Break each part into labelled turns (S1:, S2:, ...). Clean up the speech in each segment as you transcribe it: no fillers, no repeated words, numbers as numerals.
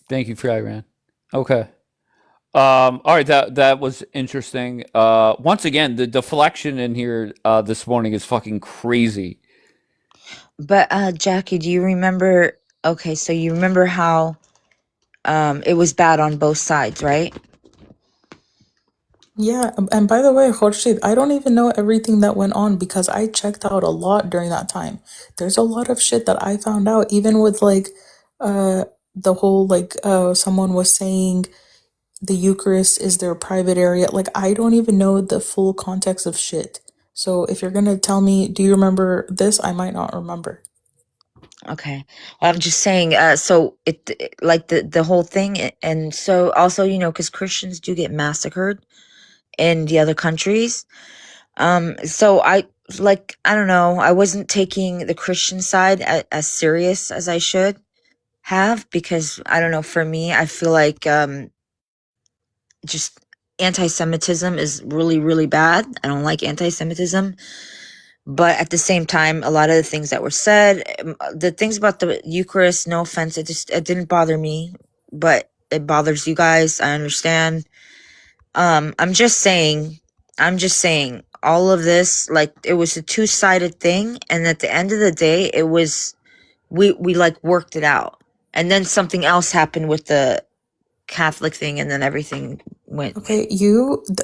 S1: Thank you for Iran. Okay. All right, that was interesting. Once again, the deflection in here this morning is fucking crazy.
S2: But Jackie, do you remember? Okay, so you remember how it was bad on both sides, right?
S3: Yeah, and by the way, Jorge, I don't even know everything that went on because I checked out a lot during that time. There's a lot of shit that I found out, even with like the whole someone was saying the Eucharist is their private area. Like I don't even know the full context of shit. So if you're gonna tell me, do you remember this? I might not remember.
S2: Okay. Well, I'm just saying. So like the whole thing, and so also because Christians do get massacred in the other countries. So I don't know. I wasn't taking the Christian side as serious as I should have because I don't know. For me, I feel like just anti-Semitism is really, really bad. I don't like anti-Semitism. But at the same time, a lot of the things that were said, the things about the Eucharist, no offense, it didn't bother me, but it bothers you guys. I understand. I'm just saying, all of this, like it was a two-sided thing, and at the end of the day, it was we like worked it out, and then something else happened with the Catholic thing, and then everything went.
S3: Okay,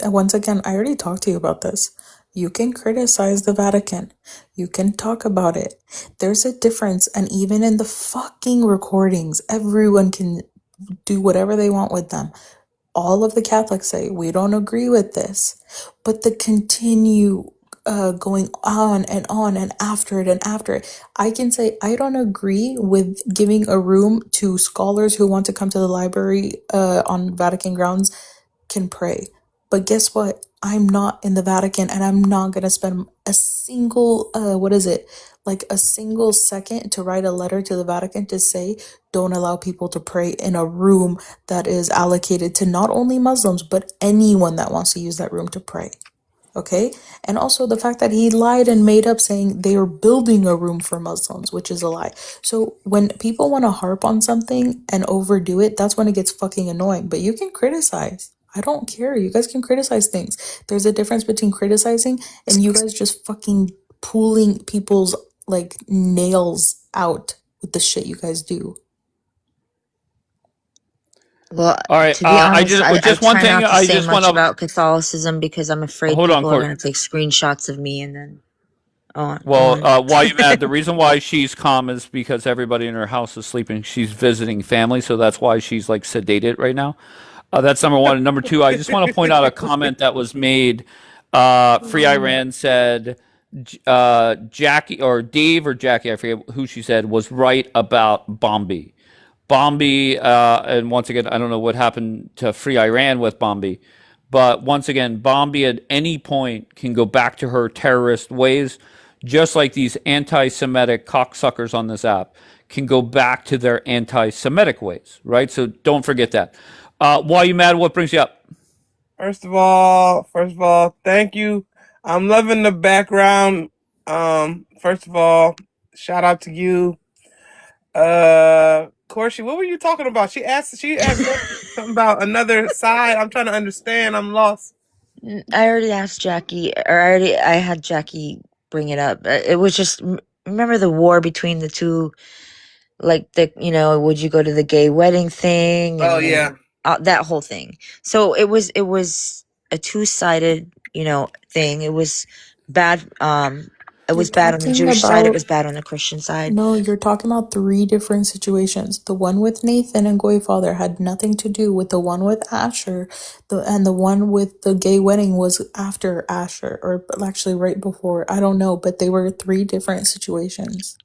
S3: once again, I already talked to you about this. You can criticize the Vatican. You can talk about it. There's a difference, and even in the fucking recordings, everyone can do whatever they want with them. All of the Catholics say, we don't agree with this. But the continue going on and after it. I can say, I don't agree with giving a room to scholars who want to come to the library on Vatican grounds can pray. But guess what? I'm not in the Vatican and I'm not going to spend a single, like a single second to write a letter to the Vatican to say, don't allow people to pray in a room that is allocated to not only Muslims, but anyone that wants to use that room to pray. Okay? And also the fact that he lied and made up saying they are building a room for Muslims, which is a lie. So when people want to harp on something and overdo it, that's when it gets fucking annoying. But you can criticize. I don't care. You guys can criticize things. There's a difference between criticizing and you guys just fucking pulling people's like nails out with the shit you guys do.
S2: Well,
S1: All right,
S2: to be
S1: I
S2: honest,
S1: just
S2: I
S1: just one
S2: try
S1: thing.
S2: not to
S1: I
S2: say
S1: just want
S2: much
S1: to
S2: about Catholicism because I'm afraid
S1: hold on,
S2: people are
S1: Court.
S2: going to take screenshots of me and then go
S1: Well,
S2: on.
S1: why you mad? The reason why she's calm is because everybody in her house is sleeping. She's visiting family, so that's why she's like sedated right now. That's number one. And number two, I just want to point out a comment that was made. Free Iran said Jackie or Dave or Jackie, I forget who she said, was right about Bombi. Bombi, and once again, I don't know what happened to Free Iran with Bombi, but once again, Bombi at any point can go back to her terrorist ways, just like these anti Semitic cocksuckers on this app can go back to their anti Semitic ways, right? So don't forget that. Why are you mad? What brings you up?
S4: First of all, thank you. I'm loving the background. First of all, shout out to you. Corshi, what were you talking about? She asked something about another side. I'm trying to understand. I'm lost.
S2: I already asked Jackie, or I had Jackie bring it up. It was just remember the war between the two, like would you go to the gay wedding thing,
S4: Oh
S2: and
S4: yeah.
S2: then that whole thing. So it was a two-sided, thing. It was bad. It
S3: You're
S2: was bad on the
S3: talking
S2: Jewish side. It was
S3: about
S2: bad on the Christian side.
S3: No, you're talking about three different situations. The one with Nathan and Goyfather had nothing to do with the one with Asher. And the one with the gay wedding was after Asher, or actually right before. I don't know, but they were three different situations.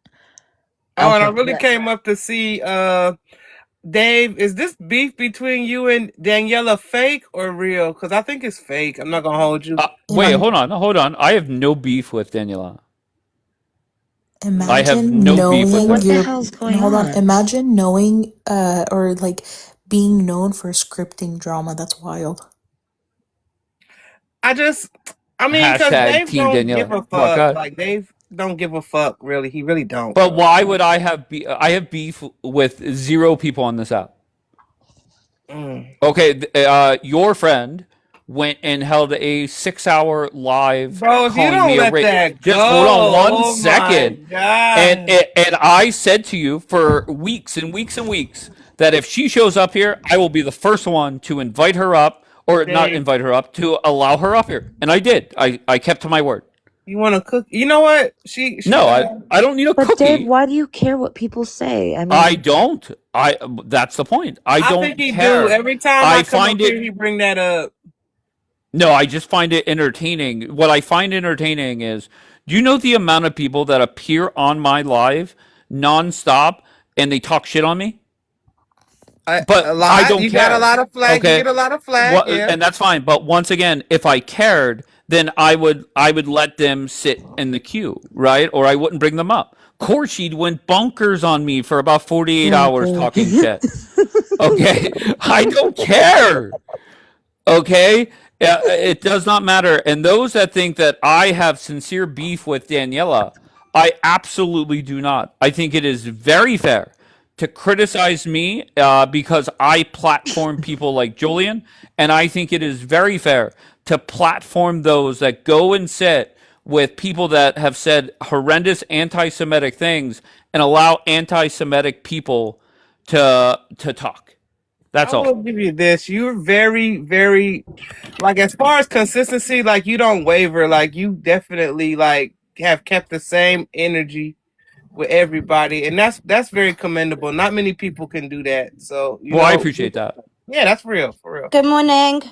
S4: Oh, and I
S2: Okay,
S4: really came up to see Dave, is this beef between you and Daniela fake or real? Because I think it's fake. I'm not gonna hold you.
S1: Wait,
S3: Im-
S1: hold on. I have no beef with Daniela. I have
S3: Imagine
S1: no beef
S2: well,
S1: with
S3: knowing
S1: her.
S2: what the
S3: your
S2: hell's going
S3: no, hold on.
S2: on?
S3: Imagine knowing or like being known for scripting drama. That's wild.
S4: I just, I mean, because
S1: Hashtag
S4: Dave
S1: Team
S4: don't give
S1: Daniela.
S4: a
S1: What,
S4: fuck.
S1: God?
S4: Like Dave don't give a fuck. Really, he really don't,
S1: But
S4: bro.
S1: why would I have I have beef with zero people on this app?
S4: Mm.
S1: Okay, your friend went and held a 6 hour live
S4: Bro, if you
S1: calling me
S4: don't
S1: a
S4: let
S1: rape.
S4: that go,
S1: Just hold on one
S4: oh my
S1: second.
S4: God.
S1: And I said to you for weeks and weeks and weeks that if she shows up here, I will be the first one to invite her up, or not
S4: Dave,
S1: invite her up, to allow her up here. And I did. I kept to my word.
S4: you want to cook? You know what? She
S1: No,
S4: got.
S1: I don't need a
S2: But Dave,
S1: cookie.
S2: why do you care what people say? I
S1: I
S2: mean,
S1: don't. I That's the point. I
S4: I think
S1: don't
S4: he do.
S1: care.
S4: Every time I
S1: I
S4: come up
S1: find
S4: here,
S1: it
S4: he bring that up.
S1: No, I just find it entertaining. What I find entertaining is, do you know the amount of people that appear on my live nonstop and they talk shit on me?
S4: A
S1: But I
S4: lot.
S1: don't
S4: You got a
S1: care.
S4: lot of flag. You
S1: Okay,
S4: get a lot of flag.
S1: what?
S4: Yeah.
S1: And that's fine. But once again, if I cared, then I would let them sit in the queue, right? Or I wouldn't bring them up. Khorshid went bonkers on me for about 48
S2: oh
S1: hours
S2: god.
S1: talking shit. Okay, I don't care. Okay? It does not matter. And those that think that I have sincere beef with Daniela, I absolutely do not. I think it is very fair to criticize me because I platform people like Julian. And I think it is very fair to platform those that go and sit with people that have said horrendous anti Semitic things and allow anti Semitic people to talk.
S4: I
S1: That's
S4: will
S1: all.
S4: give you this. You're very, very like as far as consistency, like you don't waver. Like you definitely like have kept the same energy with everybody, and that's very commendable. Not many people can do that. So
S1: Well, I appreciate that.
S4: yeah, that's real for real.
S5: Good morning.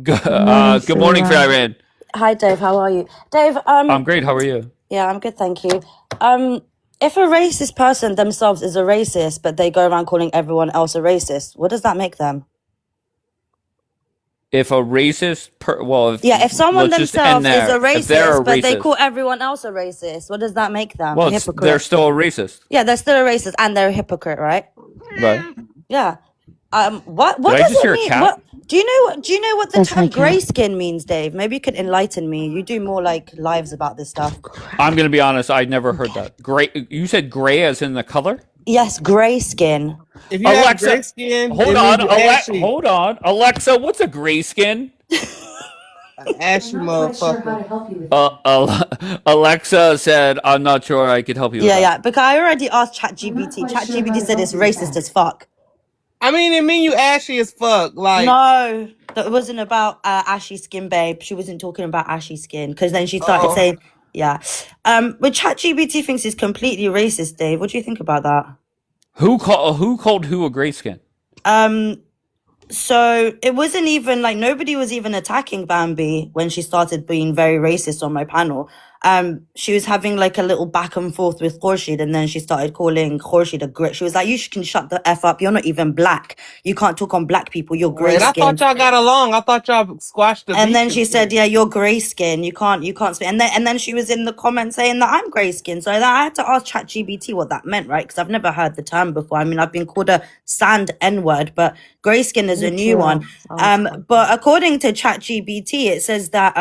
S2: Good morning,
S1: Good morning, Fair
S2: Sarah.
S1: Iran.
S5: Hi, Dave. How are you? Dave,
S1: I'm great. How are you?
S5: yeah, I'm good, thank you. If a racist person themselves is a racist, but they go around calling everyone else a racist, what does that make them?
S1: If a racist, well,
S5: Yeah, if someone
S1: let's just end
S5: themselves is a
S1: there. If they're
S5: racist,
S1: a
S5: but they call
S1: racist,
S5: everyone else a racist, what does that make them?
S1: well, they're
S5: Hypocrite.
S1: still a racist,
S5: Yeah, they're still a racist and they're a hypocrite, right?
S1: right?
S5: Yeah. What
S1: Did I
S5: does
S1: just
S5: it
S1: hear a
S5: mean?
S1: cat?
S5: What do you know what the
S2: That's my
S5: term
S2: cat.
S5: grayskin means, Dave? Maybe you could enlighten me. You do more like lives about this stuff.
S1: I'm gonna be honest. I never heard that. Gray. You said gray as in the color.
S5: Yes, grayskin.
S4: If you have gray
S1: Alexa,
S4: skin,
S1: hold
S4: it
S1: on.
S4: means you ashy,
S1: Hold on. Alexa, what's a gray skin?
S4: ashy motherfucker.
S1: Alexa said, "I'm not sure I could help you with
S5: Yeah,
S1: that."
S5: yeah. Because I already asked ChatGPT. ChatGPT said it's racist as fuck.
S4: I mean, it mean you ashy as fuck. Like,
S5: No, that wasn't about ashy skin, babe. She wasn't talking about ashy skin. Because then she started
S4: oh,
S5: saying, yeah. But ChatGPT thinks it's completely racist, Dave. What do you think about that?
S1: Who called who a gray skin?
S5: So it wasn't even like nobody was even attacking Bambi when she started being very racist on my panel. She was having like a little back and forth with Khorshid, and then she started calling Khorshid a grit. She was like, "You can shut the f up. You're not even black. You can't talk on black people. You're grey
S4: and I thought
S5: skinned."
S4: y'all got along. I thought y'all squashed the
S5: And
S4: beef.
S5: then she said, "Yeah, you're grey skin. You can't speak." And then she was in the comments saying that I'm grey skin. So I had to ask ChatGPT what that meant, right? Because I've never heard the term before. I mean, I've been called a sand N word, but grey skin is a new one. But according to ChatGPT, it says that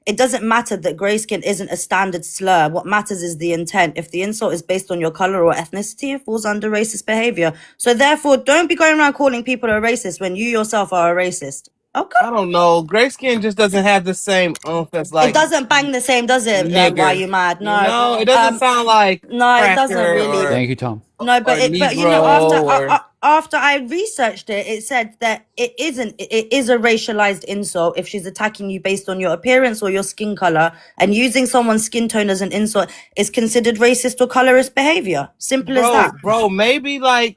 S5: it doesn't matter that grey skin isn't a standard slur. What matters is the intent. If the insult is based on your color or ethnicity, it falls under racist behavior. So therefore, don't be going around calling people a racist when you yourself are a racist. Okay.
S4: I don't know. Gray skin just doesn't have the same oomph as
S5: It
S4: like
S5: doesn't bang the same, does it? Why
S4: nigger.
S5: you mad?
S4: You
S5: No.
S4: know, it doesn't sound like
S5: No, it doesn't
S4: cracker
S5: really.
S1: Thank you, Tom.
S5: No, but
S4: or
S5: but you know,
S4: Negro or
S5: after I researched it, it said that it isn't. It is a racialized insult if she's attacking you based on your appearance or your skin color, and using someone's skin tone as an insult is considered racist or colorist behavior. Simple as that.
S4: bro. Maybe like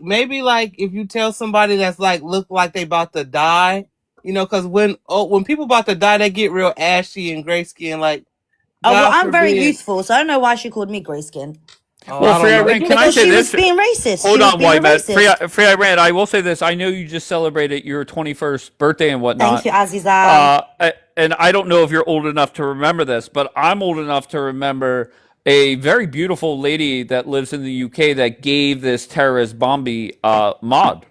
S4: if you tell somebody that's like look like they about to die, you know, because when people about to die, they get real ashy and gray skin. Like,
S5: Well,
S4: God
S5: I'm very
S4: forbid.
S5: youthful, so I don't know why she called me grayskin.
S4: Oh,
S1: Well,
S4: I don't
S1: Freya
S4: know.
S1: Rand, can I
S5: Because
S1: say
S5: she was
S1: this?
S5: being racist.
S1: Hold
S5: She was
S1: on,
S5: being a
S1: White Man.
S5: racist.
S1: Freya Rand, I will say this. I know you just celebrated your 21st birthday and whatnot.
S5: Thank you, Azizan.
S1: And I don't know if you're old enough to remember this, but I'm old enough to remember a very beautiful lady that lives in the UK that gave this terrorist Bombi mod.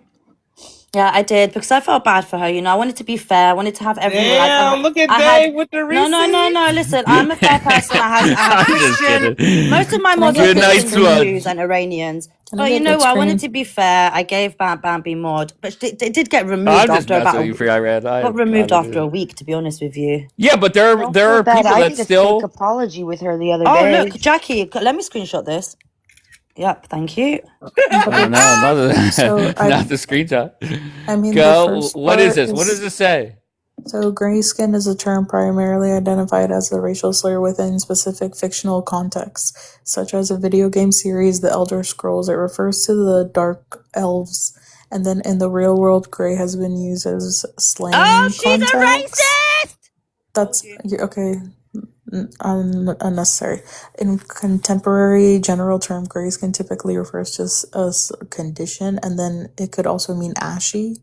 S5: Yeah, I did because I felt bad for her. You know, I wanted to be fair. I wanted to have everyone like
S4: Damn, look at
S5: I had.
S4: Dave with the
S5: No, no, no,
S4: receipts.
S5: no. Listen, I'm a fair person. I had
S1: I'm just
S5: Christian.
S1: kidding.
S5: Most of my
S3: Can I
S5: mods are
S3: get
S1: Good
S3: big
S1: night,
S5: Christians and
S3: screen?
S5: Jews
S1: Swudge.
S5: and Iranians.
S3: Can I
S5: But you
S3: get
S5: know
S3: big
S5: what? I wanted
S3: screen?
S5: to be fair. I gave Bambi mod, but it did get removed
S1: I'm just
S5: after
S1: messing
S5: about
S1: with you, Free Iran.
S5: got
S1: I
S5: removed
S1: don't do
S5: after a
S1: that.
S5: week. To be honest with you.
S1: Yeah, but
S2: Don't
S1: there
S2: feel
S1: are
S2: bad.
S1: people
S2: I
S1: that
S2: did a fake
S1: still.
S2: apology with her the other
S5: Oh,
S2: day.
S5: look, Jackie. Let me screenshot this. Yep, thank you.
S3: But
S1: Oh no, not
S3: so
S1: the not the screenshot.
S3: I mean, the
S1: Go.
S3: first
S1: What is
S3: part
S1: this? What does
S3: is
S1: this say?
S3: so gray skin is a term primarily identified as a racial slur within specific fictional contexts, such as a video game series, The Elder Scrolls. It refers to the dark elves, and then in the real world, gray has been used as
S5: Oh,
S3: slang
S5: she's a
S3: context.
S5: racist.
S3: That's okay. Unnecessary. In contemporary general term, gray skin typically refers to a condition, and then it could also mean ashy.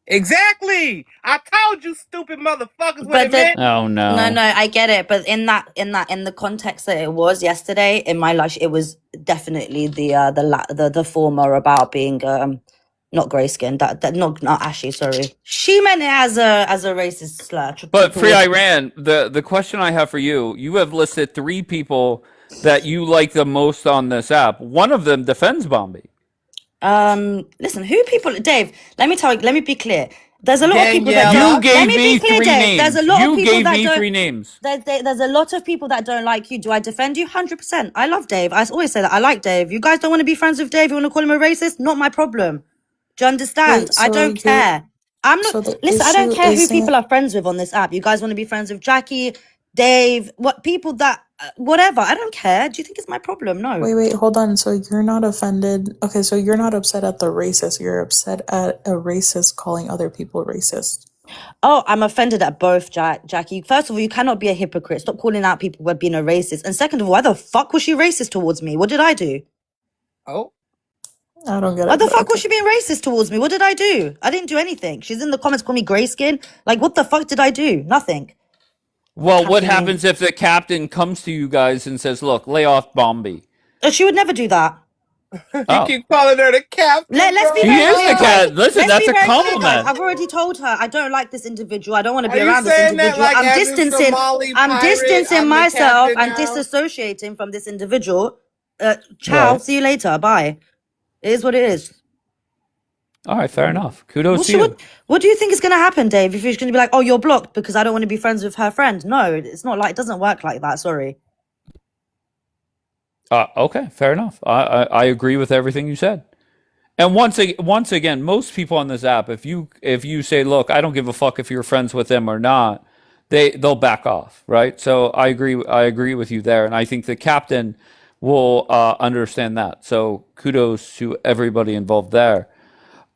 S4: Exactly. I told you, stupid motherfuckers, what
S5: But
S4: it meant.
S1: Oh
S5: no,
S1: no.
S5: I get it. But in the context that it was yesterday, in my life, it was definitely the former about being not grey skinned. That not ashy. Sorry, she meant it as a racist slur
S1: But Free
S5: towards.
S1: Iran, the question I have for you, you have listed 3 people that you like the most on this app. One of them defends Bombi.
S5: Listen, who people, Dave? Let me be clear. There's a lot of people that
S1: You
S5: don't.
S4: Daniela.
S5: Let
S1: gave
S5: me be
S1: me
S5: clear,
S1: 3
S5: Dave. There's a
S1: names.
S5: lot of
S1: You
S5: people
S1: gave
S5: that
S1: me
S5: don't.
S1: 3 names.
S5: There's a lot of people that don't like you. Do I defend you? 100%. I love Dave. I always say that. I like Dave. You guys don't want to be friends with Dave. You want to call him a racist? Not my problem. Do you understand?
S3: Wait,
S5: I
S3: so
S5: don't care. I'm not.
S3: so the
S5: Listen, I don't
S3: issue
S5: care who people
S3: isn't.
S5: are friends with on this app. You guys want to be friends with Jackie, Dave, what people that, whatever. I don't care. Do you think it's my problem? No.
S3: Wait, hold on. So you're not offended. Okay, so you're not upset at the racist. You're upset at a racist calling other people racist.
S5: Oh, I'm offended at both, Jackie. First of all, you cannot be a hypocrite. Stop calling out people for being a racist. And second of all, why the fuck was she racist towards me? What did I do?
S4: Oh,
S3: I don't get
S5: Why
S3: it,
S5: the
S3: but
S5: fuck
S3: okay.
S5: was she being racist towards me? What did I do? I didn't do anything. She's in the comments calling me grayskin. Like, what the fuck did I do? Nothing.
S1: Well, what
S5: Captain me.
S1: happens if the captain comes to you guys and says, "Look, lay off Bombi"?
S5: She would never do that.
S4: you
S1: Oh,
S4: keep calling her the captain,
S5: Let's be
S1: she
S4: bro.
S5: very
S1: is
S5: clear,
S1: the
S5: guys.
S1: cat. Listen,
S5: Let's
S1: that's
S5: be
S1: a
S5: very clear, guys.
S1: compliment.
S5: I've already told her I don't like this individual. I don't want to
S4: Are
S5: be
S4: you
S5: around this
S4: saying that
S5: individual.
S4: like as a Somali
S5: I'm
S4: pirate?
S5: distancing
S4: I'm the
S5: myself
S4: captain
S5: and
S4: now.
S5: disassociating from this individual. Ciao.
S1: Right.
S5: See you later. Bye. It is what it is.
S1: All right, fair enough. Kudos to you.
S5: What do you think is going to happen, Dave? If you're going to be like, oh, you're blocked because I don't want to be friends with her friend. No, it's not like, it doesn't work like that. Sorry.
S1: Okay, fair enough. I agree with everything you said. And once again, most people on this app, if you say, "Look, I don't give a fuck if you're friends with them or not," they'll back off, right? So I agree with you there, and I think the captain will understand that. So kudos to everybody involved there.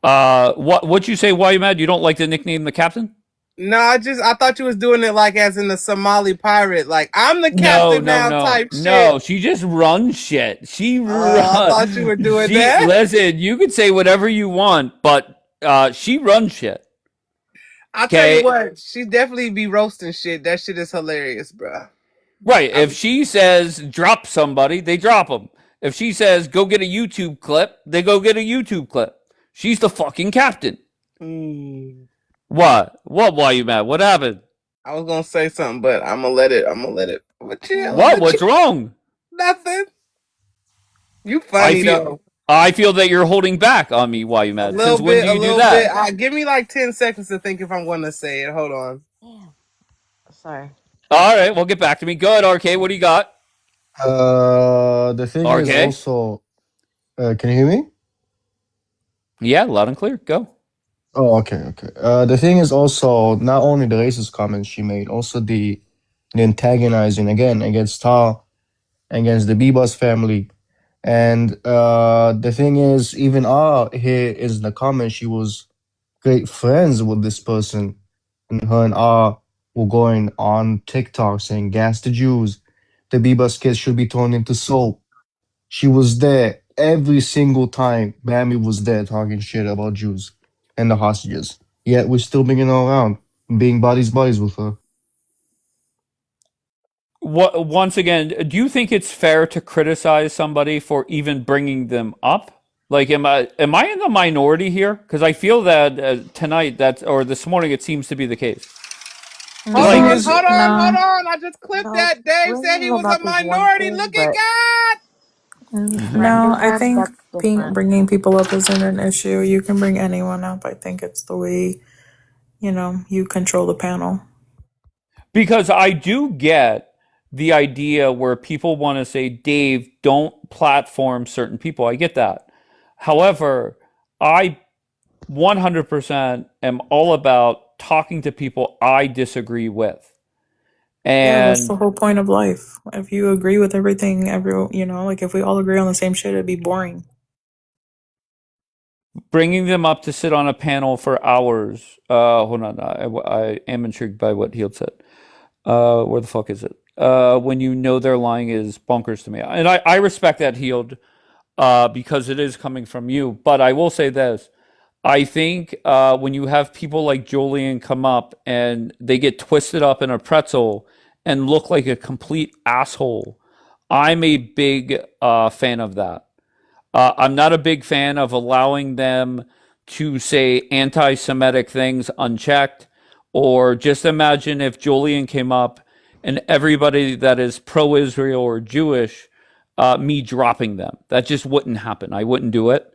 S1: What'd you say? Why you mad? You don't like the nickname the captain?
S4: No, I thought you was doing it like as in the Somali pirate, like I'm the
S1: No,
S4: captain
S1: no,
S4: now
S1: no,
S4: type
S1: no.
S4: shit.
S1: She just runs shit. She
S4: I thought
S1: runs.
S4: you were doing
S1: She
S4: that.
S1: listen. You could say whatever you want, but she runs shit.
S4: I'll tell you
S1: Okay,
S4: what, she definitely be roasting shit. That shit is hilarious, bro.
S1: right. If she says drop somebody, they drop them. If she says go get a YouTube clip, they go get a YouTube clip. She's the fucking captain. What? What? Why you mad? What happened?
S4: I was gonna say something, but I'm gonna let it. But chill.
S1: What? What's wrong?
S4: Nothing. You
S1: I
S4: funny
S1: feel.
S4: though.
S1: I feel that you're holding back on me. Why you
S4: A
S1: mad?
S4: little
S1: Since when
S4: bit,
S1: do
S4: a
S1: you do
S4: little bit.
S1: that?
S4: Give me like 10 seconds to think if I'm gonna say it. Hold on.
S2: Yeah. Sorry.
S1: All right. Well, get back to me. Go ahead, RK. What do you got?
S6: The thing is
S1: RK.
S6: also, can you hear me?
S1: Yeah, loud and clear. Go.
S6: Oh, okay. The thing is also not only the racist comments she made, also the antagonizing again against Tal, against the Bebas family, and the thing is, even here is in the comments, she was great friends with this person, and her and were going on TikTok saying gas the Jews, the Bebas kids should be turned into soap. She was there every single time Bambi was there talking shit about Jews and the hostages. Yet we're still bringing her around, being buddies with her.
S1: Once again, do you think it's fair to criticize somebody for even bringing them up? Like, am I in the minority here? Because I feel that tonight or this morning it seems to be the case.
S4: Hold
S1: Like,
S4: on,
S3: Mm,
S4: hold on,
S3: nah,
S4: hold on. I just clipped
S2: No,
S4: that. Dave said he
S2: bringing
S4: was
S2: them
S4: a
S2: up is one
S4: minority.
S2: thing,
S4: Look at
S2: but
S4: God.
S3: no. I
S2: defending them,
S3: think
S2: that's different.
S3: bringing people up isn't an issue. You can bring anyone up. I think it's the way you control the panel.
S1: because I do get the idea where people want to say, Dave, don't platform certain people. I get that. However, I 100% am all about talking to people I disagree with.
S3: Yeah, that's the
S1: And
S3: whole point of life. If you agree with everything, like if we all agree on the same shit, it'd be boring.
S1: bringing them up to sit on a panel for hours. Hold on. I am intrigued by what Heald said. Where the fuck is it? When you know they're lying is bonkers to me. And I respect that, Heald, because it is coming from you. But I will say this. I think when you have people like Julian come up and they get twisted up in a pretzel and look like a complete asshole, I'm a big fan of that. I'm not a big fan of allowing them to say anti Semitic things unchecked. Or just imagine if Julian came up and everybody that is pro Israel or Jewish, me dropping them. That just wouldn't happen. I wouldn't do it.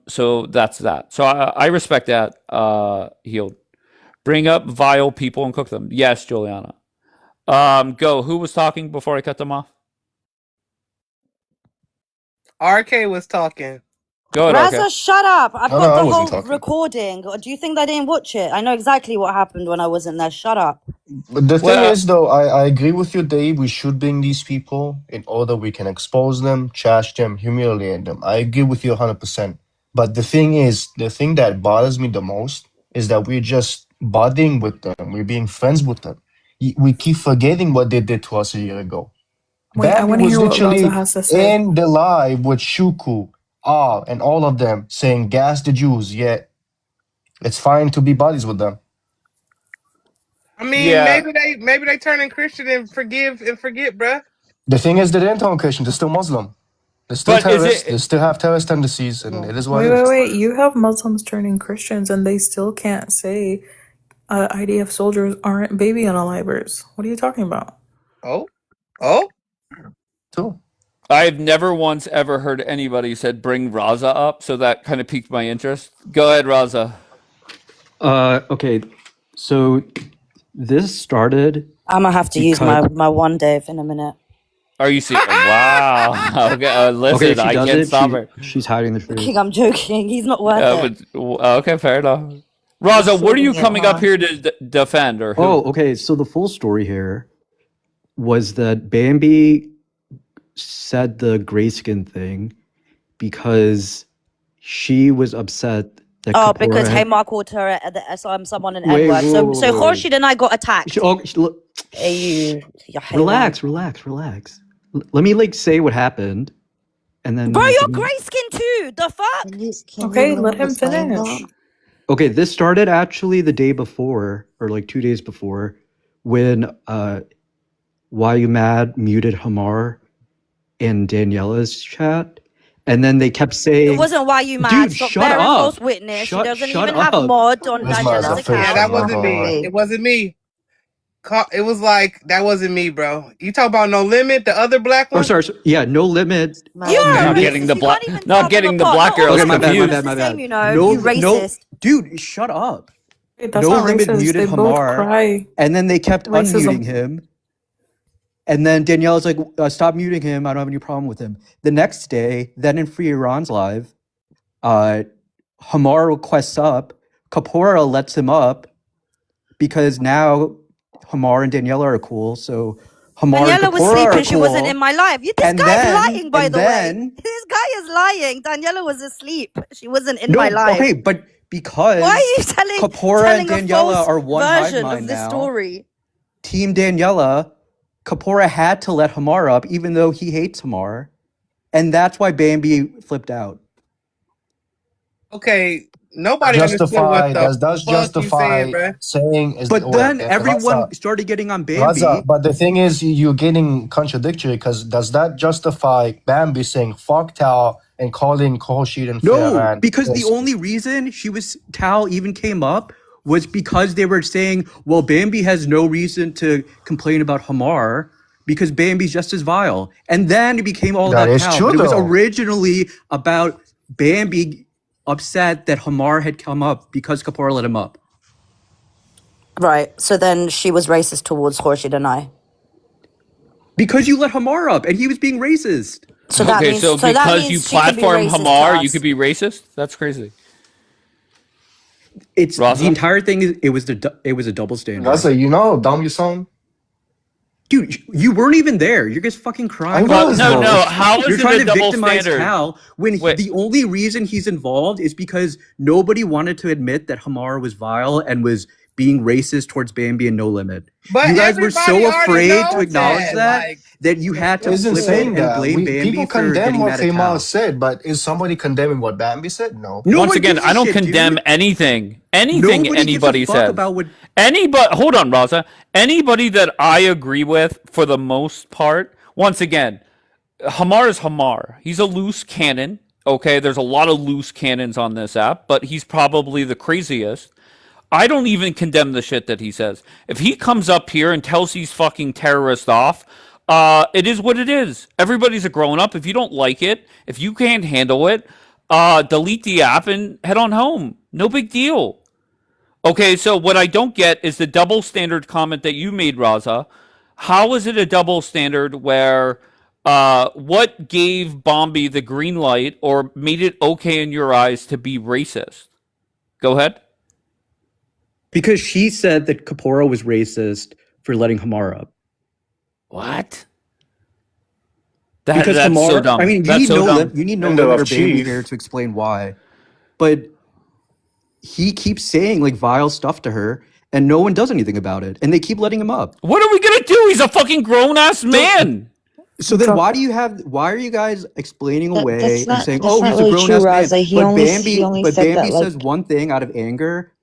S1: So that's that. So I respect that, Heald. Bring up vile people and cook them. Yes, Juliana. Go. Who was talking before I cut them off?
S4: RK was talking.
S1: Go ahead,
S5: Raza,
S1: RK.
S5: shut up. I've
S6: No,
S5: got
S6: I
S5: the
S6: wasn't
S5: whole
S6: talking.
S5: recording. Do you think they didn't watch it? I know exactly what happened when I wasn't there. Shut up.
S6: But the thing
S1: Well,
S6: is, though, I agree with you, Dave. We should bring these people in order we can expose them, trash them, humiliate them. I agree with you 100%. But the thing is, the thing that bothers me the most is that we're just budding with them. We're being friends with them. We keep forgetting what they did to us a year ago.
S3: Wait, I
S6: Bambi
S3: want to
S6: was
S3: hear what Raza
S6: literally
S3: has to say.
S6: in the live with Shuku, and all of them saying gas the Jews, yet it's fine to be buddies with them.
S4: I mean,
S1: yeah,
S4: maybe they turning Christian and forgive and forget, bruh.
S6: The thing is, they didn't turn Christian, they're still Muslim. They're still
S1: but is
S6: terrorists, they
S1: it?
S6: still have terrorist tendencies, and
S2: Yeah.
S6: it is what
S3: Wait,
S6: it
S3: wait,
S6: is.
S3: wait. You have Muslims turning Christians and they still can't say IDF soldiers aren't baby unalivers. What are you talking about?
S4: Oh, oh.
S6: Too.
S1: I've never once ever heard anybody said bring Raza up, so that kind of piqued my interest. Go ahead, Raza.
S7: Okay, so this started
S5: I'm going to have to use
S7: because
S5: my one, Dave, in a minute.
S1: Are you serious? Wow. Okay,
S7: okay,
S1: listen,
S7: if she
S1: I
S7: does
S1: can't
S7: it,
S1: stop her.
S7: she's hiding the truth.
S5: I'm joking. He's not worth it.
S1: Okay, fair enough.
S2: You're
S1: Raza, what are you
S2: shading it,
S1: coming up
S2: huh?
S1: here to defend, or
S7: Oh,
S1: who?
S7: okay. So the full story here was that Bambi said the grayskin thing because she was upset that
S5: Oh, because
S7: Kapoor had.
S5: Haymar called her someone an
S7: Wait,
S5: N-word.
S7: whoa, whoa,
S5: So
S7: whoa, wait.
S5: Khorshid and I got attacked.
S7: Look,
S5: Hey, you
S7: relax,
S5: haywan.
S7: relax. Let me say what happened, and then
S5: Bro,
S7: you
S5: you're
S7: can.
S5: grayskin too. The fuck?
S2: Can you
S3: Okay,
S2: let
S3: let
S2: him
S3: him
S2: explain
S3: finish.
S2: that?
S7: Okay, this started actually the day before, or like 2 days before, when Why You Mad muted Hamar in Daniela's chat, and then they kept
S5: It
S7: saying,
S5: wasn't why you mad.
S7: "Dude,
S5: Stop
S7: shut
S5: bearing
S7: up!
S5: false witness. She
S7: Shut
S5: doesn't
S7: shut
S5: even have
S7: up!"
S5: mod on
S6: Rizma is a
S5: Daniela's
S6: fake.
S4: Yeah,
S5: account.
S4: that
S6: I'm not
S4: wasn't
S6: gonna
S4: me.
S6: lie.
S4: It wasn't me. It was like that wasn't me, bro. You talk about No Limit, the other black
S7: Oh,
S4: one.
S7: sorry. Yeah, No Limit
S5: You
S2: Man,
S5: are
S4: Okay.
S5: a
S1: Not
S7: muted.
S1: getting
S5: racist.
S1: the
S5: You
S1: black,
S5: can't even
S1: not
S5: tell them
S1: getting the
S5: apart.
S1: black
S5: Not all
S7: Okay,
S1: girls
S5: black
S7: my
S5: people
S7: bad,
S5: is
S1: confused.
S5: the
S7: my
S5: same,
S7: bad.
S5: you know. You
S7: No,
S5: racist.
S7: dude, shut up.
S3: Wait, that's
S7: No
S3: not
S7: Limit
S3: racist.
S7: muted
S3: They both
S7: Hamar,
S3: cry
S7: and then they kept unmuting
S3: racism.
S7: him. And then Danielle's like, "Stop muting him. I don't have any problem with him." The next day, then in Free Iran's live, Hamar requests up. Kapora lets him up because now Hamar and Daniela are cool. So Hamar and
S5: Daniela was
S7: Kapora are
S5: sleeping. She wasn't in
S7: cool.
S5: my life. This
S7: And
S5: guy's
S7: then,
S5: lying, by
S7: and
S5: the way.
S7: then,
S5: This guy is lying. Daniela was asleep. She wasn't in my
S7: no,
S5: life.
S7: okay, but
S5: Why
S7: because
S5: are you
S7: Kapora and
S5: telling a
S7: Daniela
S5: false
S7: are one hive
S5: version
S7: mind
S5: of this
S7: now,
S5: story?
S7: Team Daniela, Kapora had to let Hamar up, even though he hates Hamar. And that's why Bambi flipped out.
S4: Okay. Nobody understood what the
S6: Does
S4: fuck you said,
S6: justify
S4: bruh.
S6: saying is
S7: But then
S6: Raza,
S7: everyone started getting on
S6: Raza,
S7: Bambi.
S6: but the thing is, you're getting contradictory because does that justify Bambi saying fuck Tao and calling Khorshid unfair.
S7: No,
S6: And
S7: because the
S6: yes,
S7: only reason Tal even came up was because they were saying, well, Bambi has no reason to complain about Hamar because Bambi's just as vile. And then it became all
S6: that
S7: about
S6: is
S7: Tal.
S6: true
S7: But it was
S6: though.
S7: originally about Bambi upset that Hamar had come up because Kapoor let him up.
S5: Right. So then she was racist towards Khorshid and I.
S7: Because you let Hamar up and he was being racist.
S5: So that
S1: Okay,
S5: means
S1: so because you
S5: she could be
S1: platform
S5: racist to
S1: Hamar, you
S5: us.
S1: could be racist? That's crazy.
S7: It's the
S1: Raza?
S7: entire thing is it was a double standard.
S6: That's you know how dumb you sound.
S7: Dude, you weren't even there. You're just fucking crying.
S6: I
S1: But
S6: was,
S1: no,
S6: bro.
S1: how is
S7: You're
S1: it
S7: trying
S1: a
S7: to
S1: double
S7: victimize
S1: standard?
S7: Tal when
S1: Wait.
S7: the only reason he's involved is because nobody wanted to admit that Hamar was vile and was being racist towards Bambi and No Limit.
S4: But
S7: You guys were so
S4: everybody already
S7: afraid to
S4: knows
S7: acknowledge
S4: that.
S7: that you had to
S6: Isn't
S7: flip
S6: saying
S7: it and
S6: that.
S7: blame Bambi
S6: People
S7: for
S6: condemn
S7: getting
S6: what
S7: mad at
S6: Kamal
S7: Tal.
S6: said, but is somebody condemning what Bambi said? No.
S7: No
S1: Once
S7: one
S1: again,
S7: gives a
S1: I don't
S7: shit,
S1: condemn
S7: dude.
S1: anything
S7: Nobody gives a
S1: anybody
S7: fuck
S1: says.
S7: about what.
S1: Hold on, Raza. Anybody that I agree with, for the most part, once again, Hamar is Hamar. He's a loose cannon. Okay, there's a lot of loose cannons on this app, but he's probably the craziest. I don't even condemn the shit that he says. If he comes up here and tells these fucking terrorists off, it is what it is. Everybody's a grown up. If you don't like it, if you can't handle it, delete the app and head on home. No big deal. Okay, so what I don't get is the double standard comment that you made, Raza. How is it a double standard where what gave Bombi the green light or made it okay in your eyes to be racist? Go ahead.
S7: Because she said that Kapoor was racist for letting Hamar up.
S1: What?
S7: Because
S1: That's
S7: Hamar,
S1: so dumb.
S7: I mean,
S1: That's so dumb.
S7: you need no
S6: Window
S7: limit
S6: of
S7: or Bambi
S6: Chief.
S7: here to explain why. But he keeps saying like vile stuff to her, and no one does anything about it, and they keep letting him up.
S1: What are we gonna do? He's a fucking grown ass man.
S7: So then,
S3: Drop-
S7: why are you guys explaining away
S2: That's
S7: and
S2: not
S7: saying,
S2: that's
S7: "Oh,
S2: not
S7: he's a
S2: really
S7: grown
S2: true,
S7: ass man"?
S2: Raza. He
S7: But
S2: only
S7: Bambi
S2: said that
S7: says
S2: like
S7: one thing out of anger,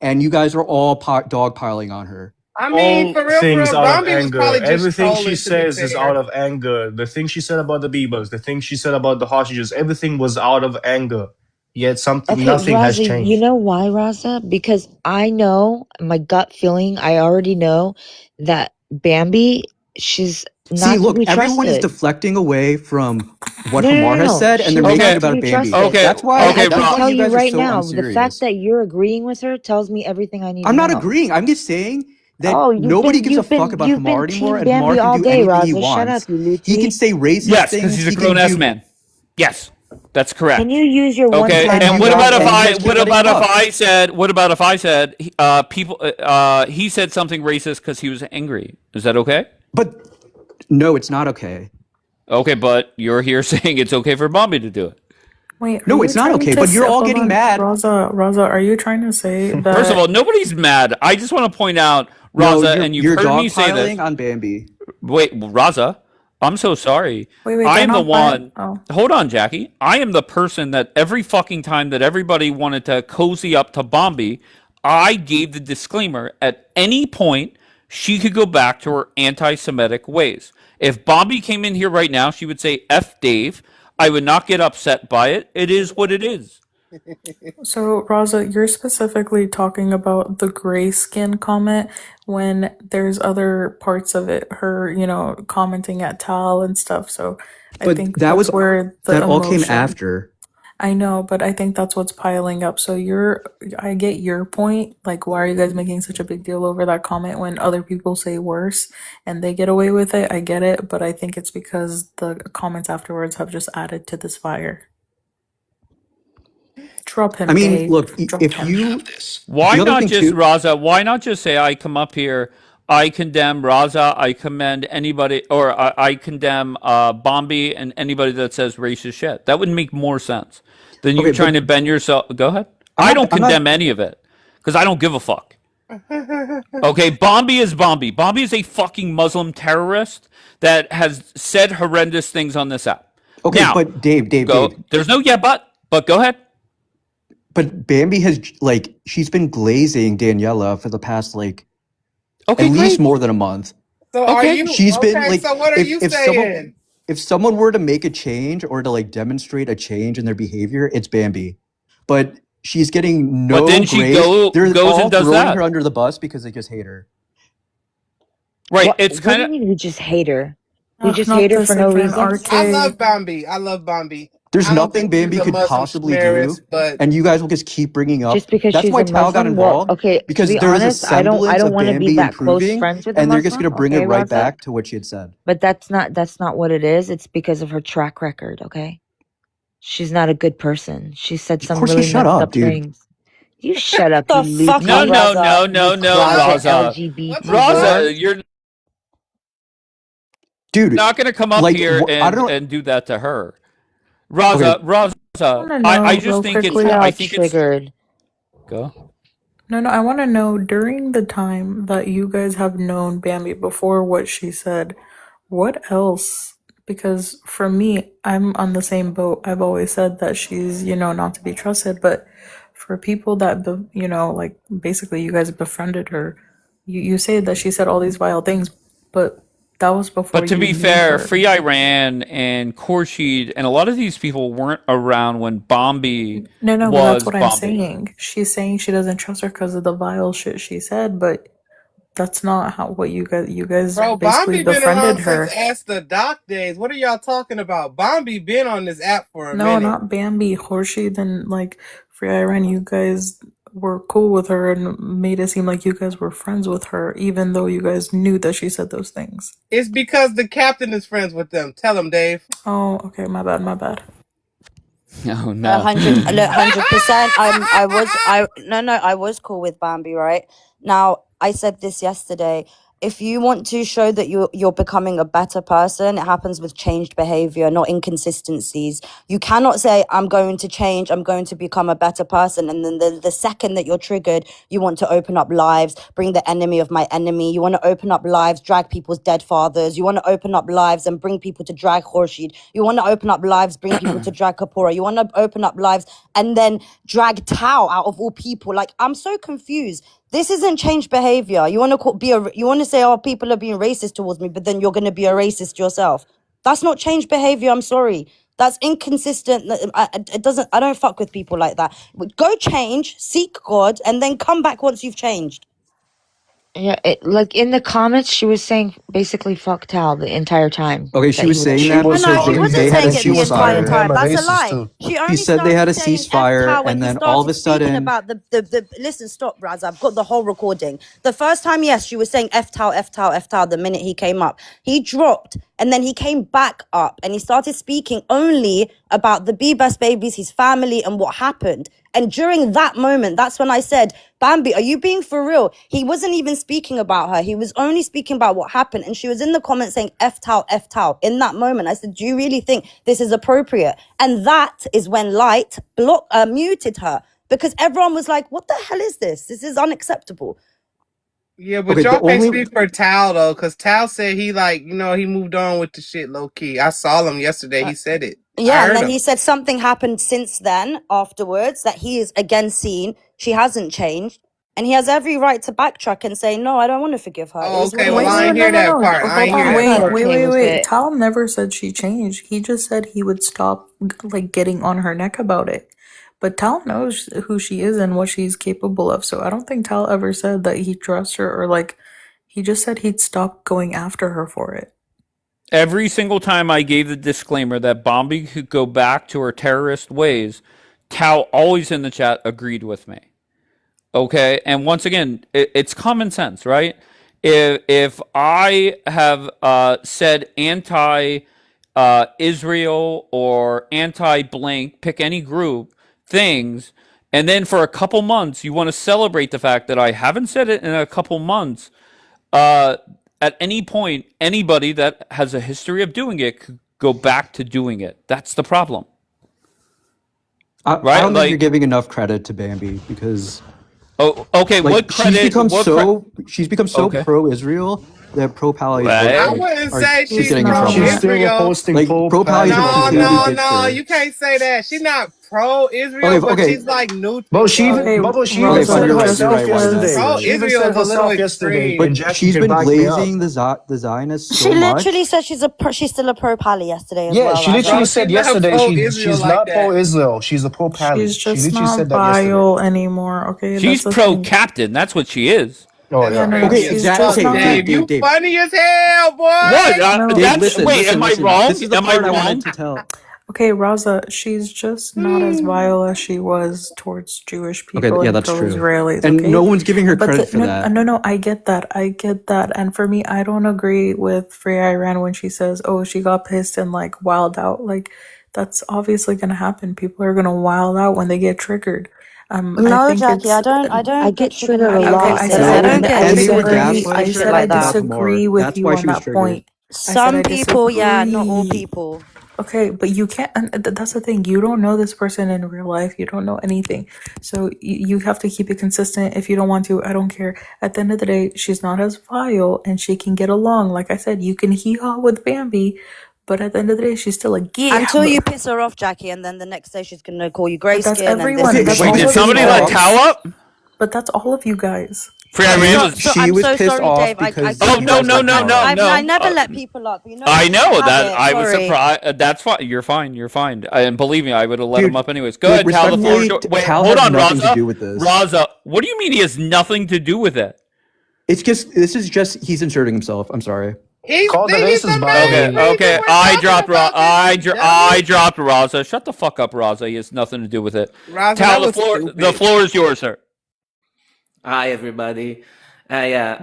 S7: and you guys are all dogpiling on her.
S4: I mean,
S6: All
S4: for real,
S6: things out of
S4: Bambi was
S6: anger.
S4: probably just
S6: Everything she
S4: trolling, to be
S6: says is
S4: fair.
S6: out of anger. The thing she said about the Beavers, the thing she said about the hostages, everything was out of anger. Yet
S2: okay,
S6: nothing has
S2: Raza, you
S6: changed.
S2: know why, Raza? Because I know my gut feeling, I already know that Bambi, she's
S7: See,
S2: not to
S7: look,
S2: be
S7: everyone is
S2: trusted.
S7: deflecting away from what
S2: No, no,
S7: Hamar
S2: no,
S7: has
S2: no.
S7: said, and they're
S2: She's
S7: making
S1: Okay.
S7: it
S2: not to
S7: about
S2: be
S7: Bambi.
S2: trusted.
S1: Okay.
S7: That's why.
S1: Okay,
S2: I
S7: That's
S2: can
S7: why
S2: tell
S7: you
S2: you
S7: guys are
S2: right
S7: so
S2: now, the fact
S7: unserious.
S2: that you're agreeing with her tells me everything I need
S7: I'm
S2: to
S7: not
S2: know.
S7: agreeing. I'm just saying that
S2: Oh,
S7: nobody gives a fuck about
S2: you've
S7: Hamar
S2: been
S7: anymore,
S2: Team
S7: and Hamar
S2: Bambi
S7: can
S2: all
S7: do
S2: day,
S7: anything he
S2: Raza. Shut
S7: wants.
S2: up, you
S7: He can
S2: Lucci.
S7: say racist
S1: Yes, because
S7: things.
S1: he's a
S7: He can
S1: grown ass
S7: do.
S1: man. Yes, that's
S2: Can
S1: correct.
S2: you use your one
S1: Okay,
S2: time
S1: and
S2: on
S1: what about if
S7: and you
S2: Raza?
S7: guys keep
S1: what
S7: letting
S1: about
S7: him
S1: if
S7: up.
S1: I said people he said something racist because he was angry? Is that okay?
S7: But no, it's not okay.
S1: Okay, but you're here saying it's okay for Bombi to do it.
S3: Wait, are
S7: No,
S3: you
S7: it's not
S3: trying
S7: okay.
S3: to
S7: But you're all
S3: hold
S7: getting
S3: on,
S7: mad.
S3: Raza, are you trying to say
S1: First of
S3: that
S1: all, nobody's mad. I just want to point out,
S7: No,
S1: Raza, and you've
S7: you're
S1: heard me say this.
S7: dogpiling on Bambi.
S1: Wait, Raza, I'm so sorry.
S3: wait,
S1: I
S3: they're
S1: am the
S3: not bad?
S1: one.
S3: Oh.
S1: Hold on, Jackie. I am the person that every fucking time that everybody wanted to cozy up to Bombi, I gave the disclaimer at any point she could go back to her anti-Semitic ways. If Bombi came in here right now, she would say "F Dave." I would not get upset by it. It is what it is.
S3: So, Raza, you're specifically talking about the gray skin comment when there's other parts of it, her, commenting at Tal and stuff. So I
S7: But
S3: think
S7: that
S3: that's where the
S7: that all came
S3: emotion.
S7: after.
S3: I know, but I think that's what's piling up. So I get your point. Like, why are you guys making such a big deal over that comment when other people say worse and they get away with it? I get it, but I think it's because the comments afterwards have just added to this fire. Drop him,
S7: I mean,
S3: Dave.
S7: look,
S3: Drop
S7: if
S3: him.
S7: you
S1: Why
S7: the other
S1: not
S7: thing
S1: just
S7: too.
S1: Raza? Why not just say I come up here, I condemn Raza, I commend anybody, or I condemn Bombi and anybody that says racist shit. That would make more sense than you
S7: Okay,
S1: trying
S7: but
S1: to bend yourself. Go ahead.
S7: I'm
S1: I
S7: not-
S1: don't
S7: I'm not-
S1: condemn any of it because I don't give a fuck. Okay, Bombi is Bombi. Bombi is a fucking Muslim terrorist that has said horrendous things on this app.
S7: Okay,
S1: Now,
S7: but Dave.
S1: There's no yeah, but go ahead.
S7: But Bambi has she's been glazing Daniela for the past
S1: Okay,
S7: at least
S1: great.
S7: more than a month.
S4: So are
S1: Okay.
S4: you?
S7: She's been
S4: okay,
S7: like,
S4: so what are you
S7: if
S4: saying?
S7: someone if someone were to make a change or to like demonstrate a change in their behavior, it's Bambi. But she's getting
S1: But
S7: no
S1: then she
S7: grace. They're
S1: goes
S7: all
S1: and does
S7: throwing
S1: that.
S7: her under the bus because they just hate her.
S1: Right.
S2: What?
S1: It's
S2: What do
S1: kind
S2: you
S1: of
S2: mean we just hate her? We
S3: Ugh,
S2: just
S3: not
S2: hate her
S3: this
S2: for no
S3: again,
S2: reason?
S4: I
S3: RK.
S4: love Bambi. I love Bambi.
S7: There's
S4: I don't
S7: nothing
S4: think she's
S7: Bambi
S4: a
S7: could
S4: Muslim
S7: possibly
S4: schmarist,
S7: do,
S4: but
S7: and you guys will just keep bringing
S2: Just
S7: up.
S2: because
S7: That's
S2: she's
S7: why
S2: a
S7: Tal got
S2: Muslim? Well,
S7: involved,
S2: okay, to
S7: because
S2: be
S7: there was a
S2: honest, I don't
S7: semblance of
S2: want to be
S7: Bambi
S2: that close
S7: improving,
S2: friends with a
S7: and they're just
S2: Muslim,
S7: gonna bring
S2: okay,
S7: it right
S2: Raza?
S7: back to what she had said.
S2: But that's not what it is. It's because of her track record, okay? She's not a good person. She said
S7: Of
S2: some
S7: course, you
S2: really
S7: shut
S2: messed
S7: up,
S2: up
S7: dude.
S2: things. You shut up, you
S5: The fuck
S1: no,
S5: up,
S2: loopy,
S1: no,
S5: Raza.
S1: no,
S2: you
S1: no, no,
S2: closet
S1: Raza.
S4: what the
S2: LGBT
S1: Raza,
S2: whore.
S4: fuck?
S1: you're
S7: Dude,
S1: not going to come up
S7: like,
S1: here
S7: I don't.
S1: and do that to her.
S7: Okay,
S1: Raza,
S3: I want to
S1: I
S3: know
S1: just
S3: real
S1: think
S2: She
S3: quickly.
S1: I
S2: all
S1: think it's
S2: triggered.
S1: go.
S3: No, I want to know during the time that you guys have known Bambi before what she said, what else? Because for me, I'm on the same boat. I've always said that she's, not to be trusted, but for people that, like basically you guys befriended her, you say that she said all these vile things, but that was before
S1: But to
S3: you
S1: be
S3: knew
S1: fair,
S3: her.
S1: Free Iran and Khurshid and a lot of these people weren't around when Bombi
S3: No, but that's
S1: was
S3: what I'm
S1: Bombi.
S3: saying. She's saying she doesn't trust her because of the vile shit she said, but that's not how what you guys
S4: Bro,
S3: basically
S4: Bambi been
S3: befriended
S4: around since
S3: her.
S4: Ask the Doc days. What are y'all talking about? Bambi been on this app for a
S3: No,
S4: minute.
S3: not Bambi. Horsey, then like Free Iran, you guys were cool with her and made it seem like you guys were friends with her, even though you guys knew that she said those things.
S4: It's because the captain is friends with them. Tell him, Dave.
S3: Oh, okay, my bad.
S1: Oh no.
S5: 100%. I was cool with Bambi, right? Now, I said this yesterday. If you want to show that you're becoming a better person, it happens with changed behavior, not inconsistencies. You cannot say, I'm going to change, I'm going to become a better person. And then the second that you're triggered, you want to open up lives, bring the enemy of my enemy. You want to open up lives, drag people's dead fathers. You want to open up lives and bring people to drag Khurshid. You want to open up lives, bring people to drag Kapura. You want to open up lives and then drag Tao out of all people. Like, I'm so confused. This isn't changed behavior. You want to say, oh, people are being racist towards me, but then you're going to be a racist yourself. That's not changed behavior. I'm sorry. That's inconsistent. It doesn't. I don't fuck with people like that. Go change, seek God, and then come back once you've changed.
S2: Yeah, like in the comments, she was saying basically "fuck Tal" the entire time.
S7: okay, she
S2: That
S7: was
S2: he would
S7: saying
S6: She
S7: that
S6: was
S5: No,
S7: because
S5: she
S6: calling
S5: wasn't
S7: they had a
S5: saying
S6: and
S5: it
S6: she
S5: the
S6: was
S5: entire
S6: calling
S7: ceasefire.
S6: him
S5: time.
S6: a
S5: That's a
S6: racist
S5: lie.
S6: too.
S5: She
S7: She
S5: only
S7: said they had a
S5: started saying F
S7: ceasefire,
S5: Tao when
S7: and
S5: he
S7: then all of
S5: started
S7: a
S5: speaking
S7: sudden,
S5: about the listen, stop, Raz. I've got the whole recording. The first time, yes, she was saying F Tao, F Tao, F Tao the minute he came up. He dropped and then he came back up and he started speaking only about the Bebas babies, his family, and what happened. And during that moment, that's when I said, Bambi, are you being for real? He wasn't even speaking about her. He was only speaking about what happened. And she was in the comments saying, F Tao, F Tao. In that moment, I said, do you really think this is appropriate? And that is when Light muted her because everyone was like, what the hell is this? This is unacceptable.
S4: Yeah, but
S7: okay, the
S4: y'all can't
S7: only
S4: speak for Tal though, because Tal said he he moved on with the shit low key. I saw him yesterday. He said it. I
S5: Yeah, and
S4: heard
S5: then
S4: him.
S5: he said something happened since then, afterwards, that he is again seen. She hasn't changed. And he has every right to backtrack and say, no, I don't want to forgive her. It
S4: Oh,
S5: is what
S4: okay.
S5: it
S4: Well,
S3: Wait,
S5: is.
S4: I
S3: wait,
S4: ain't
S3: no,
S4: hear
S3: no,
S4: that
S3: no.
S4: part. I
S3: Hold
S4: ain't
S3: on,
S4: hear
S2: I'm
S4: that
S2: not
S3: wait,
S4: part.
S3: wait,
S2: okay
S3: wait,
S2: with
S3: wait.
S2: it.
S3: Tal never said she changed. He just said he would stop like getting on her neck about it. But Tal knows who she is and what she's capable of. So I don't think Tal ever said that he trusts her or like he just said he'd stop going after her for it.
S1: Every single time I gave the disclaimer that Bombi could go back to her terrorist ways, Tao always in the chat agreed with me. Okay, and once again, it's common sense, right? If I have said anti Israel or anti blank, pick any group things, and then for a couple months you want to celebrate the fact that I haven't said it in a couple months. Uh, at any point, anybody that has a history of doing it could go back to doing it. That's the problem,
S7: I
S1: right?
S7: don't think you're
S1: Like,
S7: giving enough credit to Bambi because
S1: oh, okay,
S7: like
S1: what credit?
S7: she's become so
S1: Okay.
S7: pro-Israel that
S4: I
S1: Hey.
S4: wouldn't
S7: are
S4: say
S7: she's
S3: She's
S4: she's
S7: getting in
S4: pro
S3: not.
S6: She's
S7: trouble.
S6: still
S4: Israel.
S6: posting
S7: Like pro-Palestinians
S4: No,
S7: are
S6: pro-Palestine
S7: completely
S4: no,
S6: agenda.
S7: ditched
S4: no.
S7: her.
S4: You can't say that. She not pro-Israel, but
S7: Okay.
S4: she's like neutral.
S6: Bro, she even,
S3: Okay,
S6: bro, she even
S7: Okay,
S3: Rosa,
S7: fine.
S6: said
S7: You're right.
S3: just
S7: You're
S6: herself
S7: right. Why not?
S3: because
S6: yesterday.
S7: You're right.
S6: She even
S4: Pro-Israel
S6: said
S4: is a little
S6: herself yesterday, and
S4: extreme.
S7: But
S6: Jackie
S7: she's
S6: can
S7: been
S6: back me up.
S7: glazing the Zionists
S5: She
S7: so
S5: literally
S7: much.
S5: said she's still a pro-pally yesterday as
S6: Yeah,
S5: well,
S6: she literally
S4: Bro,
S5: Raza.
S6: said
S4: she's not
S6: yesterday
S4: pro-Israel
S6: she's
S4: like
S6: not
S4: that.
S6: pro-Israel. She's a pro-Pally.
S3: she's
S6: She
S3: just
S6: literally
S3: not
S6: said that yesterday.
S3: vile anymore. Okay,
S1: She's
S3: that's the thing.
S1: pro-captain. That's what she is.
S6: Oh
S4: That's
S3: Yeah,
S6: yeah.
S3: no,
S4: crazy
S7: Okay,
S4: as
S3: she's
S7: Jack.
S3: just
S4: fuck,
S7: Okay,
S3: not.
S4: Dave. You
S7: Dave.
S4: funny as hell,
S1: What?
S4: boy.
S3: No,
S7: Dave,
S1: That's
S7: listen,
S1: wait. Am I
S7: listen.
S1: wrong?
S7: This is the
S1: Am I
S7: part I wanted
S1: wrong?
S7: to tell.
S3: okay, Raza, she's just not as vile as she was towards Jewish
S7: Okay,
S3: people
S7: yeah,
S3: and
S7: that's true.
S3: pro-Israelis.
S7: And no
S3: Okay,
S7: one's giving her
S3: but
S7: credit for that.
S3: no, I get that, and for me, I don't agree with Free Iran when she says, "Oh, she got pissed and like wild out." Like that's obviously gonna happen. People are gonna wild out when they get triggered. I
S5: No,
S3: think
S5: Jackie,
S3: it's
S5: I
S2: I
S5: don't
S2: get
S5: get triggered
S2: triggered a
S5: when
S3: okay.
S5: people
S2: lot,
S3: I
S5: say
S2: but
S3: said
S5: that.
S2: I
S5: I
S3: I,
S5: don't
S2: wouldn't
S5: get
S3: I
S7: And they were
S5: triggered when
S2: disagree.
S5: people
S3: disagree.
S5: do
S3: I
S7: gaslighting
S5: shit
S3: said
S7: her
S3: I
S5: like that.
S7: about Hamar.
S3: disagree with
S7: That's
S3: you
S7: why
S3: on
S7: she was
S3: that
S7: triggered.
S3: point. I said I
S5: Some people, yeah, not all
S3: disagree.
S5: people.
S3: Okay, but you can't, and that's the thing. You don't know this person in real life. You don't know anything. So you have to keep it consistent. If you don't want to, I don't care. At the end of the day, she's not as vile and she can get along. Like I said, you can hee-haw with Bambi, but at the end of the day, she's still a
S5: Until
S3: gib.
S5: you piss her off, Jackie, and then the next day she's gonna call you
S3: But that's
S5: grayskin and this
S3: everyone.
S7: Okay,
S5: and
S3: That's
S5: this
S7: wait,
S1: Wait,
S3: all
S5: and
S1: did
S7: did
S3: of
S5: this
S3: you
S1: somebody
S5: and
S1: let
S5: this.
S3: guys.
S1: Tao up?
S3: But that's all of you guys.
S1: Free
S7: I
S1: Iran
S7: think
S1: was.
S5: So
S7: she
S5: I'm
S7: was
S5: so
S7: pissed
S5: sorry,
S7: off
S5: Dave. I
S7: because
S1: Oh
S7: he
S1: no
S7: was
S1: no
S7: with
S1: no no
S7: Hamar.
S1: no!
S5: I never let people up. You know
S1: I
S5: you can't
S1: know
S5: have
S1: that.
S5: it.
S1: I was
S5: Sorry.
S1: surprised. That's fine. You're fine. You're fine. And believe me, I would have let him
S7: Dude,
S1: up anyways. Go
S7: like
S1: ahead, Tal. The floor is
S7: respectfully,
S1: yours. Wait,
S7: Tal
S1: hold
S7: has
S1: on,
S7: nothing to
S1: Raza.
S7: do with this.
S1: Raza, what do you mean he has nothing to do with it?
S7: It's just this is just he's inserting himself. I'm sorry.
S4: He's
S6: Call the
S4: the
S6: racist by
S1: Okay,
S4: main
S6: me.
S4: reason
S1: okay.
S4: we're
S1: I
S4: talking
S1: dropped
S4: about this, you
S1: I
S4: dummy.
S1: dropped Raza. Shut the fuck up, Raza. He has nothing to do with it.
S4: Raza,
S1: Tal,
S4: that was
S1: the
S4: stupid.
S1: floor is yours, sir.
S8: Hi everybody. Yeah,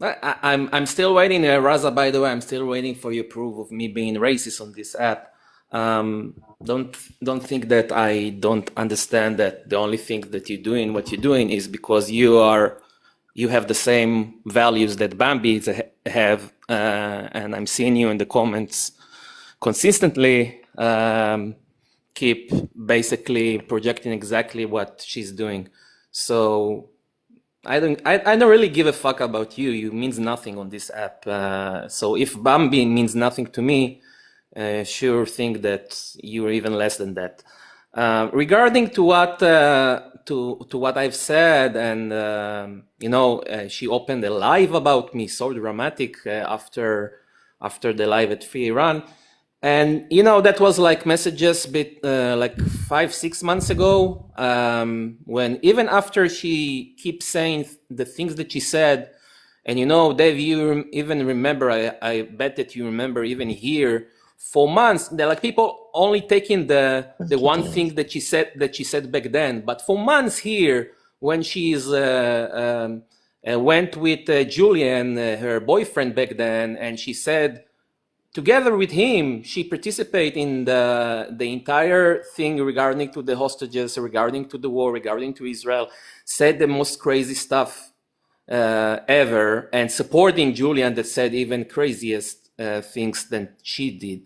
S8: I'm still waiting, Raza. By the way, I'm still waiting for your proof of me being racist on this app. Don't think that I don't understand that the only thing that you're doing, what you're doing, is because you have the same values that Bambi have, and I'm seeing you in the comments consistently. Keep basically projecting exactly what she's doing. So I don't really give a fuck about you. You means nothing on this app. So if Bambi means nothing to me, sure think that you're even less than that. Regarding to what to what I've said, and she opened a live about me, so dramatic after the live at Free Iran. And that was like messages like 5-6 months ago, when even after she keeps saying the things that she said, and Dave, you even remember, I bet that you remember even here, for months, they're like people only taking the
S2: Thank you,
S8: one
S2: David.
S8: thing that she said back then, but for months here, when she's went with Julian, her boyfriend back then, and she said, together with him, she participated in the entire thing regarding to the hostages, regarding to the war, regarding to Israel, said the most crazy stuff ever, and supporting Julian that said even craziest things than she did.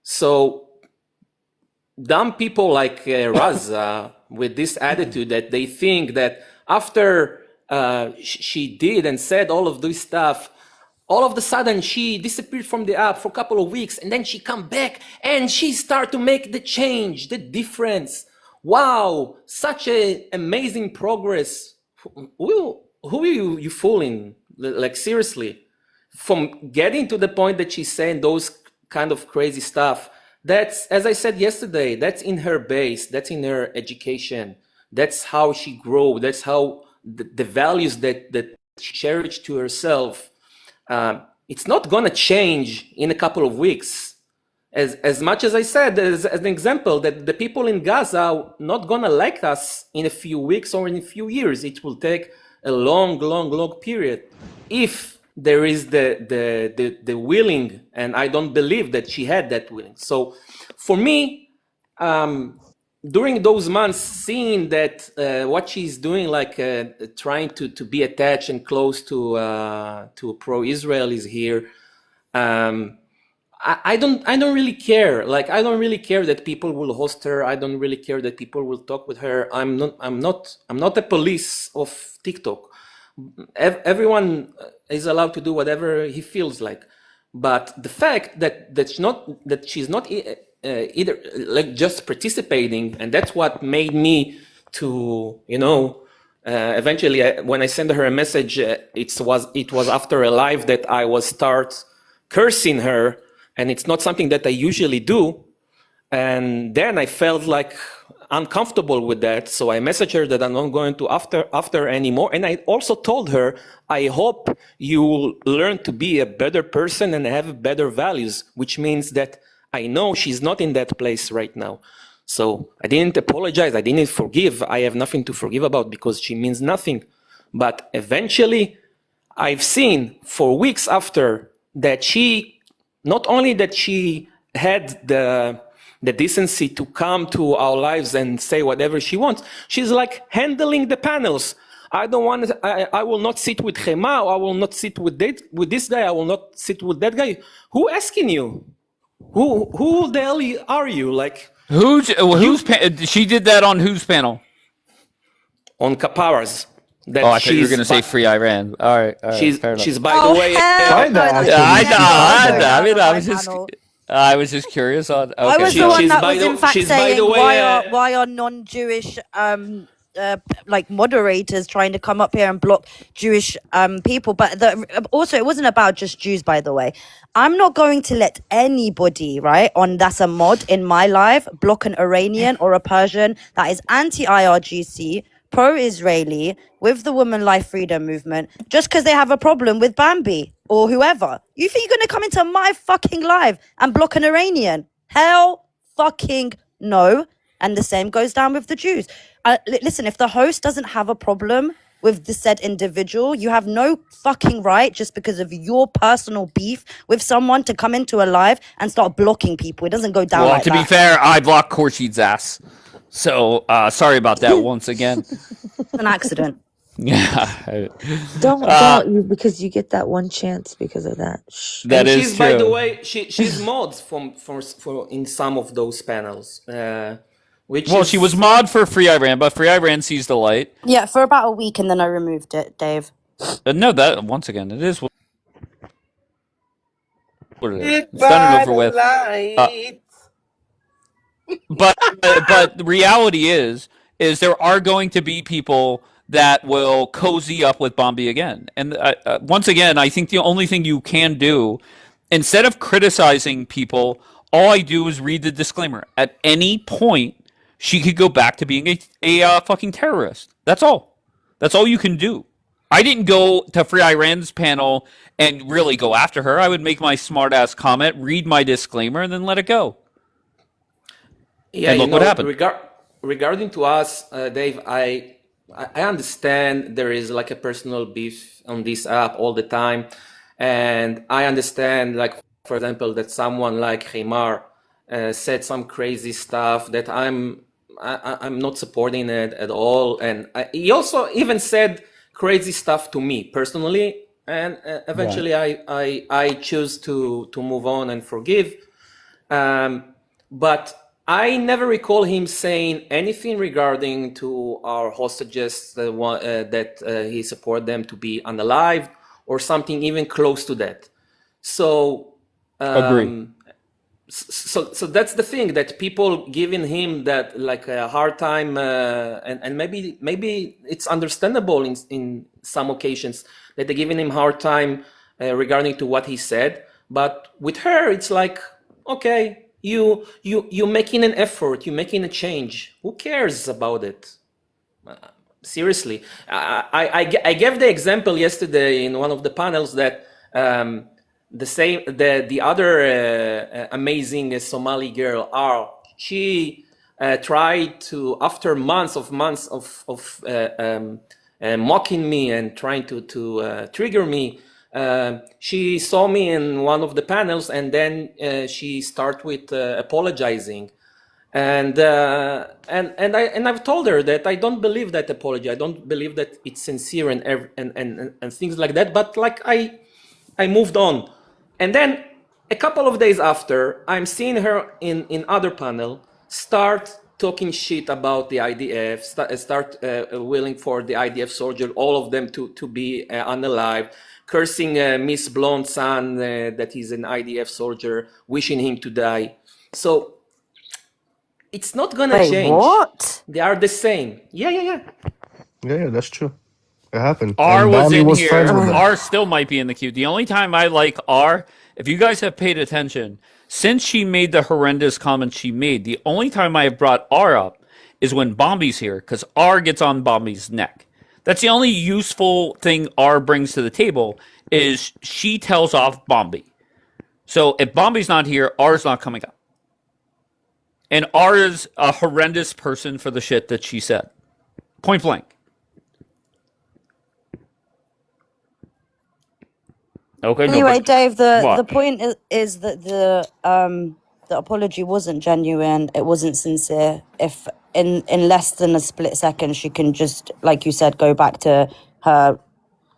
S8: So dumb people like Raza with this attitude that they think that after she did and said all of this stuff, all of a sudden she disappeared from the app for a couple of weeks, and then she come back and she start to make the change, the difference. Wow, such a amazing progress. Who are you fooling? Like seriously, from getting to the point that she's saying those kind of crazy stuff. That's, as I said yesterday, that's in her base, that's in her education, that's how she grew, that's how the values that she cherished to herself. It's not gonna change in a couple of weeks. As much as I said, as an example, that the people in Gaza are not gonna like us in a few weeks or in a few years. It will take a long period. If there is the willing, and I don't believe that she had that willing. So for me, during those months, seeing that what she's doing, like trying to be attached and close to pro-Israelis here, I don't really care. Like, I don't really care that people will host her. I don't really care that people will talk with her. I'm not the police of TikTok. Everyone is allowed to do whatever he feels like. But the fact that she's not either like just participating, and that's what made me to eventually when I sent her a message, it was after a live that I was start cursing her, and it's not something that I usually do. And then I felt like uncomfortable with that, so I messaged her that I'm not going to after anymore. And I also told her, I hope you learn to be a better person and have better values, which means that I know she's not in that place right now. So I didn't apologize, I didn't forgive. I have nothing to forgive about because she means nothing. But eventually, I've seen for weeks after that she, not only that she had the decency to come to our lives and say whatever she wants, she's like handling the panels. I don't want. I will not sit with Chema. I will not sit with this guy. I will not sit with that guy. Who asking you? Who the hell are you? Like
S1: She did that on whose panel?
S8: on Kapara's. That
S1: I thought you were going to say Free Iran. All right, fair enough.
S8: She's by the way.
S5: hell no,
S6: Kinda,
S5: that's
S6: actually.
S1: I
S5: never
S1: mean,
S5: on
S1: I
S5: my
S1: was just
S5: panel.
S1: curious on. Okay.
S5: I was
S8: She-
S5: the one
S8: she's
S5: that
S8: by
S5: was
S8: the-
S5: in fact
S8: she's by
S5: saying
S8: the way,
S5: why are non-Jewish like moderators trying to come up here and block Jewish people. But also it wasn't about just Jews, by the way. I'm not going to let anybody, right, on that's a mod in my life block an Iranian or a Persian that is anti-IRGC, pro-Israeli, with the woman life freedom movement, just because they have a problem with Bambi or whoever. You think you're going to come into my fucking live and block an Iranian? Hell fucking no. And the same goes down with the Jews. Listen, if the host doesn't have a problem with the said individual, you have no fucking right, just because of your personal beef with someone, to come into a live and start blocking people. It doesn't go down
S1: Well,
S5: like
S1: to
S5: that.
S1: be fair, I blocked Khurshid's ass. So sorry about that once again.
S5: An accident.
S1: Yeah,
S2: Don't you, because you get that one chance because of that. Shh.
S1: that
S8: and
S1: is
S8: she's
S1: true.
S8: by the way, she's mods for in some of those panels. Which
S1: Well,
S8: is,
S1: she was mod for Free Iran, but Free Iran sees the light.
S5: Yeah, for about a week and then I removed it, Dave.
S1: No, that once again, it is what it is. It's
S4: Goodbye,
S1: done and over with.
S4: light.
S1: But the reality is there are going to be people that will cozy up with Bombi again. And once again, I think the only thing you can do, instead of criticizing people, all I do is read the disclaimer. At any point, she could go back to being a fucking terrorist. That's all. That's all you can do. I didn't go to Free Iran's panel and really go after her. I would make my smart-ass comment, read my disclaimer, and then let it go.
S8: yeah,
S1: and look what happened.
S8: Regarding to us, Dave, I understand there is like a personal beef on this app all the time, and I understand, like for example, that someone like Himar said some crazy stuff that I'm not supporting it at all, and he also even said crazy stuff to me personally, and eventually I choose to move on and forgive. But I never recall him saying anything regarding to our hostages that he support them to be unalive or something even close to that. So
S1: Agree.
S8: so that's the thing, that people giving him that like a hard time, and maybe it's understandable in some occasions that they're giving him hard time regarding to what he said. But with her, it's like, okay, you're making an effort, you're making a change. Who cares about it? Seriously, I gave the example yesterday in one of the panels that the other amazing Somali girl, she tried to, after months of mocking me and trying to trigger me. She saw me in one of the panels, and then she started with apologizing, and I've told her that I don't believe that apology. I don't believe that it's sincere and things like that. But like I moved on, and then a couple of days after, I'm seeing her in other panel start talking shit about the IDF, start willing for the IDF soldier, all of them to be unalive, cursing Miss Blonde son that he's an IDF soldier, wishing him to die. So it's not gonna
S5: Wait,
S8: change.
S5: what?
S8: They are the same. Yeah.
S6: Yeah, that's true. It happened.
S1: R
S6: And
S1: was
S6: Bambi
S1: in
S6: was friends with
S1: here.
S6: them.
S1: R still might be in the queue. The only time I like R, if you guys have paid attention, since she made the horrendous comments she made, the only time I have brought R up is when Bombi's here, because R gets on Bombi's neck. That's the only useful thing R brings to the table, is she tells off Bombi. So if Bombi's not here, R's not coming up. And R is a horrendous person for the shit that she said. Point blank. Okay,
S5: Anyway,
S1: but
S5: Dave, the
S1: what?
S5: point is that the apology wasn't genuine. It wasn't sincere. If in less than a split second, she can just, like you said, go back to her,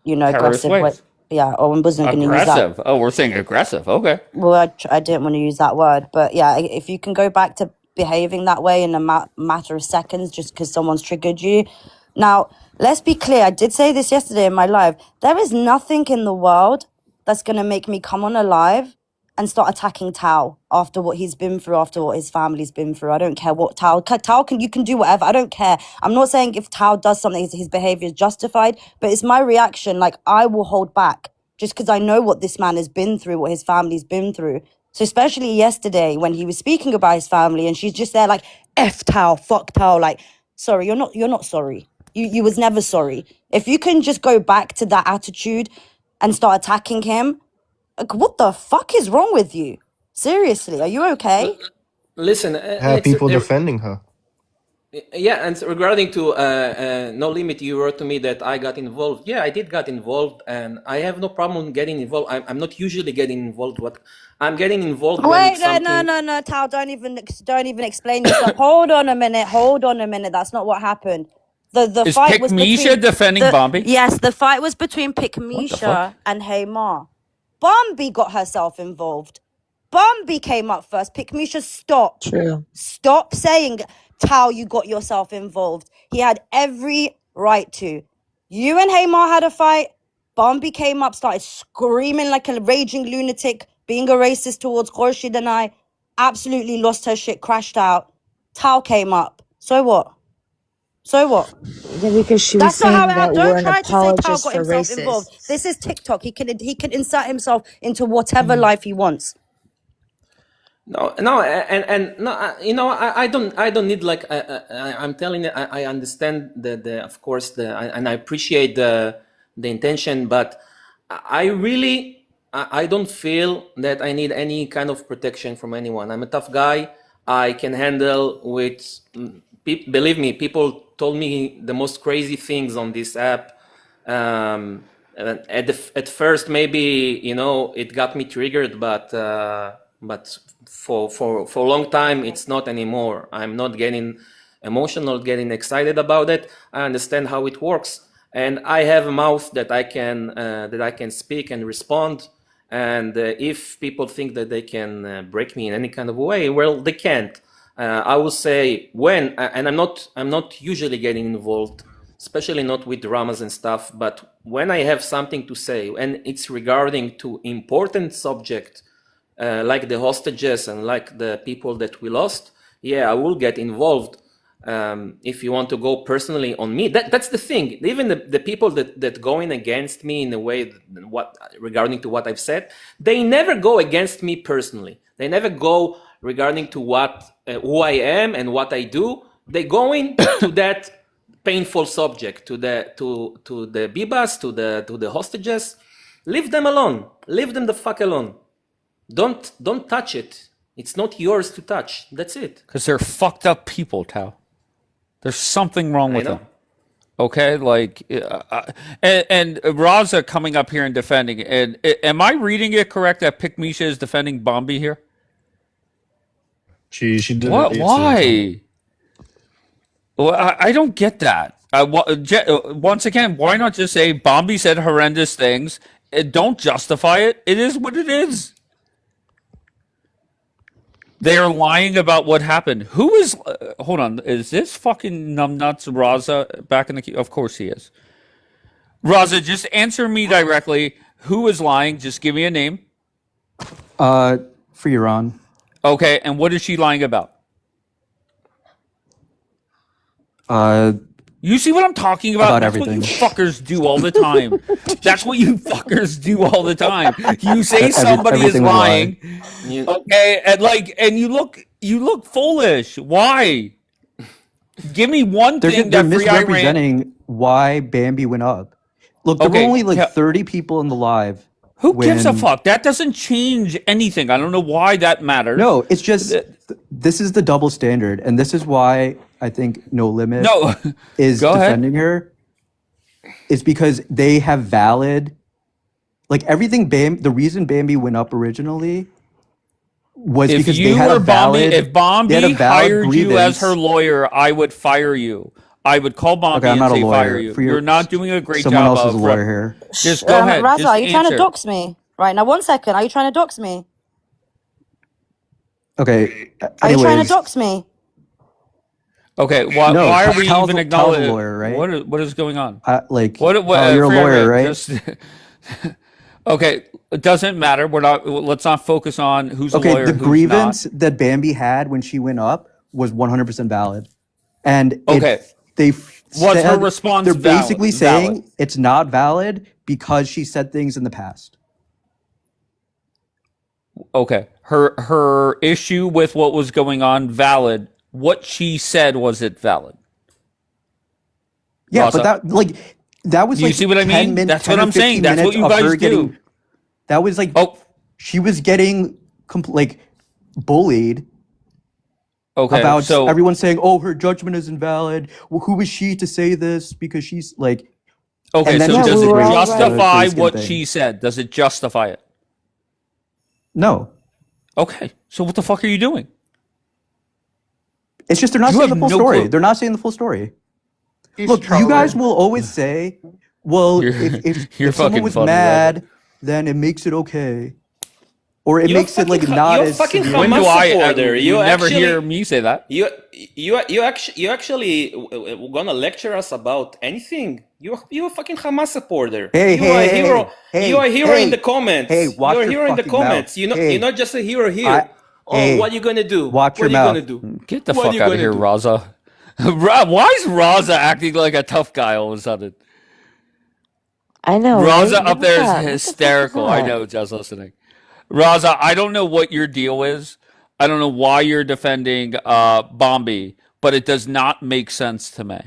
S1: Terrorist
S5: aggressive way.
S1: ways.
S5: Yeah, I wasn't going to use that.
S1: Aggressive. Oh, we're saying aggressive. Okay.
S5: Well, I didn't want to use that word, but yeah, if you can go back to behaving that way in a matter of seconds just because someone's triggered you. Now, let's be clear. I did say this yesterday in my live. There is nothing in the world that's going to make me come on a live and start attacking Tao after what he's been through, after what his family's been through. I don't care what Tao you can do whatever. I don't care. I'm not saying if Tao does something, his behavior is justified, but it's my reaction. Like, I will hold back just because I know what this man has been through, what his family's been through. So especially yesterday when he was speaking about his family and she's just there like, F Tao, fuck Tao. Like, sorry, you're not sorry. You was never sorry. If you can just go back to that attitude and start attacking him, like, what the fuck is wrong with you? Seriously, are you okay?
S8: Listen,
S6: Have people defending her.
S8: yeah, and regarding to No Limit, you wrote to me that I got involved. Yeah, I did get involved, and I have no problem getting involved. I'm not usually getting involved. What I'm getting involved when
S5: Wait,
S8: it's something.
S5: no, Tao, don't even explain yourself. Hold on a minute. That's not what happened. The
S1: Is
S5: fight was
S1: Pikmisha
S5: between
S1: defending Bombi?
S5: Yes, the fight was between
S1: What the
S5: Pikmisha
S1: fuck?
S5: and Haymar. Bombi got herself involved. Bombi came up first. Pikmisha, stop.
S2: True.
S5: Stop saying, Tao, you got yourself involved. He had every right to. You and Haymar had a fight. Bombi came up, started screaming like a raging lunatic, being a racist towards Khorshid and I. Absolutely lost her shit, crashed out. Tao came up. So what?
S2: Yeah, because she was
S5: That's not
S2: saying
S5: how it
S2: that
S5: happened.
S2: we're
S5: Don't
S2: an
S5: try to say Tao
S2: apologist
S5: got
S2: for
S5: himself involved.
S2: racists.
S5: This is TikTok. He can insert himself into whatever life he wants.
S8: No, and no, I don't need like I'm telling you, I understand the of course and I appreciate the intention, but I really I don't feel that I need any kind of protection from anyone. I'm a tough guy. I can handle with believe me, people told me the most crazy things on this app. At first maybe it got me triggered, but for a long time it's not anymore. I'm not getting emotional, getting excited about it. I understand how it works, and I have a mouth that I can speak and respond. And if people think that they can break me in any kind of way, well, they can't. I will say and I'm not usually getting involved, especially not with dramas and stuff. But when I have something to say, and it's regarding to important subject, like the hostages and like the people that we lost, yeah, I will get involved. If you want to go personally on me, that's the thing. Even the people that going against me in a way, regarding to what I've said, they never go against me personally. They never go regarding to who I am and what I do. They go into that painful subject, to the Bibas, to the hostages. Leave them alone. Leave them the fuck alone. Don't touch it. It's not yours to touch. That's it.
S1: Because they're fucked up people, Tao. There's something wrong
S8: I
S1: with
S8: know.
S1: them. Okay, like, and Raza coming up here and defending. And am I reading it correct that Pikmisha is defending Bombi here?
S6: She did
S1: What?
S6: it yesterday.
S1: Why? Well, I don't get that. Once again, why not just say Bombi said horrendous things? Don't justify it. It is what it is. They are lying about what happened. Who is? Hold on. Is this fucking numbnuts Raza back in the queue? Of course he is. Raza, just answer me directly. Who is lying? Just give me a name.
S7: For Iran.
S1: Okay, and what is she lying about? You see what I'm talking about?
S7: About
S1: That's
S7: everything.
S1: what you fuckers do all the time. That's what you fuckers do all the time. You say
S7: Every-
S1: somebody is
S7: everything was a lie.
S1: lying, okay, and you look foolish. Why? Give me one
S7: They're
S1: thing
S7: they're
S1: that Free Iran.
S7: misrepresenting why Bambi went up. Look, there
S1: Okay,
S7: were only like
S1: tell-
S7: 30 people in the live.
S1: Who gives a
S7: when-
S1: fuck? That doesn't change anything. I don't know why that matters.
S7: No, it's just this is the double standard, and this is why I think No Limit
S1: No,
S7: is
S1: Go ahead.
S7: defending her. It's because they have valid, like everything. The reason Bambi went up originally was
S1: if
S7: because
S1: you
S7: they had
S1: were
S7: a valid.
S1: Bambi, if Bambi
S7: they had a valid
S1: hired you as
S7: grievance.
S1: her lawyer, I would fire you. I would call Bambi
S7: Okay, I'm
S1: and
S7: not a
S1: say
S7: lawyer.
S1: fire you.
S7: For
S1: You're not doing a great
S7: someone
S1: job
S7: else is
S1: of
S7: a lawyer here.
S1: Just go ahead.
S5: Raza,
S1: Just
S5: are you trying to
S1: answer.
S5: dox me? Right, now 1 second. Are you trying to dox me?
S7: Okay.
S5: Are you trying to
S7: Anyways,
S5: dox me?
S1: Okay, why
S7: No,
S1: are we
S7: Tal's
S1: even
S7: a- Tal's a
S1: acknowledging?
S7: lawyer, right?
S1: What is going on?
S7: like,
S1: What
S7: you're a
S1: Free
S7: lawyer,
S1: Iran,
S7: right?
S1: just- okay, it doesn't matter. We're not. Let's not focus on who's a
S7: Okay,
S1: lawyer.
S7: the
S1: who's
S7: grievance
S1: not.
S7: that Bambi had when she went up was 100% valid, and
S1: Okay.
S7: they
S1: What's her
S7: said-
S1: response
S7: They're
S1: valid-
S7: basically
S1: valid?
S7: saying it's not valid because she said things in the past.
S1: Okay, her issue with what was going on valid. What she said, was it valid?
S7: Yeah,
S1: Rasa?
S7: but that was
S1: Do you
S7: like
S1: see what I
S7: 10
S1: mean?
S7: min-
S1: That's
S7: 10
S1: what
S7: or
S1: I'm saying.
S7: 15
S1: That's what
S7: minutes
S1: you
S7: of her
S1: guys do.
S7: That was like
S1: Oh,
S7: she was getting bullied
S1: okay.
S7: about
S1: So
S7: everyone saying, "Oh, her judgment is invalid." Well, who is she to say this? Because she's like,
S1: okay.
S7: and then
S1: So
S7: he
S1: does
S7: does
S1: it
S7: the great-
S1: justify
S7: the
S1: what
S7: thing.
S1: she said? Does it justify it?
S7: No,
S1: Okay. So what the fuck are you doing?
S7: it's just they're not
S1: You
S7: saying the
S1: have
S7: full
S1: no
S7: story.
S1: clue.
S7: They're not saying the full story.
S4: He's
S7: Look,
S4: trolling.
S7: you guys will always say, "Well,
S1: You're-
S7: if
S1: you're
S7: someone
S1: fucking
S7: was
S1: funny,
S7: mad, then it makes it okay, or it
S8: You're
S7: makes it like
S8: fucking-
S7: not
S8: you're
S7: as
S8: fucking
S7: severe."
S1: When
S8: Hamas
S1: do I?
S8: supporter.
S1: You
S8: You
S1: never
S8: actually-
S1: hear me say that.
S8: You actually gonna lecture us about anything? You're a fucking Hamas supporter.
S7: Hey,
S8: you
S7: hey,
S8: are a
S7: hey,
S8: hero.
S7: hey,
S8: you are a hero
S7: hey,
S8: in the comments.
S7: hey, watch
S8: you're a
S7: your
S8: hero in the
S7: fucking
S8: comments.
S7: mouth.
S8: You're not just a hero here.
S7: Hey,
S8: what are you gonna do?
S7: watch
S8: what
S7: your
S8: are you
S7: mouth.
S8: gonna do?
S1: Get the
S8: What
S1: fuck
S8: are you
S1: out of
S8: gonna
S1: here,
S8: do?
S1: Raza. Why is Raza acting like a tough guy all of a sudden?
S2: I know.
S1: Raza
S2: right?
S1: up
S2: What's
S1: there
S2: that?
S1: is
S2: What the fuck
S1: hysterical. I
S2: that?
S1: know, just listening. Raza, I don't know what your deal is. I don't know why you're defending Bombi, but it does not make sense to me.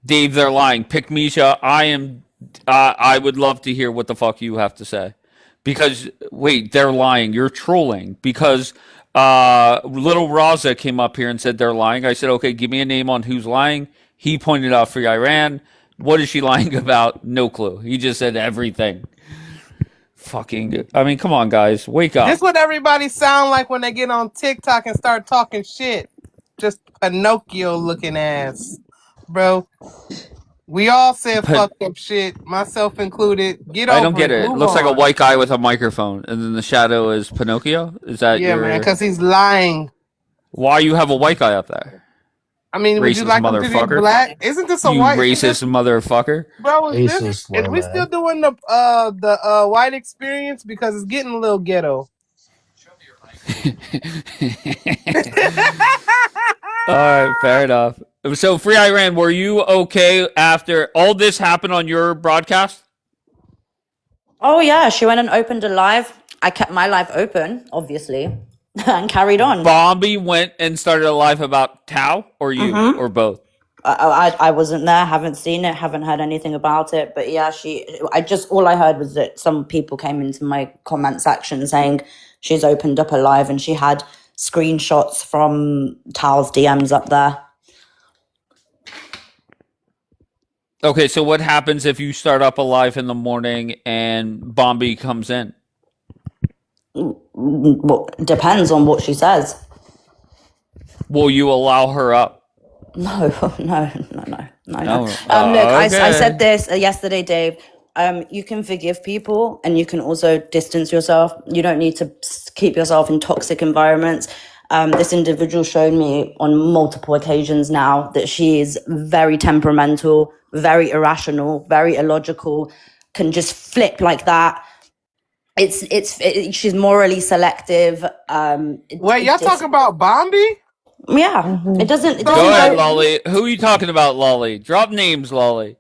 S1: Dave, they're lying. Pick Misha. I would love to hear what the fuck you have to say. Because, wait, they're lying. You're trolling. Because little Raza came up here and said they're lying. I said, okay, give me a name on who's lying. He pointed out Free Iran. What is she lying about? No clue. He just said everything. Fucking, I mean, come on, guys. Wake up.
S4: This what everybody sound like when they get on TikTok and start talking shit. Just Pinocchio looking ass. Bro. We all said fucked up shit, myself included. Get over
S1: I don't get it. It
S4: Move
S1: looks like a
S4: on.
S1: white guy with a microphone, and then the shadow is Pinocchio. Is that
S4: Yeah,
S1: your?
S4: man, because he's lying.
S1: Why you have a white guy up there?
S4: I mean, would you
S1: Racist
S4: like him to be
S1: motherfucker.
S4: black? Isn't this a
S1: You
S4: white
S1: racist motherfucker.
S4: Bro, is
S6: Racist,
S4: we
S6: man.
S4: still doing the white experience? Because it's getting a little ghetto.
S1: All right, fair enough. So, Free Iran, were you okay after all this happened on your broadcast?
S5: Oh yeah, she went and opened a live. I kept my live open, obviously, and carried on.
S1: Bombi went and started a live about Tao, or you, or both?
S5: I wasn't there, haven't seen it, haven't heard anything about it. But yeah, all I heard was that some people came into my comment section saying she's opened up a live and she had screenshots from Tao's DMs up there.
S1: Okay, so what happens if you start up a live in the morning and Bombi comes in?
S5: Well, depends on what she says.
S1: Will you allow her up?
S5: No.
S1: No.
S5: Look, I
S1: Okay.
S5: said this yesterday, Dave. You can forgive people and you can also distance yourself. You don't need to keep yourself in toxic environments. This individual showed me on multiple occasions now that she is very temperamental, very irrational, very illogical, can just flip like that. She's morally selective.
S4: Wait, y'all talking about Bombi?
S5: Yeah, it doesn't. It
S1: Go
S5: doesn't
S1: ahead,
S5: go.
S1: Lolly. Who are you talking about, Lolly? Drop names, Lolly.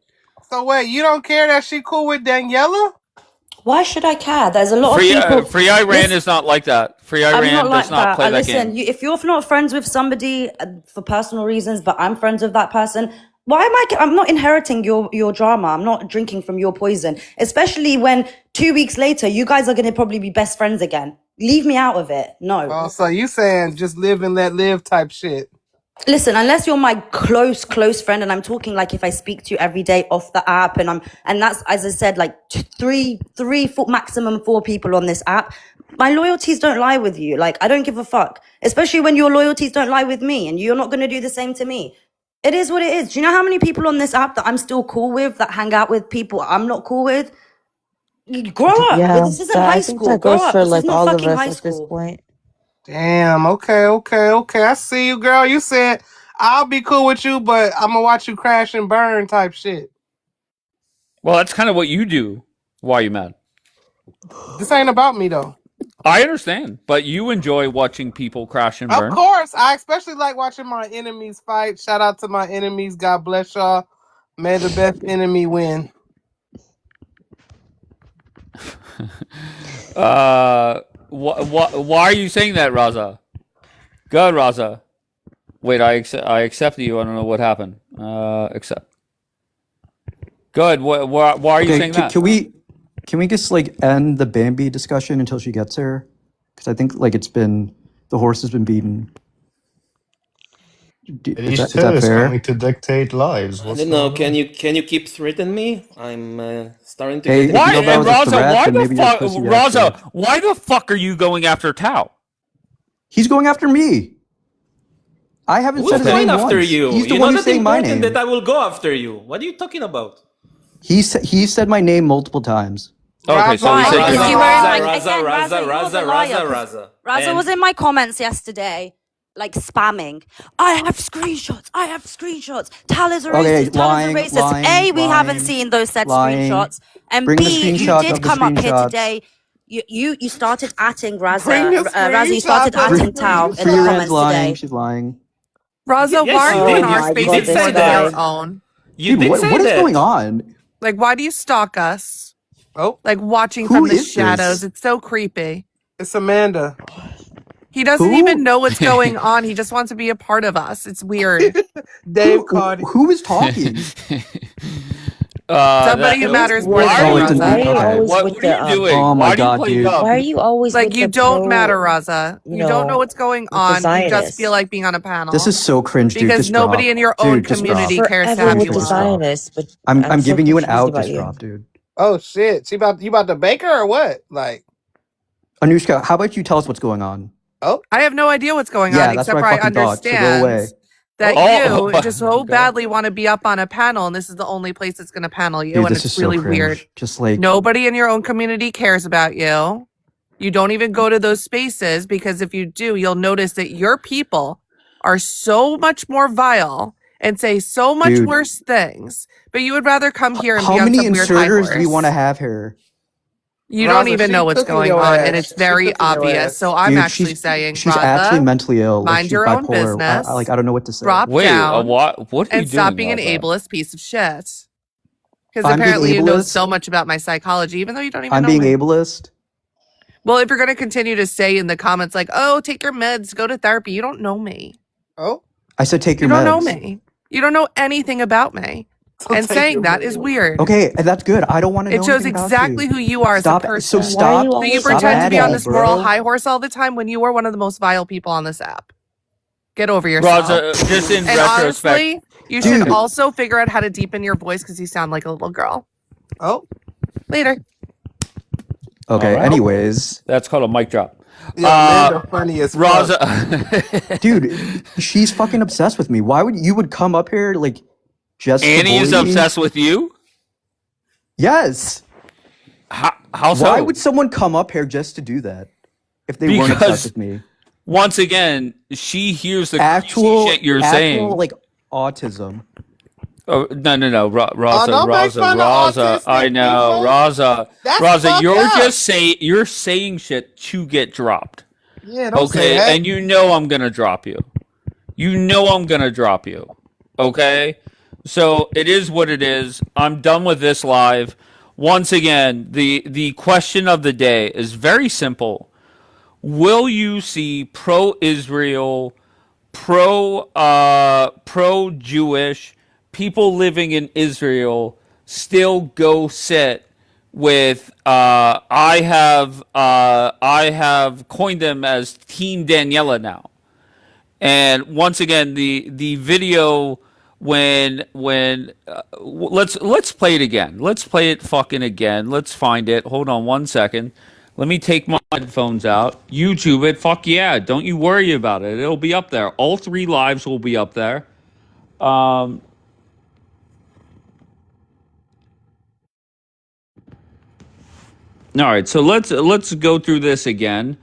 S4: So wait, you don't care that she cool with Daniela?
S5: Why should I care? There's a lot of people.
S1: Free Iran
S5: Listen,
S1: is not like that. Free
S5: I'm
S1: Iran
S5: not
S1: does
S5: like
S1: not
S5: that.
S1: play that
S5: Listen,
S1: game.
S5: if you're not friends with somebody for personal reasons, but I'm friends with that person, why am I? I'm not inheriting your drama. I'm not drinking from your poison. Especially when 2 weeks later, you guys are going to probably be best friends again. Leave me out of it. No.
S4: Oh, so you saying just live and let live type shit?
S5: Listen, unless you're my close friend, and I'm talking like if I speak to you every day off the app, and that's, as I said, like three, four, maximum 4 people on this app. My loyalties don't lie with you. Like, I don't give a fuck. Especially when your loyalties don't lie with me, and you're not going to do the same to me. It is what it is. Do you know how many people on this app that I'm still cool with, that hang out with people I'm not cool with? Grow up.
S2: Yeah,
S5: This isn't
S2: I
S5: high
S2: think
S5: school.
S2: that
S5: Grow
S2: goes
S5: up.
S2: for
S5: This is
S2: like
S5: not
S2: all of
S5: fucking
S2: us
S5: high
S2: at this
S5: school.
S2: point.
S4: Damn. Okay. I see you, girl. You said I'll be cool with you, but I'm gonna watch you crash and burn type shit.
S1: Well, that's kind of what you do. Why are you mad?
S4: This ain't about me though.
S1: I understand, but you enjoy watching people crash and
S4: Of
S1: burn.
S4: course, I especially like watching my enemies fight. Shout out to my enemies. God bless y'all. May the best enemy win.
S1: Why are you saying that, Raza? Go ahead, Raza. Wait, I accepted you. I don't know what happened. Accept. Go ahead. Why are you saying that?
S7: Can we just like end the Bambi discussion until she gets here? Because I think like the horse has been beaten.
S6: These
S7: Is that
S6: terrorists
S7: fair?
S6: coming to dictate lives.
S8: I
S6: What's
S8: don't know.
S6: going on?
S8: Can you keep threatening me? I'm starting to
S7: Hey,
S8: get
S7: if you
S1: Why
S7: know that
S1: and
S7: was a
S1: Raza?
S7: threat,
S1: Why
S7: then
S1: the
S7: maybe you're
S1: fuck,
S7: supposed to react to it.
S1: Raza? Why the fuck are you going after Tao?
S7: He's going after me. I haven't
S8: Who's
S7: said his
S8: going
S7: name
S8: after
S7: once.
S8: you?
S7: He's the
S8: You're
S7: one
S8: not
S7: who's
S8: that
S7: saying my
S8: important
S7: name.
S8: that I will go after you. What are you talking about?
S7: He said my name multiple times.
S1: Okay, so he
S5: Right,
S1: said your
S5: because
S1: name.
S5: you were in my
S8: Raza,
S5: again, Raza, you're the liar. 'Cause Raza was in my comments yesterday, like spamming. I have screenshots. Tal is a
S7: Okay,
S5: racist. Tal is a racist. A, we haven't seen those said screenshots, and
S7: Bring the
S5: B, you
S7: screenshot
S5: did
S7: of the
S5: come up here
S7: screenshots.
S5: today. You started atting
S4: Bring
S5: Raza.
S4: the
S5: Raza, you started
S4: screenshots of the
S5: atting Tal in the
S7: Free Rand's
S5: comments
S7: lying.
S5: today.
S7: She's lying.
S9: Raza,
S8: Yes,
S9: why
S8: you
S9: are you
S8: did.
S9: in our
S2: my
S8: You
S9: spaces
S8: did
S2: God,
S8: say
S9: more
S2: this
S9: than your
S2: guy.
S8: that.
S9: own?
S8: You
S7: Dude,
S8: did
S7: what
S8: say
S7: is going
S8: that.
S7: on?
S9: Like, why do you stalk us?
S4: Oh,
S9: Like, watching
S7: Who
S9: from the
S7: is
S9: shadows.
S7: this?
S9: It's so creepy.
S4: it's Amanda.
S9: He doesn't
S7: Who?
S9: even know what's going on. He just wants to be a part of us. It's weird.
S4: Dave Cardi.
S7: Who is talking?
S9: Somebody who matters more
S1: Why
S9: than
S1: are
S9: you,
S1: you?
S7: it's an-
S2: Why are you
S7: okay.
S2: always
S1: What
S2: with
S1: are you
S2: the
S1: doing?
S7: Oh my
S1: Why do you
S7: God,
S1: play
S7: dude.
S1: dumb?
S2: Why are you always
S9: Like,
S2: with
S9: you
S2: the
S9: don't
S2: pro?
S9: matter, Raza.
S2: You
S9: You don't know
S2: know,
S9: what's going
S2: with the
S9: on. You just feel
S2: Zionists.
S9: like being on a panel.
S7: This is so cringe, dude.
S9: Because
S7: Just
S9: nobody
S7: drop.
S9: in your own
S7: Dude, just
S9: community
S7: drop.
S9: cares to
S2: Forever
S9: have
S2: with
S9: you
S2: the
S7: Just
S9: on.
S7: drop.
S2: Zionists, but
S7: I'm
S2: I'm so
S7: giving you an
S2: confused
S7: out.
S2: about
S7: Just
S2: you.
S7: drop, dude.
S4: Oh shit, you about to bake her or what? Like,
S7: Anushka, how about you tell us what's going on?
S4: oh,
S9: I have no idea what's going
S7: Yeah,
S9: on,
S7: that's
S9: except
S7: what
S9: for
S7: I
S9: I
S7: fucking thought. So go away.
S9: understand that
S1: Oh,
S9: you just so
S1: okay.
S9: badly want to be up on a panel, and this is the only place that's going to panel you,
S7: Dude,
S9: and
S7: this is
S9: it's
S7: so
S9: really
S7: cringe.
S9: weird.
S7: Just like
S9: Nobody in your own community cares about you. You don't even go to those spaces because if you do, you'll notice that your people are so much more vile and say so much
S7: Dude.
S9: worse things. But you would rather come here and
S7: how
S9: be on
S7: many
S9: some weird high
S7: inserters do we want to
S9: horse.
S7: have here?
S9: You don't
S4: Raza,
S9: even
S4: she
S9: know what's
S4: cooking
S9: going
S4: your
S9: on,
S4: ass.
S9: and it's
S4: She
S9: very
S4: cooking your
S9: obvious.
S4: ass.
S9: So I'm
S7: Dude,
S9: actually saying,
S7: she's actually
S9: Raza,
S7: mentally ill. Like
S9: mind
S7: she's
S9: your own
S7: bipolar.
S9: business.
S7: I don't know what to say.
S9: Drop
S1: Wait,
S9: down
S1: what are you
S9: and stop
S1: doing,
S9: being an
S1: Raza?
S9: ableist piece of shit. Because
S7: I'm being
S9: apparently you know
S7: ableist.
S9: so much about my psychology, even though you don't even
S7: I'm
S9: know
S7: being
S9: me.
S7: ableist.
S9: Well, if you're going to continue to say in the comments like, oh, take your meds, go to therapy, you don't know me.
S4: Oh,
S7: I said take
S9: You
S7: your
S9: don't know
S7: meds.
S9: me. You don't know anything about me.
S4: don't
S9: And
S4: take
S9: saying
S4: your
S9: that
S4: meds.
S9: is weird.
S7: Okay, that's good. I don't want to know
S9: It shows
S7: anything about
S9: exactly
S7: you.
S9: who you are
S7: Stop.
S9: as a
S7: So
S9: person.
S2: Why are you
S7: stop.
S9: So you
S2: always
S7: Stop
S9: pretend to be on
S7: adding,
S9: this moral
S7: bro.
S9: high horse all the time when you are one of the most vile people on this app. Get over yourself.
S1: Raza, just in
S9: And
S1: retrospect,
S9: honestly, you should
S7: Dude.
S9: also figure out how to deepen your voice because you sound like a little girl.
S4: oh,
S9: Later.
S7: Okay.
S1: All right.
S7: Anyways,
S1: that's called a mic drop.
S4: yeah, Amanda funny as fuck.
S1: Raza,
S7: dude, she's fucking obsessed with me. Why would you would come up here like just to
S1: Annie is
S7: bully me?
S1: obsessed with you.
S7: Yes.
S1: How so?
S7: Why would someone come up here just to do that if they weren't
S1: Because
S7: obsessed with me?
S1: once again, she hears the
S7: Actual
S1: crazy shit you're saying.
S7: like autism.
S1: Oh, no, Raza,
S4: don't make fun of
S1: Raza.
S4: autistic
S1: I know,
S4: people.
S1: Raza.
S4: That's
S1: Raza,
S4: fucked
S1: you're
S4: up.
S1: just you're saying shit to get dropped.
S4: Yeah, don't say
S1: Okay,
S4: that.
S1: and you know I'm gonna drop you. you know I'm gonna drop you. Okay? So it is what it is. I'm done with this live. Once again, the question of the day is very simple. Will you see pro-Israel, pro-Jewish people living in Israel still go sit with I have coined them as Team Daniela now. And once again, the video when let's play it again. Let's play it fucking again. Let's find it. Hold on one second. Let me take my headphones out. YouTube it. Fuck yeah. Don't you worry about it. It'll be up there. All 3 lives will be up there. All right. So let's go through this again.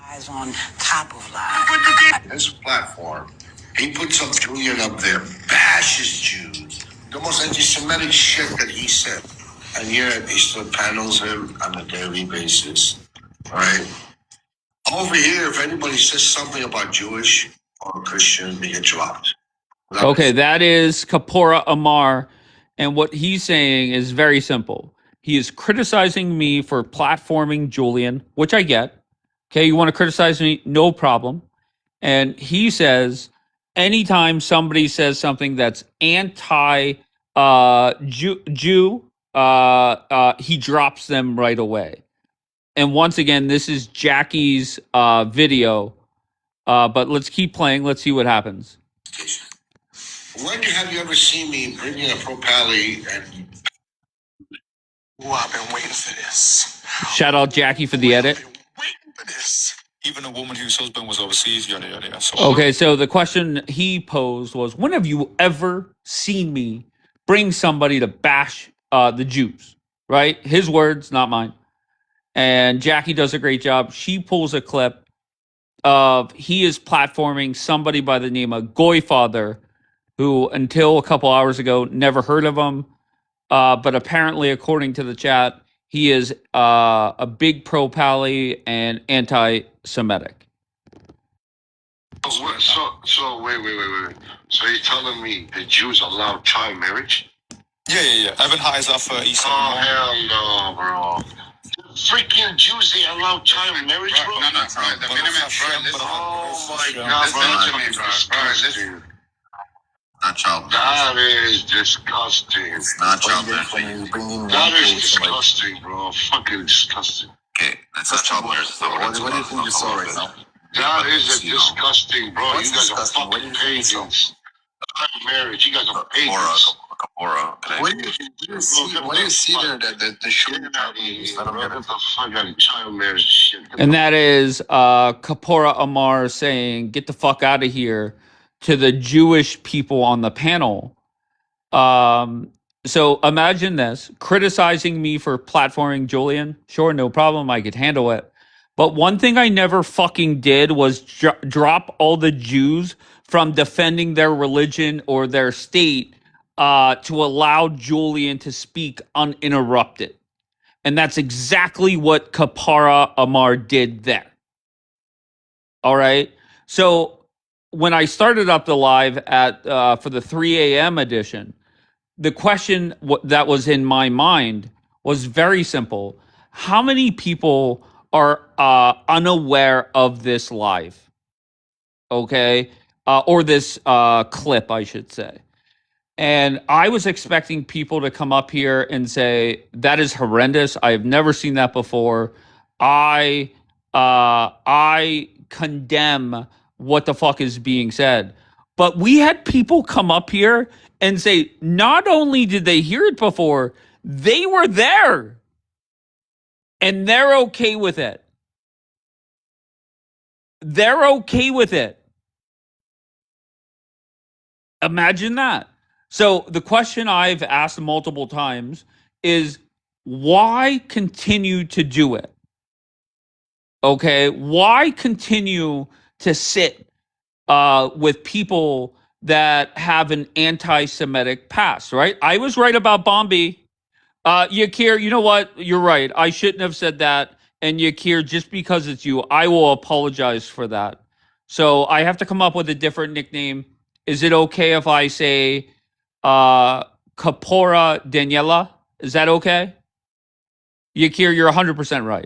S10: Eyes on top of life. His platform, he puts up Julian up there, bashes Jews, the most anti-Semitic shit that he said, and yet he still panels him on a daily basis, right? Over here, if anybody says something about Jewish or Christian, they get dropped.
S1: Okay, that is Kapora Amar, and what he's saying is very simple. He is criticizing me for platforming Julian, which I get. Okay, you want to criticize me? No problem. And he says anytime somebody says something that's anti Jew, he drops them right away. And once again, this is Jackie's video. But let's keep playing. Let's see what happens.
S10: When have you ever seen me bringing a pro pally and I've been waiting for this.
S1: Shout out Jackie for the edit.
S10: I've been waiting for this. Even a woman whose husband was overseas, yada yada yada. So
S1: Okay, so the question he posed was, when have you ever seen me bring somebody to bash the Jews? Right? His words, not mine. And Jackie does a great job. She pulls a clip of he is platforming somebody by the name of Goyfather, who until a couple hours ago never heard of him. But apparently, according to the chat, he is a big pro-pally and anti-Semitic.
S10: So wait. So you're telling me the Jews allow child marriage? Yeah. Evan High off East. Oh hell no, bro. Freaking Jews, they allow child marriage, bro? No, bro. The minimum friend. Oh my God, bro. That's disgusting. Not child marriage. That is disgusting. It's not child marriage. That is disgusting, bro. Fucking disgusting. Okay, that's not child marriage. What do you think you saw right now? That is a disgusting, bro. You guys are fucking pagans. Child marriage. You guys are pagans. What do you see there that the shit out of the fucking child marriage shit?
S1: And that is Kapora Amar saying, get the fuck out of here to the Jewish people on the panel. So imagine this, criticizing me for platforming Julian. Sure, no problem. I could handle it. But one thing I never fucking did was drop all the Jews from defending their religion or their state to allow Julian to speak uninterrupted. And that's exactly what Kapara Amar did there. All right. So when I started up the live at for the 3 a.m. edition, the question that was in my mind was very simple. How many people are unaware of this live? Okay. Or this clip, I should say. And I was expecting people to come up here and say, that is horrendous. I have never seen that before. I condemn what the fuck is being said. But we had people come up here and say, not only did they hear it before, they were there. And they're okay with it. They're okay with it. Imagine that. So the question I've asked multiple times is, why continue to do it? Okay, why continue to sit with people that have an anti-Semitic past, right? I was right about Bombi. Yakir, you know what? You're right. I shouldn't have said that. And Yakir, just because it's you, I will apologize for that. So I have to come up with a different nickname. Is it okay if I say Kapora Daniela? Is that okay? Yakir, you're 100% right.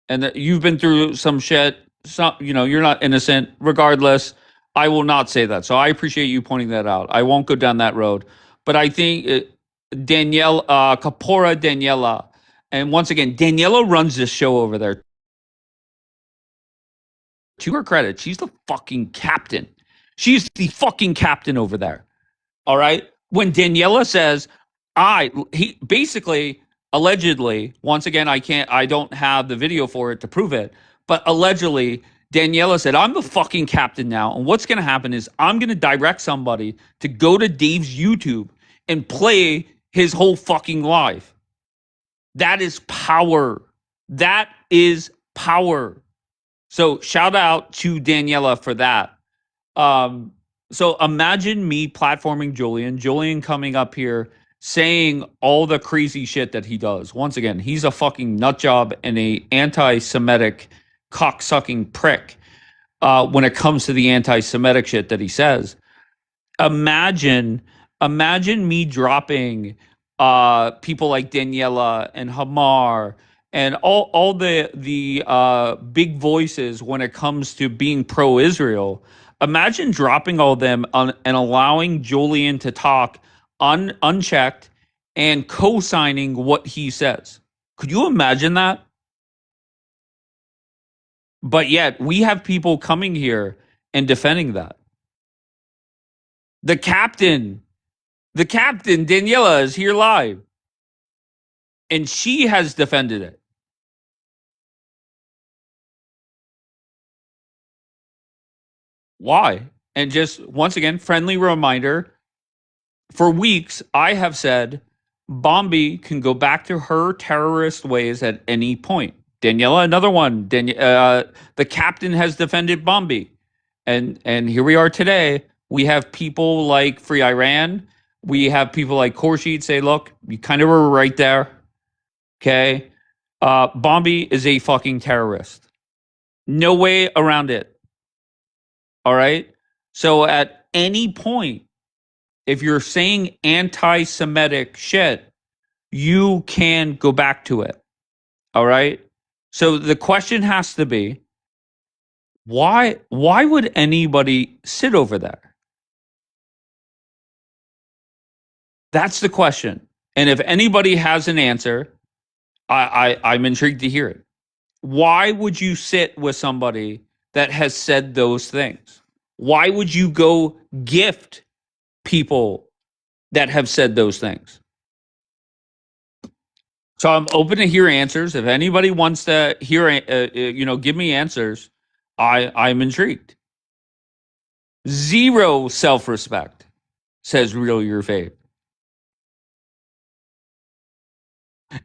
S1: And that you've been through some shit. Some, you're not innocent. Regardless, I will not say that. So I appreciate you pointing that out. I won't go down that road. But I think Kapora Daniela, and once again, Daniela runs this show over there. To her credit, she's the fucking captain. She's the fucking captain over there. All right. When Daniela says, he basically, allegedly, once again, I don't have the video for it to prove it, but allegedly, Daniela said, I'm the fucking captain now. And what's going to happen is I'm going to direct somebody to go to Dave's YouTube and play his whole fucking live. That is power. That is power. So shout out to Daniela for that. So imagine me platforming Julian coming up here saying all the crazy shit that he does. Once again, he's a fucking nut job and a anti-Semitic cocksucking prick when it comes to the anti-Semitic shit that he says. Imagine me dropping people like Daniela and Hamar and all the big voices when it comes to being pro-Israel. Imagine dropping all them and allowing Julian to talk unchecked and co-signing what he says. Could you imagine that? But yet we have people coming here and defending that. The captain, Daniela, is here live. And she has defended it. Why? And just once again, friendly reminder, for weeks, I have said Bombi can go back to her terrorist ways at any point. Daniela, another one. The captain has defended Bombi. And here we are today. We have people like Free Iran. We have people like Khurshid say, look, you kind of were right there. Okay. Bombi is a fucking terrorist. No way around it. All right. So at any point, if you're saying anti-Semitic shit, you can go back to it. All right. So the question has to be, why would anybody sit over there? That's the question. And if anybody has an answer, I'm intrigued to hear it. Why would you sit with somebody that has said those things? Why would you go gift people that have said those things? So I'm open to hear answers. If anybody wants to hear, give me answers, I'm intrigued. Zero self-respect, says Real Your Fave.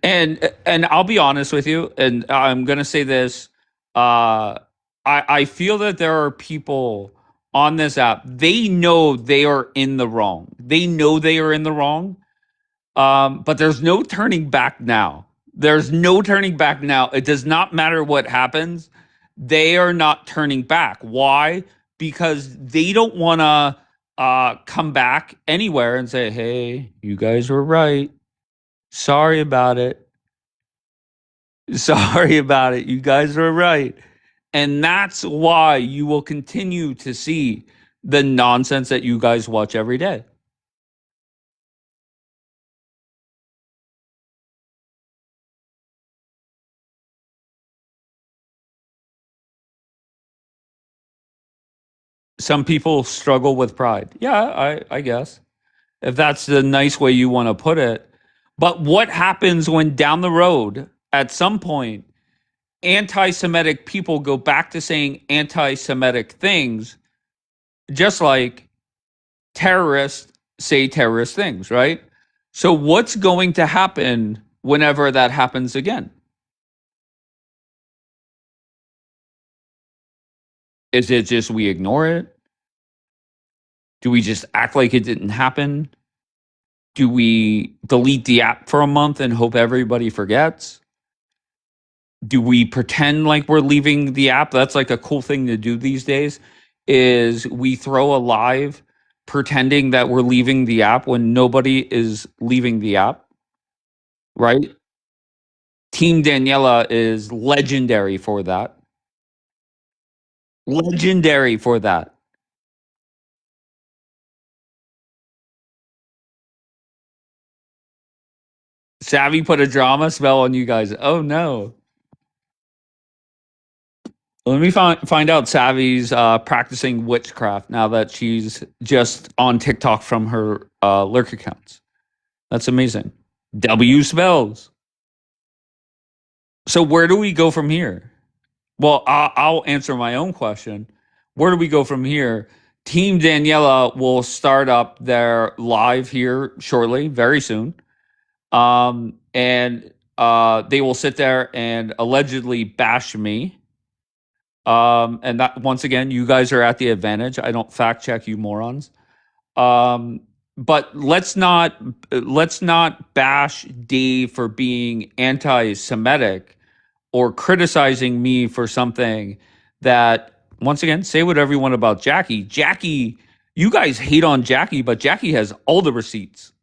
S1: And I'll be honest with you, and I'm gonna say this. I feel that there are people on this app. They know they are in the wrong. They know they are in the wrong. But there's no turning back now. There's no turning back now. It does not matter what happens. They are not turning back. Why? Because they don't want to come back anywhere and say, hey, you guys were right. Sorry about it. Sorry about it. You guys were right. And that's why you will continue to see the nonsense that you guys watch every day. Some people struggle with pride. Yeah, I guess. If that's the nice way you want to put it. But what happens when down the road, at some point, anti-Semitic people go back to saying anti-Semitic things, just like terrorists say terrorist things, right? So what's going to happen whenever that happens again? Is it just we ignore it? Do we just act like it didn't happen? Do we delete the app for a month and hope everybody forgets? do we pretend like we're leaving the app? That's like a cool thing to do these days, is we throw a live pretending that we're leaving the app when nobody is leaving the app, right? Team Daniela is legendary for that. Legendary for that. Savvy put a drama spell on you guys. Oh no. Let me find out Savvy's practicing witchcraft now that she's just on TikTok from her lurk accounts. That's amazing. W spells. So where do we go from here? Well, I'll answer my own question. Where do we go from here? Team Daniela will start up their live here shortly, very soon. And they will sit there and allegedly bash me. And that, once again, you guys are at the advantage. I don't fact check you morons. But let's not bash Dave for being anti-Semitic or criticizing me for something that, once again, say whatever you want about Jackie. Jackie, you guys hate on Jackie, but Jackie has all the receipts.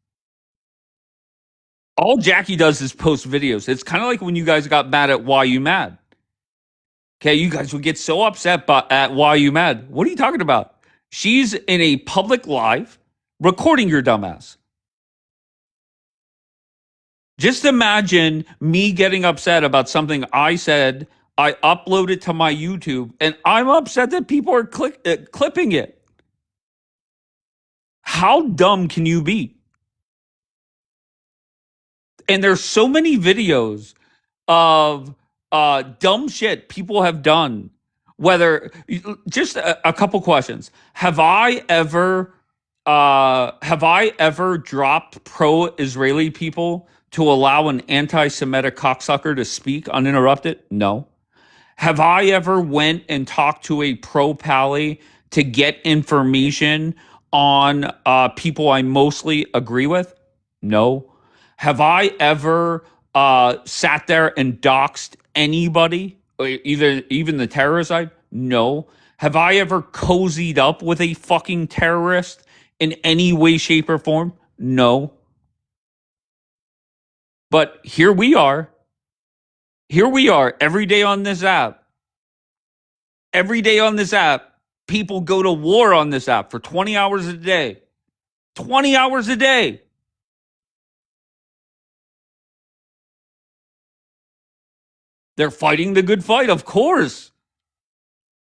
S1: All Jackie does is post videos. It's kind of like when you guys got mad at Why You Mad. Okay, you guys would get so upset at Why You Mad. What are you talking about? She's in a public live recording your dumbass. Just imagine me getting upset about something I said. I upload it to my YouTube, and I'm upset that people are clipping it. How dumb can you be? And there's so many videos of dumb shit people have done. Whether, just a couple questions. Have I ever dropped pro-Israeli people to allow an anti-Semitic cocksucker to speak uninterrupted? No. Have I ever went and talked to a pro-pally to get information on people I mostly agree with? No. Have I ever sat there and doxed anybody, either even the terrorist side? No. Have I ever cozied up with a fucking terrorist in any way, shape, or form? No. But here we are. Here we are every day on this app. Every day on this app, people go to war on this app for 20 hours a day. 20 hours a day. They're fighting the good fight, of course.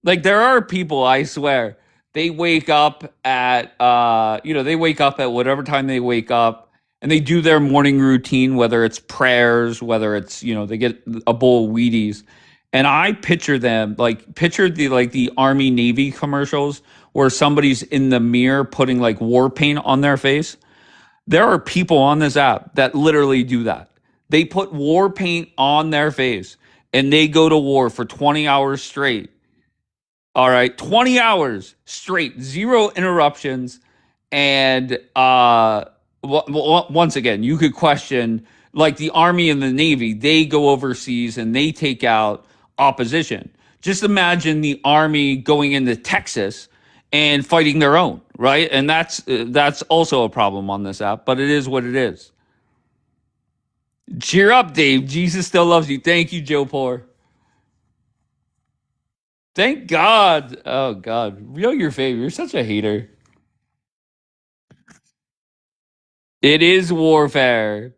S1: Like, there are people, I swear, they wake up at they wake up at whatever time they wake up, and they do their morning routine, whether it's prayers, whether it's, they get a bowl of Wheaties. And I picture them, like, picture the Army Navy commercials where somebody's in the mirror putting like war paint on their face. There are people on this app that literally do that. They put war paint on their face and they go to war for 20 hours straight. All right, 20 hours straight, zero interruptions. And once again, you could question, like, the Army and the Navy, they go overseas and they take out opposition. Just imagine the Army going into Texas and fighting their own, right? And that's also a problem on this app, but it is what it is. Cheer up, Dave. Jesus still loves you. Thank you, Joe Poor. Thank God. Oh God, real your favor. You're such a hater. It is warfare.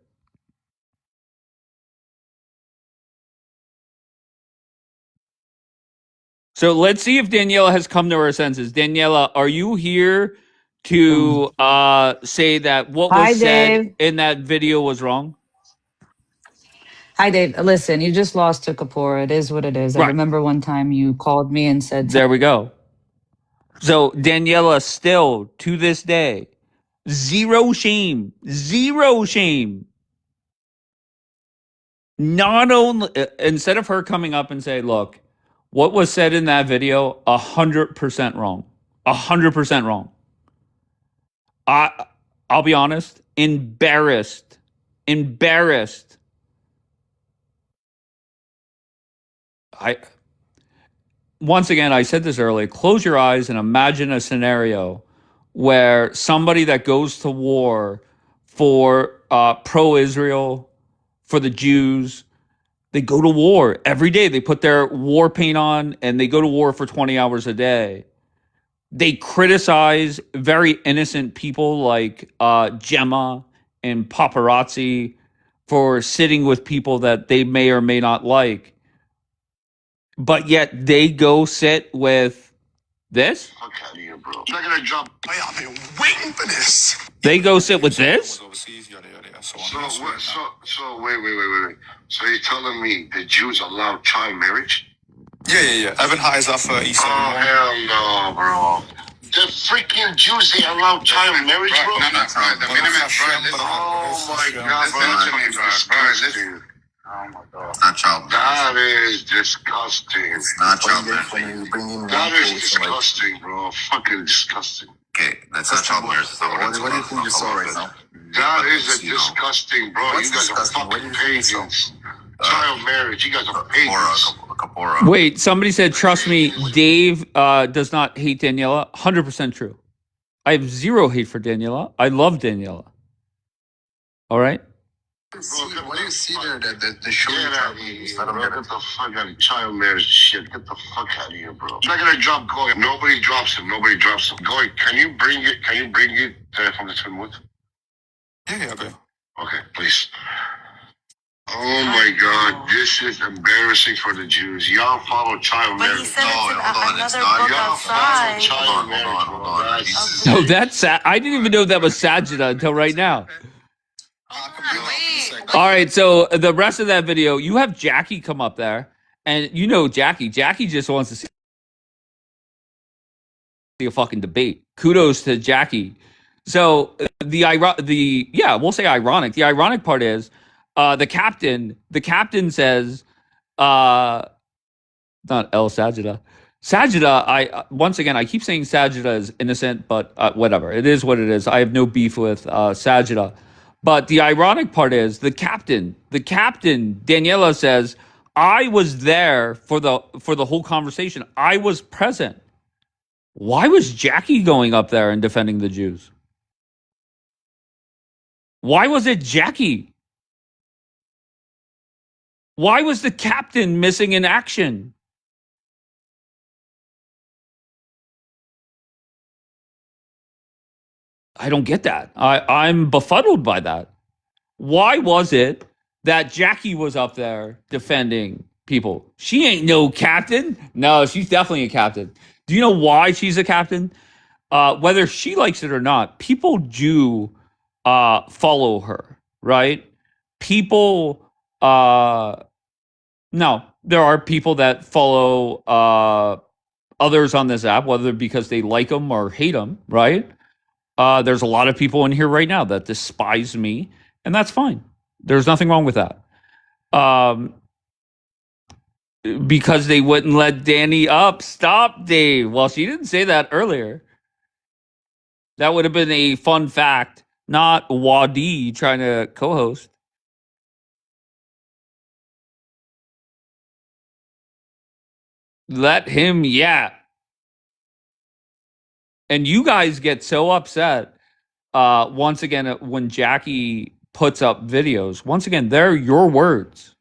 S1: So let's see if Daniela has come to her senses. Daniela, are you here to say that what was
S11: Hi,
S1: said
S11: Dave.
S1: in that video was wrong?
S11: Hi, Dave. Listen, you just lost to Kapoor. It is what it is. I
S1: Right.
S11: remember one time you called me and said,
S1: There we go. So Daniela, still to this day, zero shame. Zero shame. Not only, instead of her coming up and say, look, what was said in that video, 100% wrong. 100% wrong. I'll be honest, embarrassed. I once again, I said this earlier, close your eyes and imagine a scenario where somebody that goes to war for pro-Israel, for the Jews, they go to war every day. They put their war paint on and they go to war for 20 hours a day. They criticize very innocent people like Gemma and paparazzi for sitting with people that they may or may not like. But yet they go sit with this?
S10: Fuck out of here, bro. I'm not gonna drop. I've been waiting for this.
S1: They go sit with this?
S10: So wait. So you're telling me the Jews allow child marriage? Yeah. Evan Hayes off East. Oh, hell no, bro. The freaking Jews, they allow child marriage, bro? No, the minimum, oh, my God, bro. That's disgusting. Oh, my God. It's not child marriage. That is disgusting. It's not child marriage. That is disgusting, bro. Fucking disgusting. Okay, that's not child marriage. What do you think you saw right now? That is a disgusting, bro. You guys are fucking pagans. Child marriage. You guys are pagans.
S1: Wait, somebody said, trust me, Dave does not hate Daniela. 100% true. I have zero hate for Daniela. I love Daniela. All right?
S10: What do you see there that the show get out of here, bro. Get the fuck out of child marriage shit. Get the fuck out of here, bro. I'm not gonna drop Goy. Nobody drops him. Goy, can you bring it from the Twin Wood? Yeah, okay. Okay, please. Oh my God, this is embarrassing for the Jews. Y'all follow child marriage.
S5: But he said it's another book outside.
S10: Child marriage, bro.
S1: No, that's sad. I didn't even know that was Sajida until right now. All right, so the rest of that video, you have Jackie come up there, and you know Jackie. Jackie just wants to see a fucking debate. Kudos to Jackie. So we'll say ironic. The ironic part is the captain says not El Sajida. Sajida, I keep saying Sajida is innocent, but whatever. It is what it is. I have no beef with Sajida. But the ironic part is the captain, Daniela says, I was there for the whole conversation. I was present. Why was Jackie going up there and defending the Jews? Why was it Jackie? Why was the captain missing in action? I don't get that. I'm befuddled by that. Why was it that Jackie was up there defending people? She ain't no captain. No, she's definitely a captain. Do you know why she's a captain? Whether she likes it or not, people do follow her, right? People, no, there are people that follow others on this app, whether because they like them or hate them, right? There's a lot of people in here right now that despise me, and that's fine. There's nothing wrong with that. Because they wouldn't let Danny up. Stop, Dave. Well, she didn't say that earlier. That would have been a fun fact, not Wadi trying to co-host. Let him yap. And you guys get so upset once again when Jackie puts up videos. Once again, they're your words.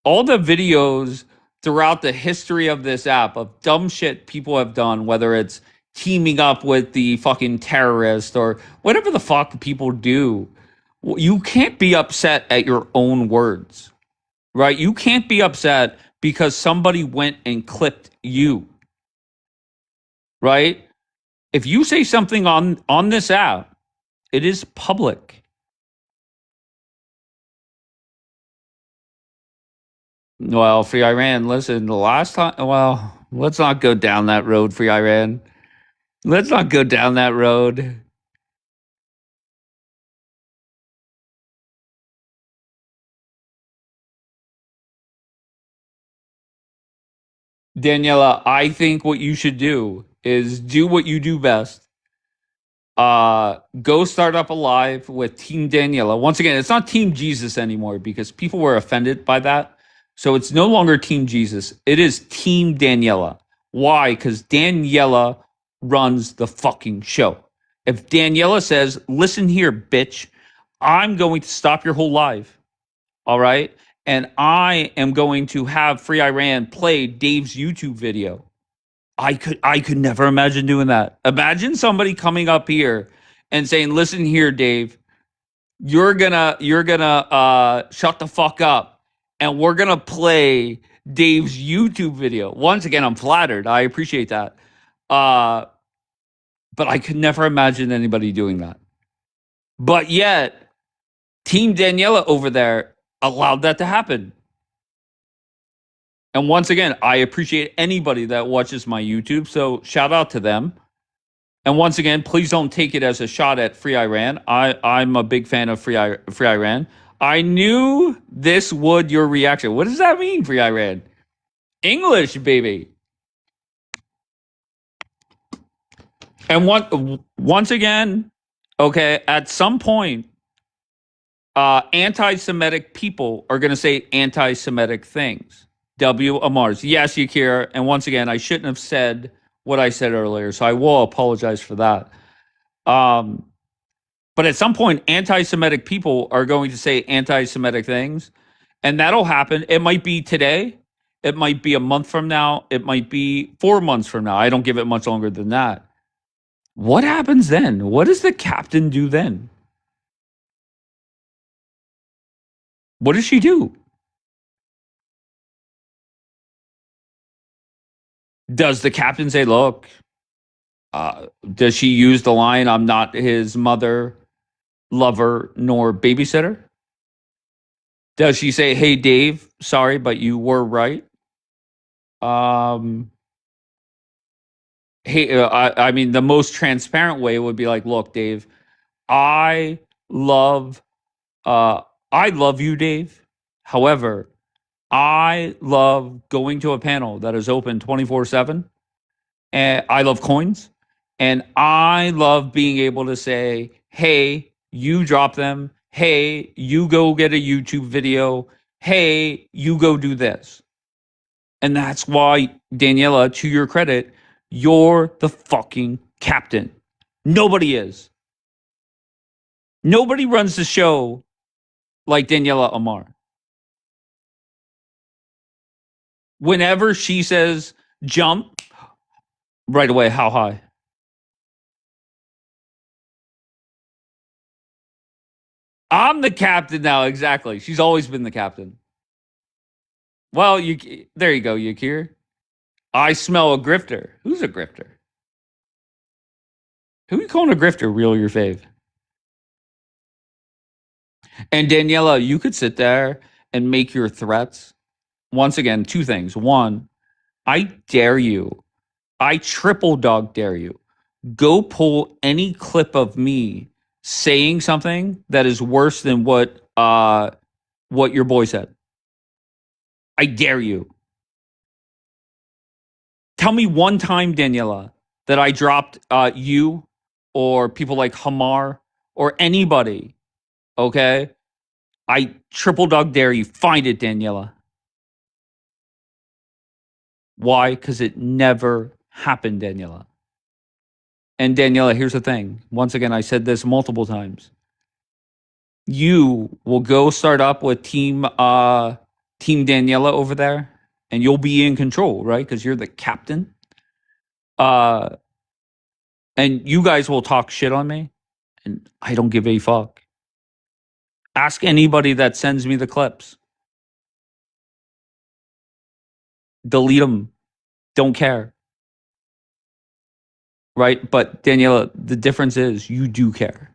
S1: All the videos throughout the history of this app of dumb shit people have done, whether it's teaming up with the fucking terrorist or whatever the fuck people do, you can't be upset at your own words, right? You can't be upset because somebody went and clipped you, right? If you say something on this app, it is public. Well, Free Iran, listen, the last time, well, let's not go down that road, Free Iran. Let's not go down that road. Daniela, I think what you should do is do what you do best. Go start up a live with Team Daniela. Once again, it's not Team Jesus anymore because people were offended by that. So it's no longer Team Jesus. It is Team Daniela. Why? Because Daniela runs the fucking show. If Daniela says, listen here, bitch, I'm going to stop your whole life. All right. And I am going to have Free Iran play Dave's YouTube video. I could never imagine doing that. Imagine somebody coming up here and saying, listen here, Dave, you're gonna shut the fuck up and we're gonna play Dave's YouTube video. Once again, I'm flattered. I appreciate that. But I could never imagine anybody doing that. But yet, Team Daniela over there allowed that to happen. And once again, I appreciate anybody that watches my YouTube. So shout out to them. And once again, please don't take it as a shot at Free Iran. I'm a big fan of Free Iran. I knew this would your reaction. What does that mean, Free Iran? English, baby. And once again, okay, at some point, anti-Semitic people are going to say anti-Semitic things. W. Amars. Yes, Yakir. And once again, I shouldn't have said what I said earlier, so I will apologize for that. But at some point, anti-Semitic people are going to say anti-Semitic things, and that'll happen. It might be today. It might be a month from now. It might be 4 months from now. I don't give it much longer than that. What happens then? What does the captain do then? What does she do? Does the captain say, look, does she use the line, I'm not his mother, lover, nor babysitter? Does she say, hey, Dave, sorry, but you were right? Hey, I mean, the most transparent way would be like, look, Dave, I love, I love you, Dave. However, I love going to a panel that is open 24/7. And I love coins. And I love being able to say, hey, you drop them. Hey, you go get a YouTube video. Hey, you go do this. And that's why, Daniela, to your credit, you're the fucking captain. Nobody is. Nobody runs the show like Daniela Amar. Whenever she says jump, right away, how high? I'm the captain now, exactly. She's always been the captain. Well, there you go, Yakir. I smell a grifter. Who's a grifter? Who you calling a grifter? Real your fave. And Daniela, you could sit there and make your threats. Once again, two things. One, I dare you. I triple dog dare you. Go pull any clip of me saying something that is worse than what your boy said. I dare you. Tell me one time, Daniela, that I dropped you or people like Hamar or anybody. Okay? I triple dog dare you. Find it, Daniela. Why? Because it never happened, Daniela. And Daniela, here's the thing. Once again, I said this multiple times. You will go start up with Team Daniela over there, and you'll be in control, right? Because you're the captain. And you guys will talk shit on me, and I don't give a fuck. Ask anybody that sends me the clips. Delete them. Don't care. Right? But Daniela, the difference is you do care.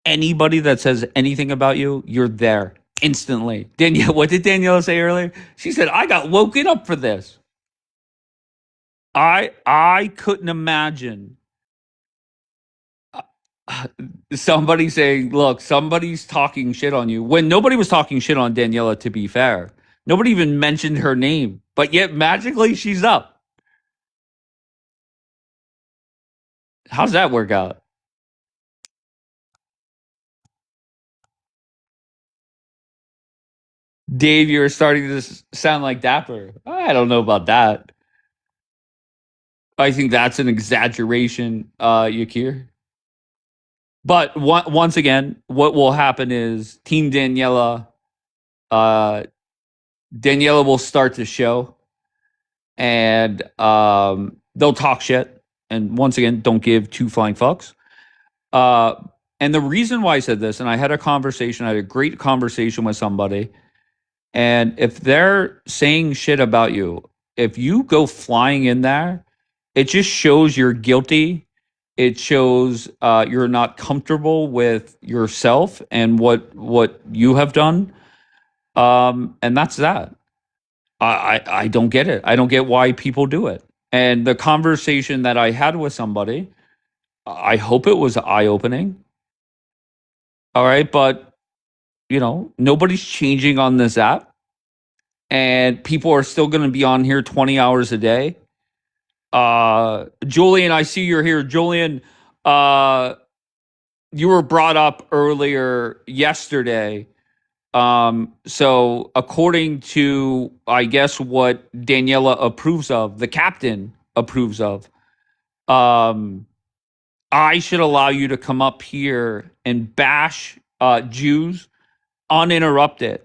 S1: Anybody that says anything about you, you're there instantly. Danielle, what did Daniela say earlier? She said, I got woken up for this. I couldn't imagine somebody saying, look, somebody's talking shit on you when nobody was talking shit on Daniela, to be fair. Nobody even mentioned her name, but yet magically she's up. How's that work out? Dave, you're starting to sound like Dapper. I don't know about that. I think that's an exaggeration, Yakir. But once again, what will happen is Team Daniela, Daniela will start the show, and they'll talk shit. And once again, don't give two flying fucks. And the reason why I said this, and I had a great conversation with somebody, and if they're saying shit about you, if you go flying in there, it just shows you're guilty. It shows you're not comfortable with yourself and what you have done. And that's that. I don't get it. I don't get why people do it. And the conversation that I had with somebody, I hope it was eye opening. All right, but nobody's changing on this app, and people are still going to be on here 20 hours a day. Julian, I see you're here. Julian, you were brought up earlier yesterday. So according to, I guess, what Daniela approves of, the captain approves of, I should allow you to come up here and bash Jews uninterrupted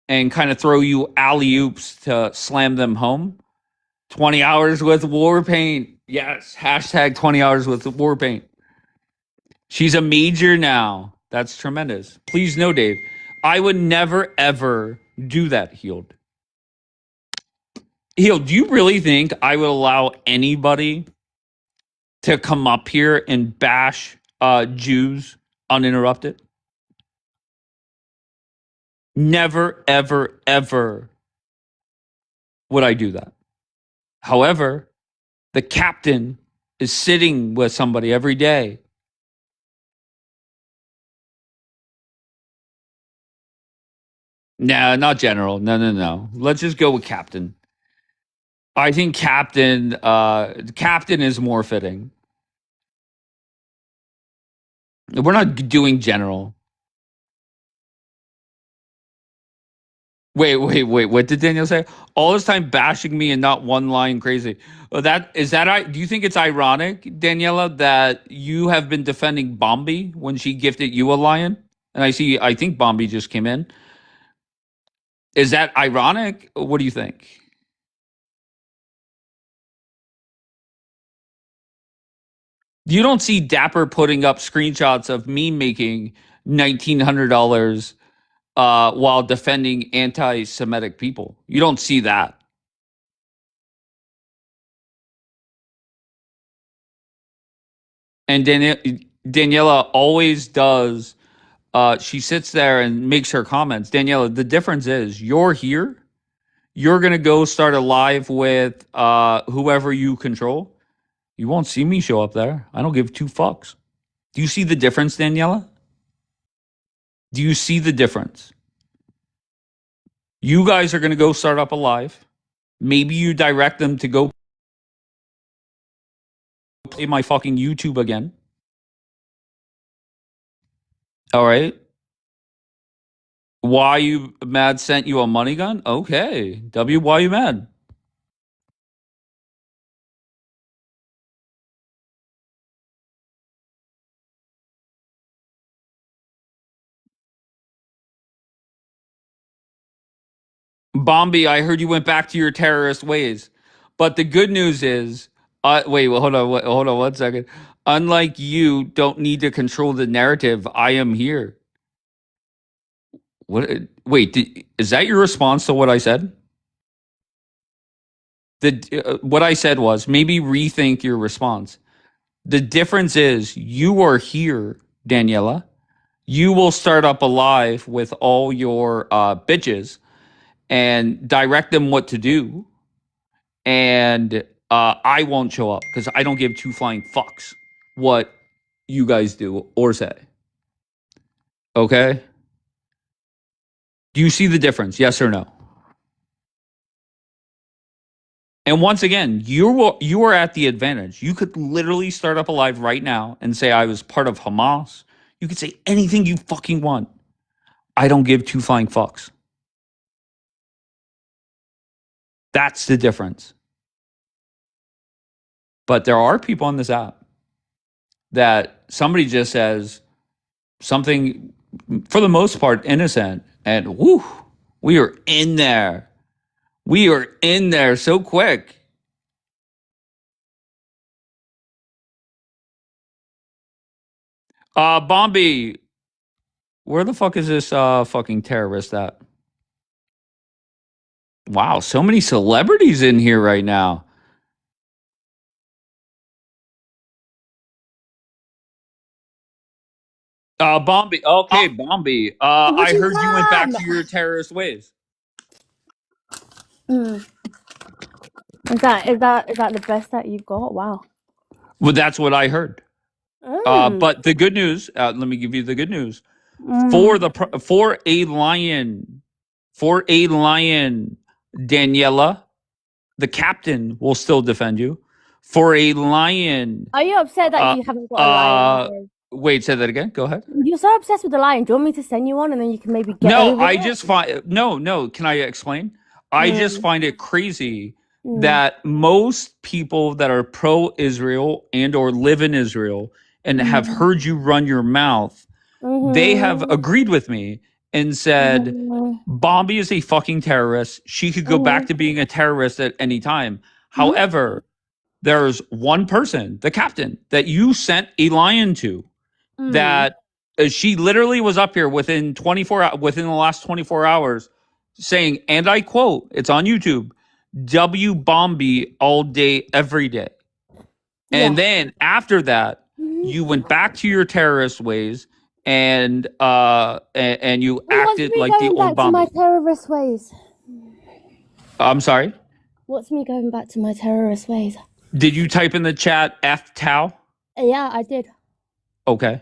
S1: and kind of throw you alley-oops to slam them home. 20 hours with war paint. Yes, hashtag 20 hours with war paint. She's a major now. That's tremendous. Please know, Dave, I would never, ever do that, Healed. Healed, do you really think I would allow anybody to come up here and bash Jews uninterrupted? Never, ever, ever would I do that. However, the captain is sitting with somebody every day. No, not general. No. Let's just go with captain. I think captain is more fitting. We're not doing general. Wait. What did Daniel say? All this time bashing me and not one line crazy. Do you think it's ironic, Daniela, that you have been defending Bombi when she gifted you a lion? And I think Bombi just came in. Is that ironic? What do you think? You don't see Dapper putting up screenshots of me making $1,900 while defending anti-Semitic people. You don't see that. And Daniela always does. She sits there and makes her comments. Daniela, the difference is you're here. You're going to go start a live with whoever you control. You won't see me show up there. I don't give two fucks. Do you see the difference, Daniela? Do you see the difference? You guys are going to go start up a live. Maybe you direct them to go play my fucking YouTube again. All right. Why you mad sent you a money gun? Okay. Why you mad? Bombi, I heard you went back to your terrorist ways. But the good news is, hold on 1 second. Unlike you, don't need to control the narrative. I am here. What? Wait, is that your response to what I said? What I said was maybe rethink your response. The difference is you are here, Daniela. You will start up a live with all your bitches and direct them what to do. And I won't show up because I don't give two flying fucks what you guys do or say. Okay? Do you see the difference? Yes or no? And once again, you are at the advantage. You could literally start up a live right now and say I was part of Hamas. You could say anything you fucking want. I don't give two flying fucks. That's the difference. But there are people on this app that somebody just says something, for the most part, innocent, and whoo, we are in there. We are in there so quick. Bombi, where the fuck is this fucking terrorist at? Wow, so many celebrities in here right now. Bombi. Okay, Bombi.
S12: Would
S1: I
S12: you
S1: heard you went back
S12: come?
S1: to your terrorist ways.
S12: Mm. Is that the best that you've got? Wow.
S1: Well, that's what I heard.
S12: Mm.
S1: But the good news, let me give you the good news.
S12: Mm.
S1: For a lion, Daniela, the captain will still defend you. For a lion,
S12: Are you upset that you haven't got a lion?
S1: wait, say that again. Go ahead.
S12: You're so obsessed with the lion. Do you want me to send you one and then you can maybe get
S1: No,
S12: over
S1: I
S12: it?
S1: just find no. Can I explain? I just
S12: Mm.
S1: find it crazy
S12: Mm.
S1: that most people that are pro-Israel and or live in Israel and have heard you run your mouth, they have agreed with me and said, Bombi is a fucking terrorist. She could go back to being a terrorist at any time. However, there's one person, the captain, that you sent a lion to, that she literally was up here within the last 24 hours saying, and I quote, it's on YouTube, W Bombi all day, every day. And then after that, you went back to your terrorist ways and you acted like the old
S12: What's me going back to my
S1: Bombi.
S12: terrorist ways?
S1: I'm sorry.
S12: What's me going back to my terrorist ways?
S1: Did you type in the chat F Tau?
S12: Yeah, I did.
S1: Okay.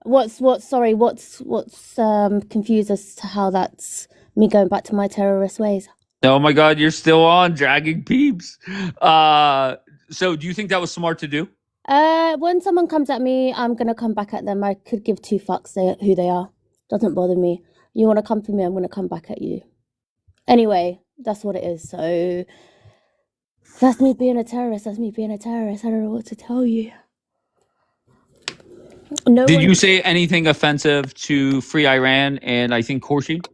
S12: What's confused as to how that's me going back to my terrorist ways?
S1: Oh my God, you're still on dragging peeps. So do you think that was smart to do?
S12: When someone comes at me, I'm gonna come back at them. I could give two fucks who they are. Doesn't bother me. You want to come for me, I'm gonna come back at you. Anyway, that's what it is. So that's me being a terrorist. That's me being a terrorist. I don't know what to tell you. No.
S1: Did you say anything offensive to Free Iran and I think Khurshid?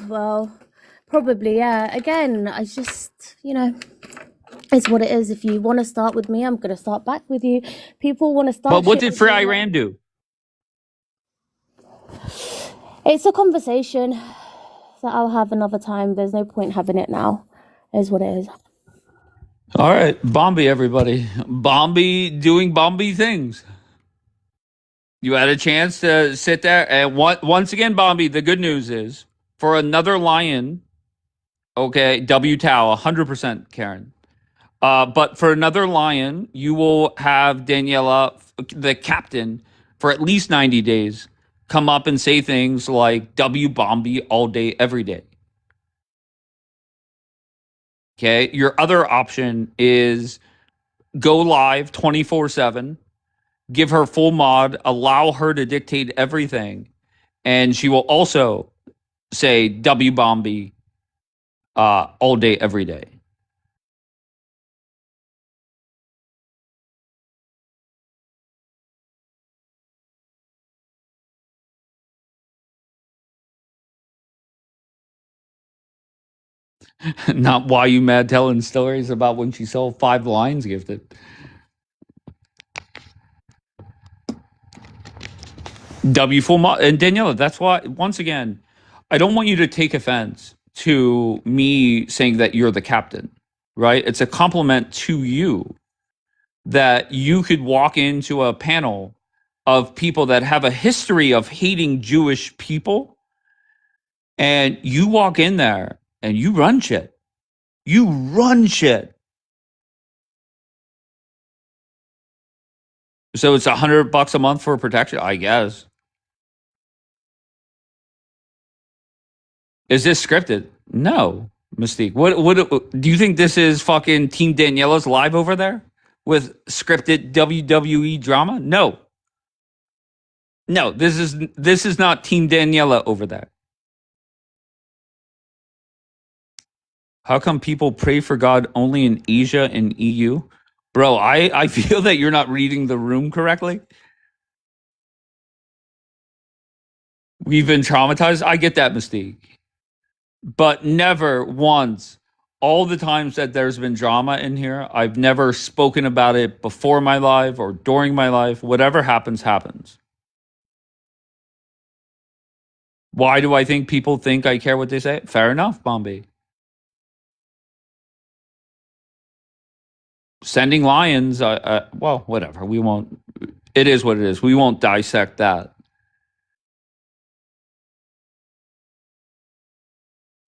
S12: Well, probably, yeah. Again, I just, it's what it is. If you want to start with me, I'm going to start back with you. People want to start.
S1: But what
S12: shit
S1: did Free
S12: with me.
S1: Iran do?
S12: It's a conversation that I'll have another time. There's no point having it now, is what it is.
S1: All right, Bombi, everybody. Bombi doing Bombi things. You had a chance to sit there. And once again, Bombi, the good news is for another lion, okay, W Tau, 100%, Karen. But for another lion, you will have Daniela, the captain, for at least 90 days, come up and say things like W Bombi all day, every day. Okay. Your other option is go live 24/7, give her full mod, allow her to dictate everything. And she will also say W Bombi all day, every day. Not why you mad telling stories about when she sold 5 lions gifted. W full mod. And Daniela, that's why, once again, I don't want you to take offense to me saying that you're the captain, right? It's a compliment to you that you could walk into a panel of people that have a history of hating Jewish people and you walk in there and you run shit. You run shit. So it's $100 a month for protection, I guess. Is this scripted? No, Mystique. What do you think this is fucking Team Daniela's live over there with scripted WWE drama? No. No, this is not Team Daniela over there. How come people pray for God only in Asia and EU? Bro, I feel that you're not reading the room correctly. We've been traumatized. I get that mistake. But never once, all the times that there's been drama in here, I've never spoken about it before my life or during my life. Whatever happens, happens. Why do I think people think I care what they say? Fair enough, Bombay. Sending lions, well, whatever. We won't. It is what it is. We won't dissect that.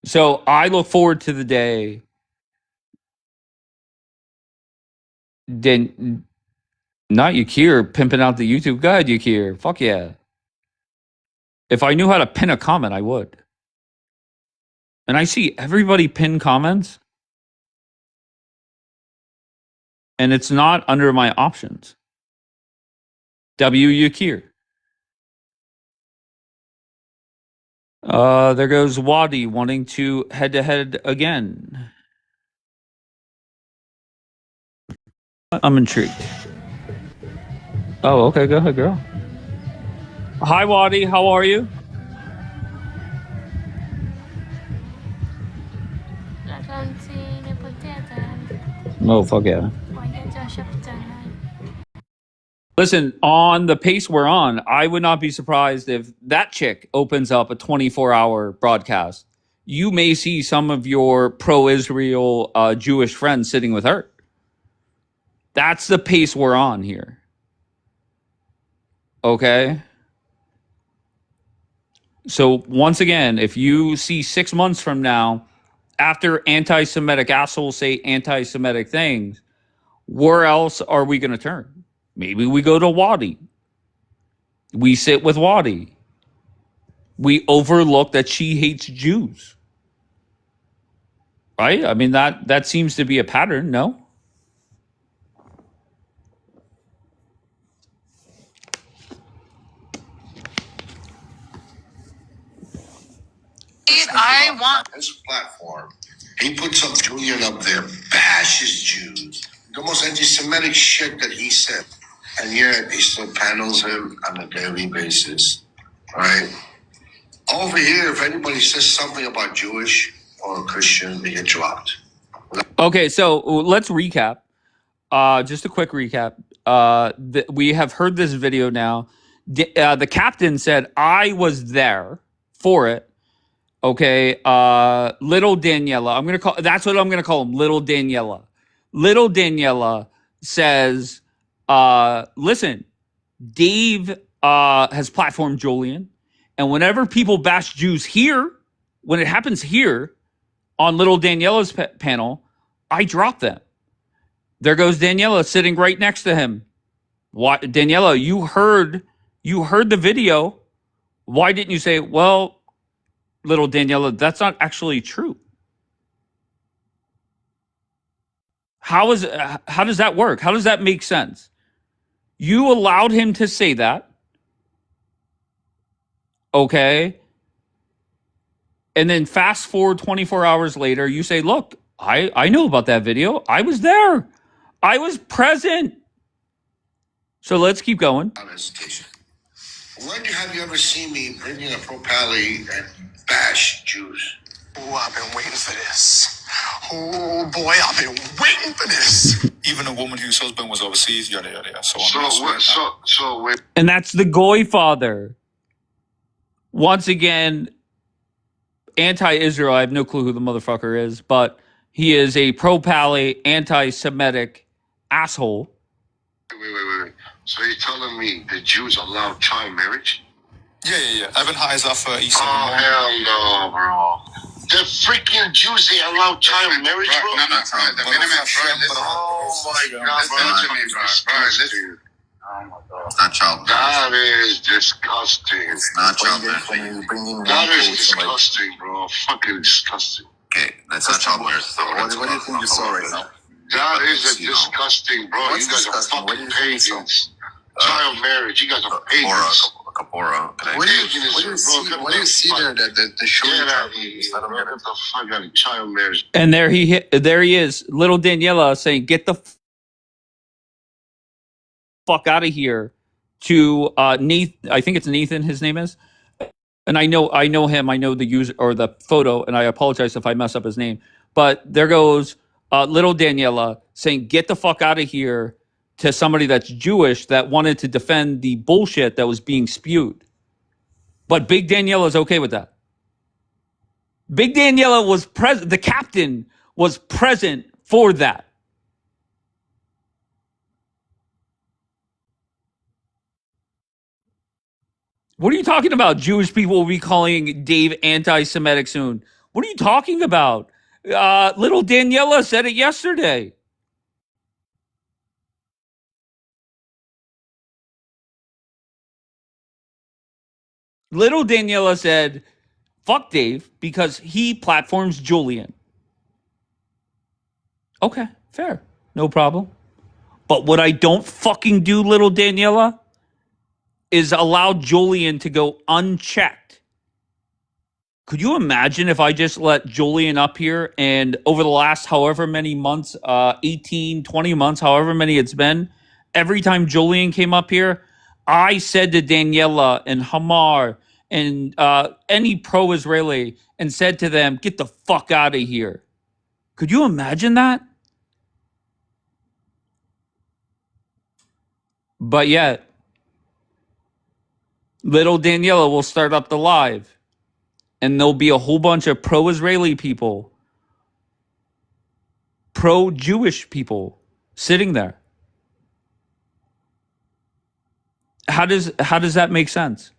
S1: So I look forward to the day. Then, not Yakir pimping out the YouTube. Go ahead, Yakir. Fuck yeah. If I knew how to pin a comment, I would. And I see everybody pin comments, and it's not under my options. W Yakir. There goes Wadi wanting to head to head again. I'm intrigued. Oh, okay. Go ahead, girl. Hi, Wadi. How are you? Oh, fuck yeah. Listen, on the pace we're on, I would not be surprised if that chick opens up a 24-hour broadcast. You may see some of your pro-Israel Jewish friends sitting with her. That's the pace we're on here. Okay? So once again, if you see 6 months from now, after anti-Semitic assholes say anti-Semitic things, where else are we going to turn? Maybe we go to Wadi. We sit with Wadi. We overlook that she hates Jews. Right? I mean, that seems to be a pattern, no?
S10: I want his platform. He puts up Julian up there, bashes Jews. The most anti-Semitic shit that he said. And yet he still panels him on a daily basis. Right? Over here, if anybody says something about Jewish or Christian, they get dropped.
S1: Okay, so let's recap. Just a quick recap. We have heard this video now. The captain said, I was there for it. Okay, little Daniela. That's what I'm gonna call him, little Daniela. Little Daniela says, listen, Dave has platformed Julian, and whenever people bash Jews here, when it happens here on little Daniela's panel, I drop them. There goes Daniela sitting right next to him. Why, Daniela, you heard the video. Why didn't you say, well, little Daniela, that's not actually true? How does that work? How does that make sense? You allowed him to say that. Okay. And then fast forward 24 hours later, you say, look, I know about that video. I was there. I was present. So let's keep going.
S10: When have you ever seen me bringing a pro-pally and bash Jews? Oh, I've been waiting for this. Oh, boy, I've been waiting for this. Even a woman whose husband was overseas, yada, yada, yada. So wait.
S1: And that's the Goy father. Once again, anti-Israel. I have no clue who the motherfucker is, but he is a pro-pally, anti-Semitic asshole.
S10: Wait. So you're telling me the Jews allow child marriage? Yeah. Evan High is off East. Oh, hell no, bro. The freaking Jews, they allow child marriage, bro? No. Oh, my God, bro. Listen. Oh, my God. It's not child marriage. That is disgusting. It's not child marriage. That is disgusting, bro. Fucking disgusting. Okay, that's not child marriage. What do you think you saw right now? That is a disgusting, bro. You guys are fucking pagans. Child marriage, you guys are pagans. Kapora. What do you see there that the show? Get the fuck out of child marriage.
S1: And there he is, little Daniela saying, "Get the fuck out of here." To Nathan, I think it's Nathan. His name is, and I know him. I know the user or the photo, and I apologize if I mess up his name. But there goes little Daniela saying, "Get the fuck out of here," to somebody that's Jewish that wanted to defend the bullshit that was being spewed. But Big Daniela is okay with that. Big Daniela was present. The captain was present for that. What are you talking about? Jewish people will be calling Dave anti-Semitic soon. What are you talking about? Little Daniela said it yesterday. Little Daniela said, fuck Dave, because he platforms Julian. Okay, fair. No problem. But what I don't fucking do, little Daniela, is allow Julian to go unchecked. Could you imagine if I just let Julian up here and over the last however many months, 18, 20 months, however many it's been, every time Julian came up here, I said to Daniela and Hamar and any pro-Israeli and said to them, get the fuck out of here. Could you imagine that? But yet, little Daniela will start up the live and there'll be a whole bunch of pro-Israeli people, pro-Jewish people sitting there. How does that make sense?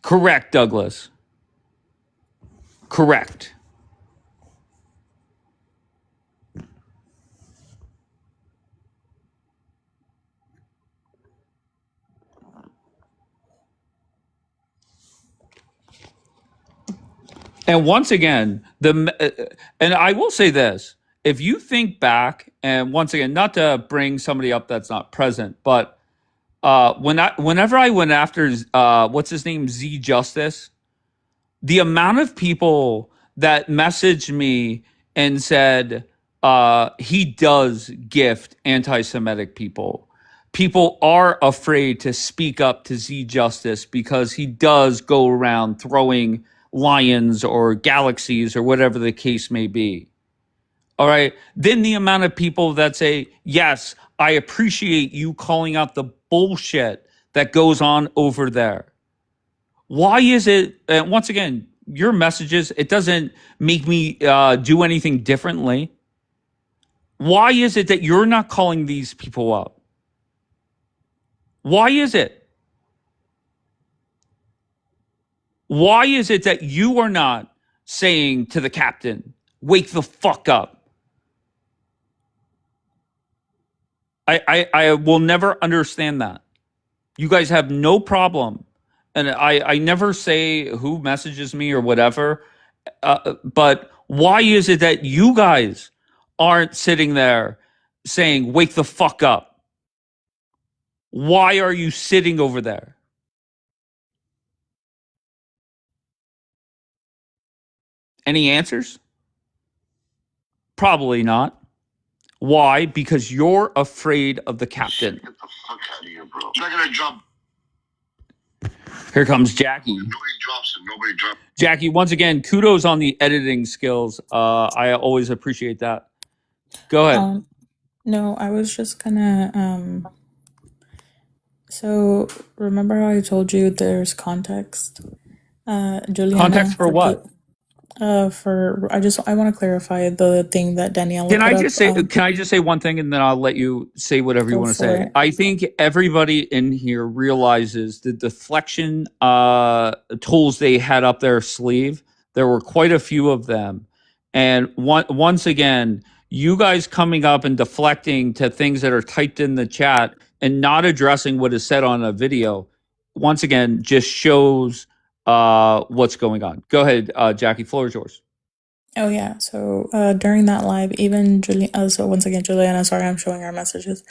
S1: Correct, Douglas. Correct. And once again, and I will say this: if you think back, and once again, not to bring somebody up that's not present, but whenever I went after what's his name, Z Justice, the amount of people that messaged me and said he does gift anti-Semitic people. People are afraid to speak up to Z Justice because he does go around throwing lions or galaxies or whatever the case may be. All right. Then the amount of people that say, yes, I appreciate you calling out the bullshit that goes on over there. Why is it, and once again, your messages, it doesn't make me do anything differently. Why is it that you're not calling these people out? Why is it? Why is it that you are not saying to the captain, wake the fuck up? I will never understand that. You guys have no problem. And I never say who messages me or whatever. But why is it that you guys aren't sitting there saying, wake the fuck up? Why are you sitting over there? Any answers? Probably not. Why? Because you're afraid of the captain.
S10: Get the fuck out of here, bro. You're not gonna drop.
S1: Here comes Jackie.
S10: Nobody drops it. Nobody drops.
S1: Jackie, once again, kudos on the editing skills. I always appreciate that. Go ahead.
S3: No, I was just gonna so remember how I told you there's context? Juliana,
S1: Context for what?
S3: I want to clarify the thing that Daniela
S1: Can I
S3: put
S1: just
S3: up,
S1: say? Can I just say one thing, and then I'll let you say whatever you
S3: Go
S1: want to
S3: for
S1: say?
S3: it.
S1: I think everybody in here realizes the deflection tools they had up their sleeve. There were quite a few of them, and once again, you guys coming up and deflecting to things that are typed in the chat and not addressing what is said on a video. Once again, just shows what's going on. Go ahead, Jackie. Floor is yours.
S3: Oh yeah. So during that live, even so once again, Juliana, sorry, I'm showing our messages.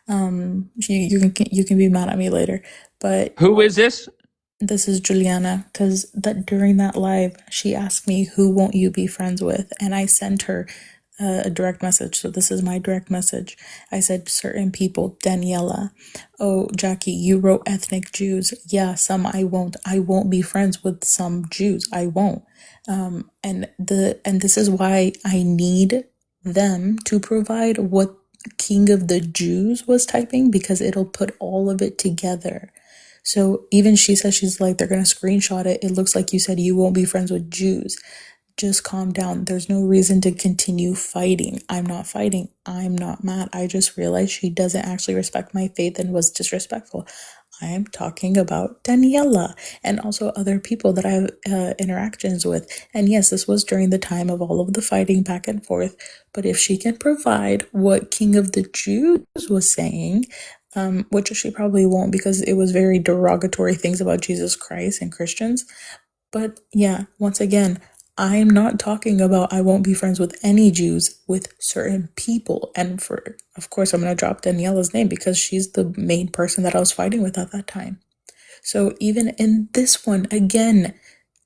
S3: You can be mad at me later, but
S1: Who is this?
S3: this is Juliana, because that during that live, she asked me, "Who won't you be friends with?" And I sent her a direct message. So this is my direct message. I said, "Certain people, Daniela. Oh, Jackie, you wrote ethnic Jews. Yeah, some I won't. I won't be friends with some Jews. I won't. And this is why I need them to provide what King of the Jews was typing, because it'll put all of it together." So even she says, she's like, they're going to screenshot it. It looks like you said you won't be friends with Jews. Just calm down. There's no reason to continue fighting. I'm not fighting. I'm not mad. I just realized she doesn't actually respect my faith and was disrespectful. I am talking about Daniela and also other people that I have interactions with. And yes, this was during the time of all of the fighting back and forth. But if she can provide what King of the Jews was saying, which she probably won't, because it was very derogatory things about Jesus Christ and Christians. But yeah, once again, I'm not talking about I won't be friends with any Jews, with certain people. And of course, I'm going to drop Daniela's name because she's the main person that I was fighting with at that time. So even in this one, again,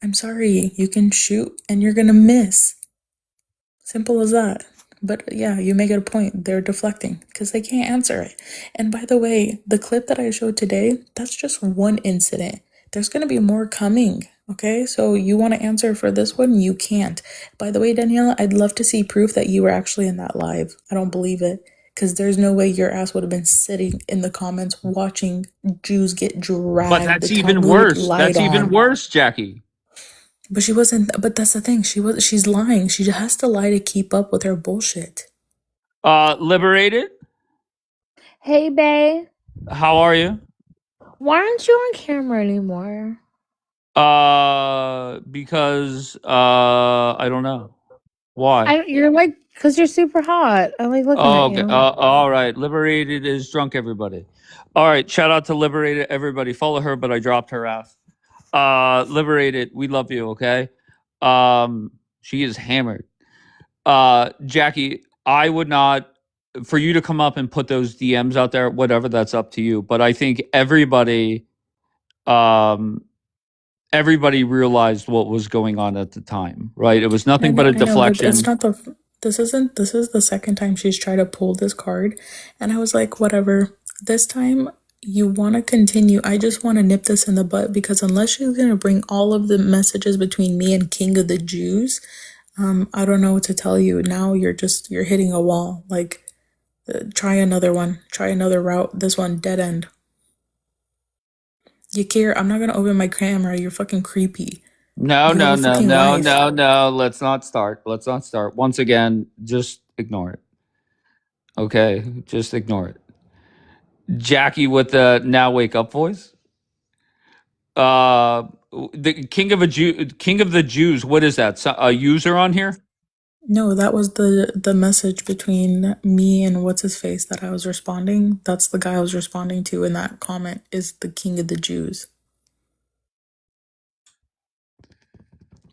S3: I'm sorry, you can shoot and you're going to miss. Simple as that. But yeah, you make it a point. They're deflecting because they can't answer it. And by the way, the clip that I showed today, that's just one incident. There's going to be more coming. Okay, so you want to answer for this one? You can't. By the way, Daniela, I'd love to see proof that you were actually in that live. I don't believe it, because there's no way your ass would have been sitting in the comments watching Jews get
S1: But
S3: dragged, the
S1: that's even
S3: Talmud
S1: worse.
S3: lied
S1: That's even
S3: on.
S1: worse, Jackie.
S3: But she wasn't. But that's the thing. She's lying. She has to lie to keep up with her bullshit.
S1: Liberated.
S13: Hey, bae.
S1: How are you?
S13: Why aren't you on camera anymore?
S1: Because I don't know why.
S13: You're like, because you're super hot. I like looking
S1: Oh,
S13: at
S1: okay.
S13: you.
S1: All right. Liberated is drunk. Everybody. All right. Shout out to Liberated. Everybody follow her, but I dropped her ass. Liberated. We love you. Okay. She is hammered. Jackie, I would not for you to come up and put those DMs out there. Whatever, that's up to you. But I think um, everybody realized what was going on at the time, right? It was nothing but a
S3: I know, but it's
S1: deflection.
S3: not the. This isn't. This is the second time she's tried to pull this card, and I was like, whatever. This time you want to continue. I just want to nip this in the butt, because unless she's gonna bring all of the messages between me and King of the Jews, I don't know what to tell you. Now you're hitting a wall. Like, try another one. Try another route. This one dead end. Yakir, I'm not gonna open my camera. You're fucking creepy.
S1: No,
S3: You have
S1: no,
S3: a
S1: no,
S3: fucking
S1: no,
S3: life.
S1: no, no. Let's not start. Let's not start. Once again, just ignore it. Okay, just ignore it. Jackie with the now wake up voice. Uh, the King of the Jews. What is that? A user on here?
S3: No, that was the message between me and what's his face that I was responding. That's the guy I was responding to in that comment, is the King of the Jews.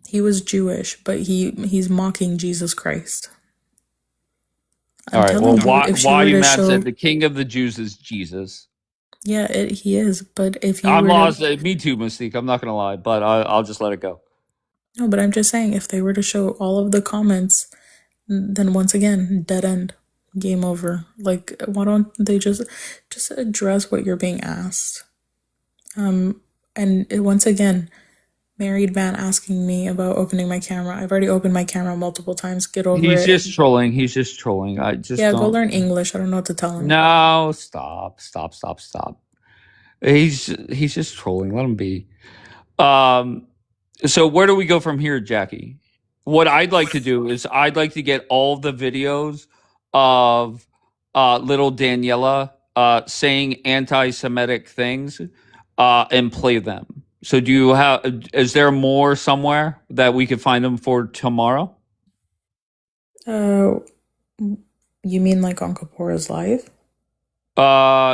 S3: He was Jewish, but he's mocking Jesus Christ.
S1: All
S3: I'm
S1: right. Well,
S3: telling you, if she
S1: why
S3: were
S1: you
S3: to
S1: mad? Said
S3: show,
S1: the King of the Jews is Jesus.
S3: yeah, he is. But if you
S1: I'm
S3: were to,
S1: lost. Me too, Mystique. I'm not gonna lie, but I'll just let it go.
S3: no, but I'm just saying, if they were to show all of the comments, then once again, dead end, game over. Like, why don't they just address what you're being asked? And once again, married man asking me about opening my camera. I've already opened my camera multiple times. Get over
S1: He's
S3: it.
S1: just trolling. He's just trolling. I just
S3: Yeah, go
S1: don't.
S3: learn English. I don't know what to tell him.
S1: No, stop, stop, stop, stop. He's just trolling. Let him be. Um, so where do we go from here, Jackie? What I'd like to do is I'd like to get all the videos of little Daniela saying anti-Semitic things and play them. So do you have? Is there more somewhere that we could find them for tomorrow?
S3: Uh, you mean like on Kapora's live?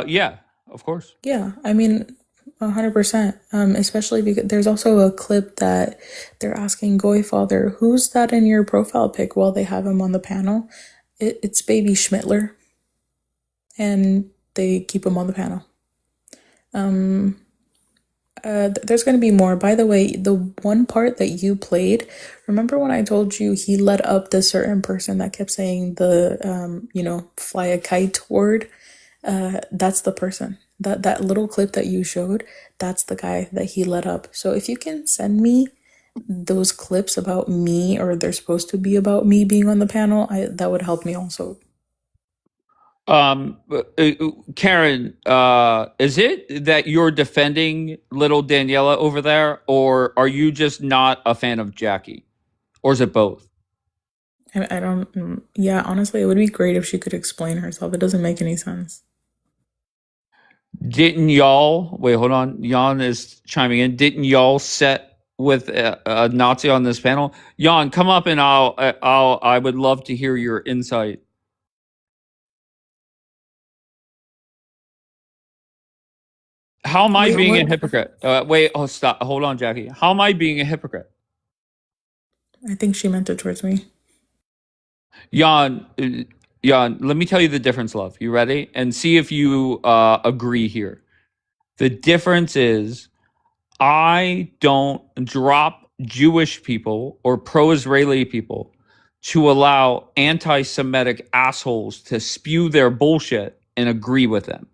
S1: Yeah, of course.
S3: Yeah, I mean, 100%. Especially because there's also a clip that they're asking Goy Father, who's that in your profile pic while they have him on the panel? It's baby Schmittler. And they keep him on the panel. There's going to be more. By the way, the one part that you played, remember when I told you he led up the certain person that kept saying the, fly a kite word? That's the person. That little clip that you showed, that's the guy that he led up. So if you can send me those clips about me, or they're supposed to be about me being on the panel, that would help me also.
S1: Karen, is it that you're defending little Daniela over there, or are you just not a fan of Jackie? Or is it both?
S3: I don't, yeah, honestly, it would be great if she could explain herself. It doesn't make any sense.
S1: Didn't y'all, wait, hold on. Jan is chiming in. Didn't y'all set with a Nazi on this panel? Jan, come up and I would love to hear your insight. How am I
S3: Wait,
S1: being a
S3: what?
S1: hypocrite? Stop. Hold on, Jackie. How am I being a hypocrite?
S3: I think she meant it towards me.
S1: Jan, let me tell you the difference, love. You ready? And see if you agree here. The difference is I don't drop Jewish people or pro-Israeli people to allow anti-Semitic assholes to spew their bullshit and agree with them.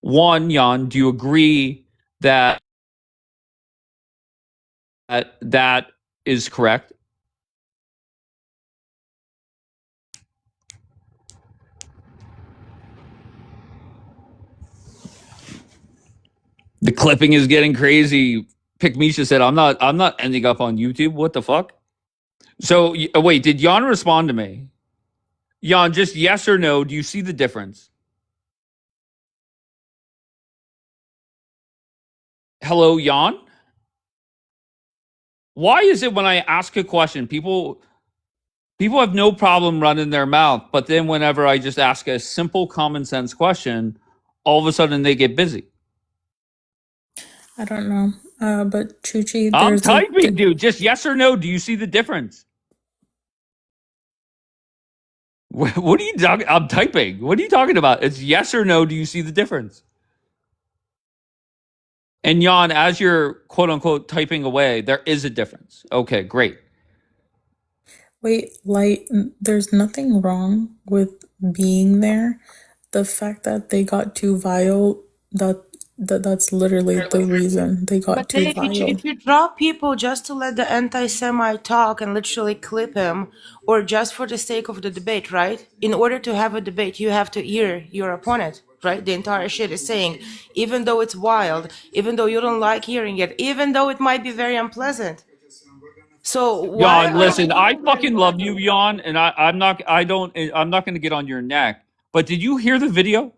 S1: One, Jan, do you agree that that is correct? The clipping is getting crazy. Pick Misha said, I'm not ending up on YouTube. What the fuck? So wait, did Jan respond to me? Jan, just yes or no, do you see the difference? Hello, Jan? Why is it when I ask a question, people have no problem running their mouth, but then whenever I just ask a simple common sense question, all of a sudden they get busy?
S3: I don't know. But Chuchi,
S1: I'm
S3: there's a
S1: typing, dude. Just yes or no. Do you see the difference? What are you talking? I'm typing. What are you talking about? It's yes or no. Do you see the difference? And Jan, as you're quote unquote typing away, there is a difference. Okay, great.
S3: wait, Light, there's nothing wrong with being there. The fact that they got too vile, that's literally the reason they got
S14: But
S3: too
S14: Dave,
S3: vile.
S14: if you draw people just to let the anti-Semite talk and literally clip him, or just for the sake of the debate, right? In order to have a debate, you have to hear your opponent, right? The entire shit is saying, even though it's wild, even though you don't like hearing it, even though it might be very unpleasant. So why
S1: Jan,
S14: are
S1: listen, I
S14: you
S1: fucking love you, Jan, and I'm not going to get on your neck. But did you hear the video?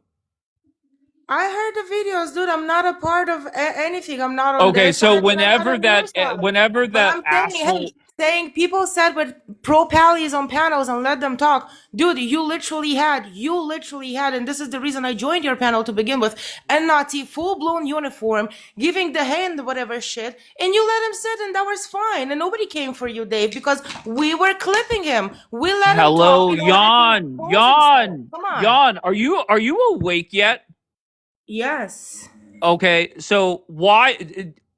S14: I heard the videos, dude. I'm not a part of anything. I'm not on
S1: Okay,
S14: their
S1: so
S14: side, but I'm not on your side.
S1: whenever
S14: But
S1: that
S14: I'm saying, hey,
S1: asshole,
S14: saying people said with pro pallies on panels and let them talk. Dude, you literally had, and this is the reason I joined your panel to begin with, a Nazi full-blown uniform, giving the hand whatever shit, and you let him sit, and that was fine. And nobody came for you, Dave, because we were clipping him. We let him talk.
S1: hello,
S14: We don't let him
S1: Jan,
S14: expose himself.
S1: Jan,
S14: Come on.
S1: Jan, are you awake yet?
S14: Yes.
S1: Okay, so why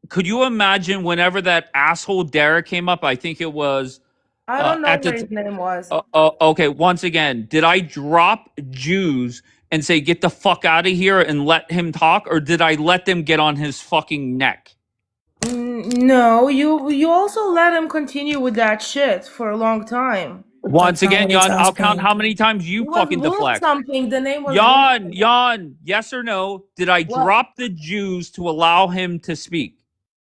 S1: could you imagine whenever that asshole Derek came up? I think it was
S14: I don't know
S1: at
S14: what
S1: the
S14: his name was.
S1: okay, once again, did I drop Jews and say get the fuck out of here and let him talk, or did I let them get on his fucking neck?
S14: No, you also let him continue with that shit for a long time.
S1: Once
S3: That's not
S1: again,
S3: what he's
S1: Jan, I'll count
S3: asking.
S1: how many times you
S14: It was
S1: fucking
S14: Wolf
S1: deflect.
S14: something. The name was Wolf.
S1: Jan, yes or no? Did I
S14: What?
S1: drop the Jews to allow him to speak?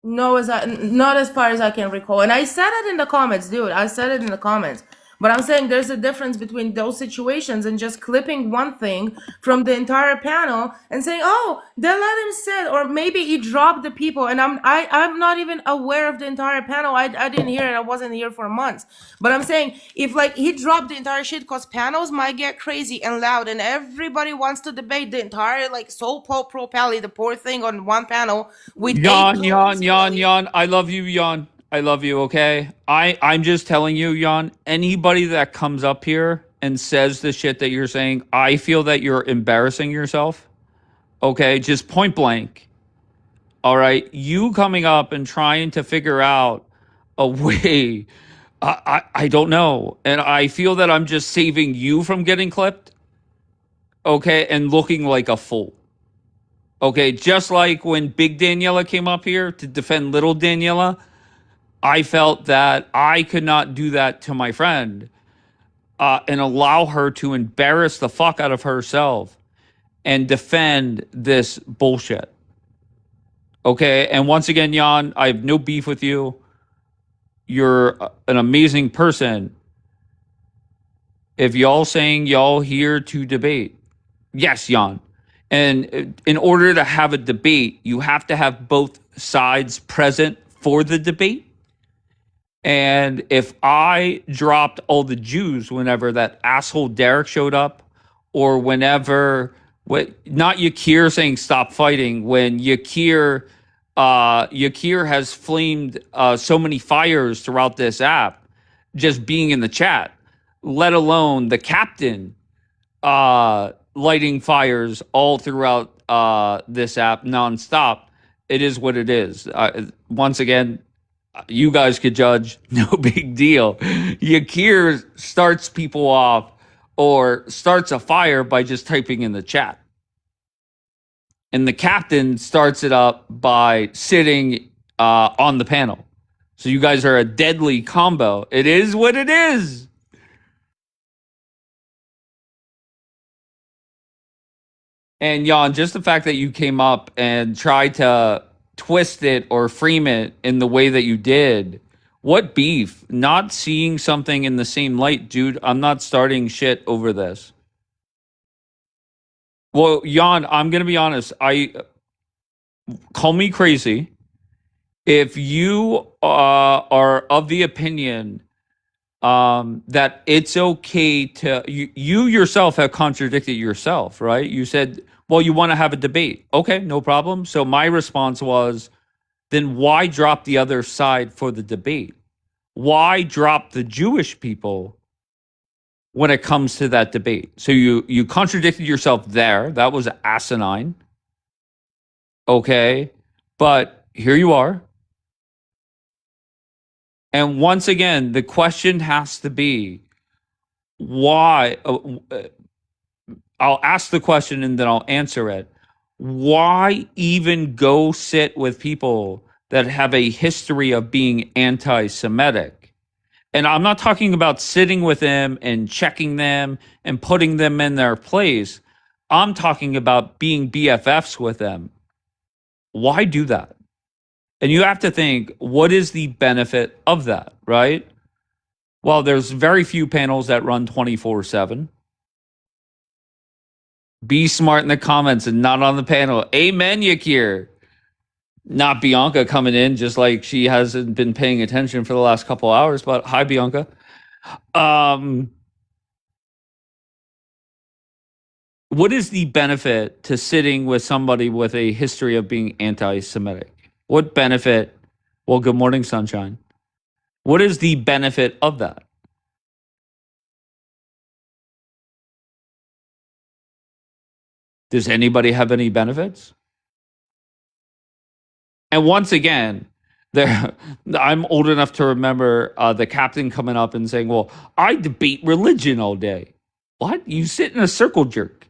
S14: No, not as far as I can recall. And I said it in the comments, dude. I said it in the comments. But I'm saying there's a difference between those situations and just clipping one thing from the entire panel and saying, "Oh, they let him sit," or maybe he dropped the people, and I'm not even aware of the entire panel. I didn't hear it. I wasn't here for months. But I'm saying if like he dropped the entire shit, because panels might get crazy and loud, and everybody wants to debate the entire like pro pally, the poor thing on one panel with
S1: Jan, I love you, Jan. I love you, okay? I'm just telling you, Jan, anybody that comes up here and says the shit that you're saying, I feel that you're embarrassing yourself, okay? Just point blank, all right? You coming up and trying to figure out a way, I don't know. And I feel that I'm just saving you from getting clipped, okay? And looking like a fool. Okay, just like when Big Daniela came up here to defend Little Daniela, I felt that I could not do that to my friend and allow her to embarrass the fuck out of herself and defend this bullshit. Okay, and once again, Jan, I have no beef with you. You're an amazing person. If y'all saying y'all here to debate, yes, Jan. And in order to have a debate, you have to have both sides present for the debate. And if I dropped all the Jews whenever that asshole Derek showed up, or whenever, not Yakir saying stop fighting, when Yakir has flamed so many fires throughout this app, just being in the chat, let alone the captain lighting fires all throughout this app nonstop. It is what it is. Once again, you guys could judge. No big deal. Yakir starts people off or starts a fire by just typing in the chat. And the captain starts it up by sitting on the panel. So you guys are a deadly combo. It is what it is. And Jan, just the fact that you came up and tried to twist it or frame it in the way that you did, what beef? Not seeing something in the same light, dude. I'm not starting shit over this. Well, Jan, I'm gonna be honest. Call me crazy. If you are of the opinion that it's okay to, you yourself have contradicted yourself, right? You said, well, you want to have a debate. Okay, no problem. So my response was, then why drop the other side for the debate? Why drop the Jewish people when it comes to that debate? So you contradicted yourself there. That was asinine. Okay, but here you are. And once again, the question has to be, why? I'll ask the question and then I'll answer it. Why even go sit with people that have a history of being anti-Semitic? And I'm not talking about sitting with them and checking them and putting them in their place. I'm talking about being BFFs with them. Why do that? And you have to think, what is the benefit of that, right? Well, there's very few panels that run 24/7. Be smart in the comments and not on the panel. Amen, Yakir. Not Bianca coming in just like she hasn't been paying attention for the last couple hours, but hi, Bianca. What is the benefit to sitting with somebody with a history of being anti-Semitic? What benefit? Well, good morning, sunshine. What is the benefit of that? Does anybody have any benefits? And once again, I'm old enough to remember the captain coming up and saying, well, I debate religion all day. What? You sit in a circle jerk.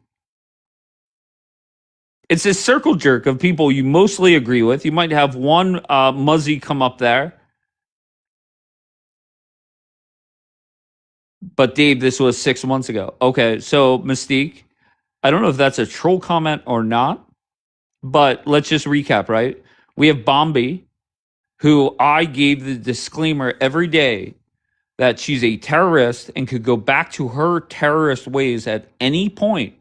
S1: It's a circle jerk of people you mostly agree with. You might have one muzzy come up there. But Dave, this was 6 months ago. Okay, so Mystique, I don't know if that's a troll comment or not, but let's just recap, right? We have Bombi, who I gave the disclaimer every day that she's a terrorist and could go back to her terrorist ways at any point,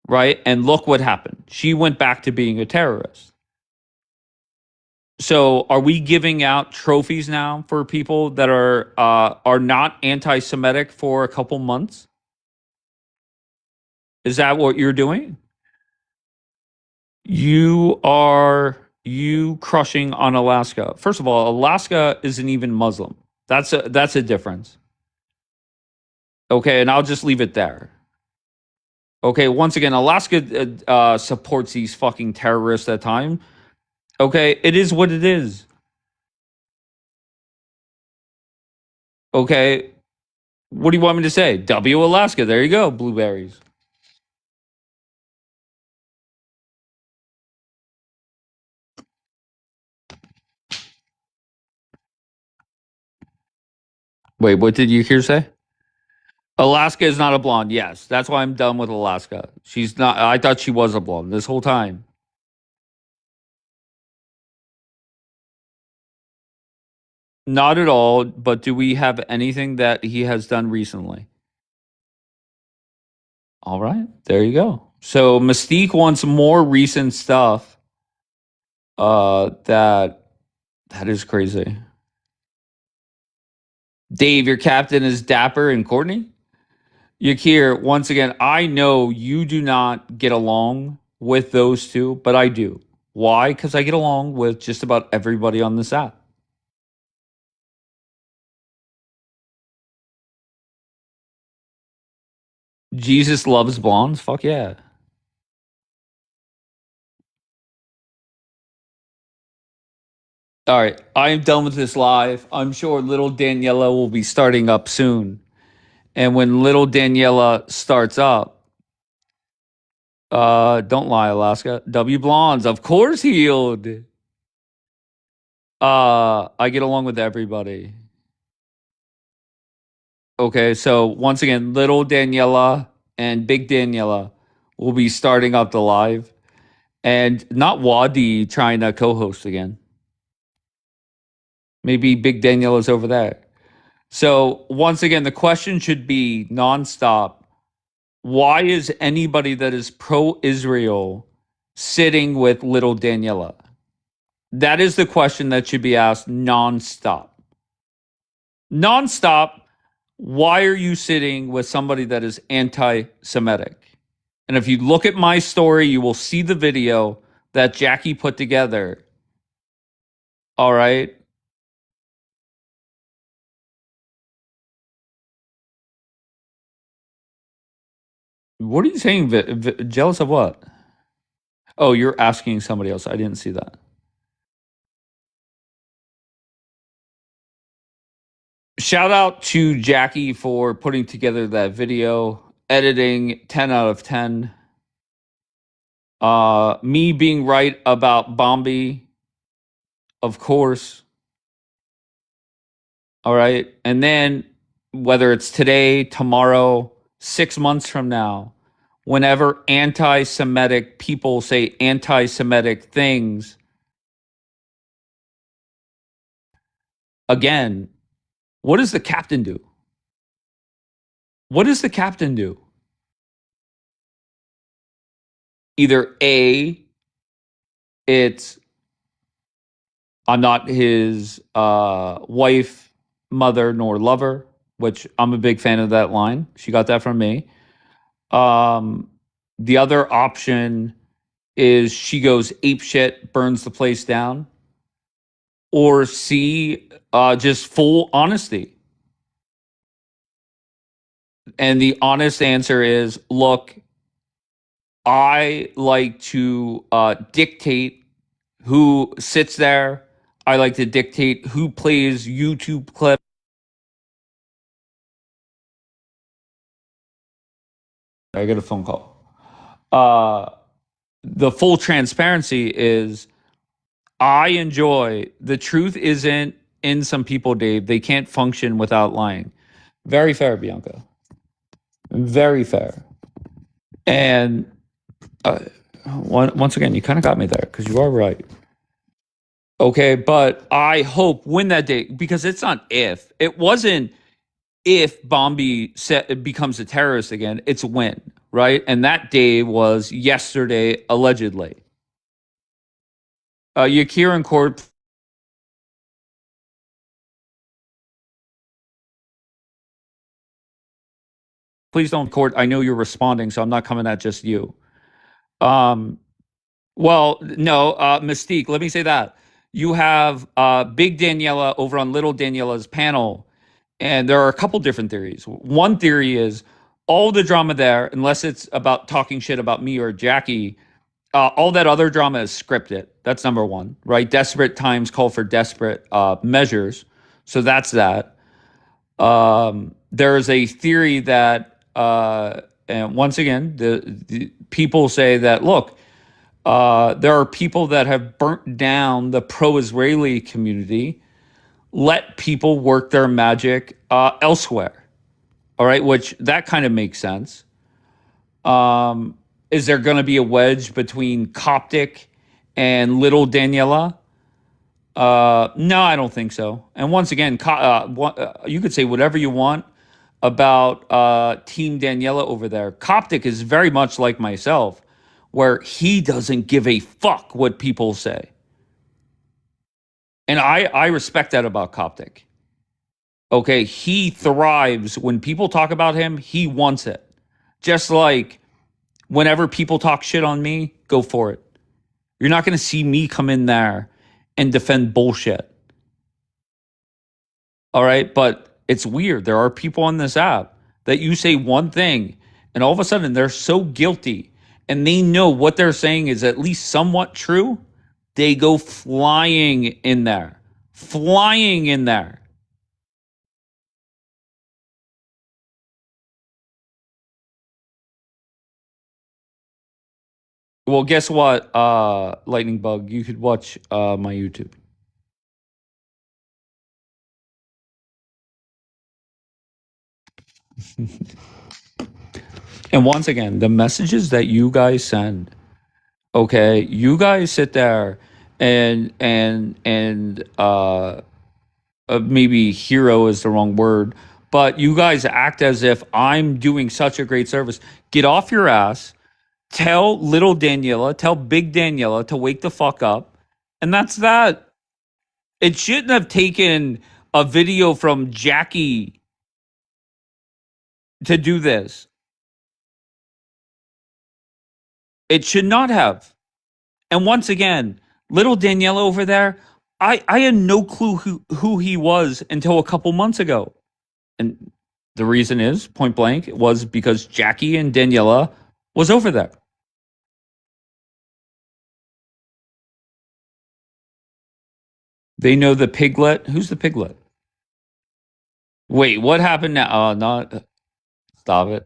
S1: right? And look what happened. She went back to being a terrorist. So are we giving out trophies now for people that are not anti-Semitic for a couple months? Is that what you're doing? You crushing on Alaska. First of all, Alaska isn't even Muslim. That's a difference. Okay, and I'll just leave it there. Okay, once again, Alaska supports these fucking terrorists at time. Okay, it is what it is. Okay, what do you want me to say? W Alaska, there you go, blueberries. Wait, what did you hear say? Alaska is not a blonde. Yes, that's why I'm done with Alaska. She's not. I thought she was a blonde this whole time. Not at all. But do we have anything that he has done recently? All right, there you go. So Mystique wants more recent stuff. That is crazy. Dave, your captain is Dapper and Courtney. Yakir, once again, I know you do not get along with those two, but I do. Why? Because I get along with just about everybody on this app. Jesus loves blondes. Fuck yeah. All right, I am done with this live. I'm sure little Daniela will be starting up soon. And when little Daniela starts up, don't lie, Alaska. W Blondes, of course, healed. I get along with everybody. Okay, so once again, little Daniela and big Daniela will be starting up the live. And not Wadi trying to co-host again. Maybe big Daniela's over there. So once again, the question should be nonstop. Why is anybody that is pro-Israel sitting with little Daniela? That is the question that should be asked nonstop. Nonstop, why are you sitting with somebody that is anti-Semitic? And if you look at my story, you will see the video that Jackie put together. All right. What are you saying? Jealous of what? Oh, you're asking somebody else. I didn't see that. Shout out to Jackie for putting together that video, editing 10 out of 10. Me being right about Bombi, of course. All right. And then whether it's today, tomorrow, 6 months from now, whenever anti-Semitic people say anti-Semitic things, again, what does the captain do? What does the captain do? Either A, it's I'm not his wife, mother, nor lover, which I'm a big fan of that line. She got that from me. The other option is she goes apeshit, burns the place down. Or C, just full honesty. And the honest answer is, look, I like to dictate who sits there. I like to dictate who plays YouTube clips. I get a phone call. The full transparency is I enjoy the truth isn't in some people, Dave. They can't function without lying. Very fair, Bianca. Very fair. And once again, you kind of got me there because you are right. Okay, but I hope when that day, because it's not if. It wasn't if Bombi becomes a terrorist again. It's when, right? And that day was yesterday, allegedly. Yakir in court. Please don't court. I know you're responding, so I'm not coming at just you. Well, no, Mystique, let me say that. You have Big Daniela over on Little Daniela's panel, and there are a couple different theories. One theory is all the drama there, unless it's about talking shit about me or Jackie, all that other drama is scripted. That's number one, right? Desperate times call for desperate measures. So that's that. There is a theory that, and once again, the people say that, look, there are people that have burnt down the pro-Israeli community. Let people work their magic elsewhere. All right, which that kind of makes sense. Is there going to be a wedge between Coptic and Little Daniela? No, I don't think so. And once again, you could say whatever you want about Team Daniela over there. Coptic is very much like myself, where he doesn't give a fuck what people say. And I respect that about Coptic. Okay, he thrives when people talk about him, he wants it. Just like whenever people talk shit on me, go for it. You're not going to see me come in there and defend bullshit. All right, but it's weird. There are people on this app that you say one thing and all of a sudden they're so guilty and they know what they're saying is at least somewhat true. They go flying in there. Flying in there. Well, guess what, Lightning Bug? You could watch my YouTube. And once again, the messages that you guys send, okay, you guys sit there and maybe hero is the wrong word, but you guys act as if I'm doing such a great service. Get off your ass. Tell little Daniela, tell big Daniela to wake the fuck up. And that's that. It shouldn't have taken a video from Jackie to do this. It should not have. And once again, little Daniela over there, I had no clue who he was until a couple months ago. And the reason is, point blank, it was because Jackie and Daniela was over there. They know the piglet. Who's the piglet? Wait, what happened now? Not stop it.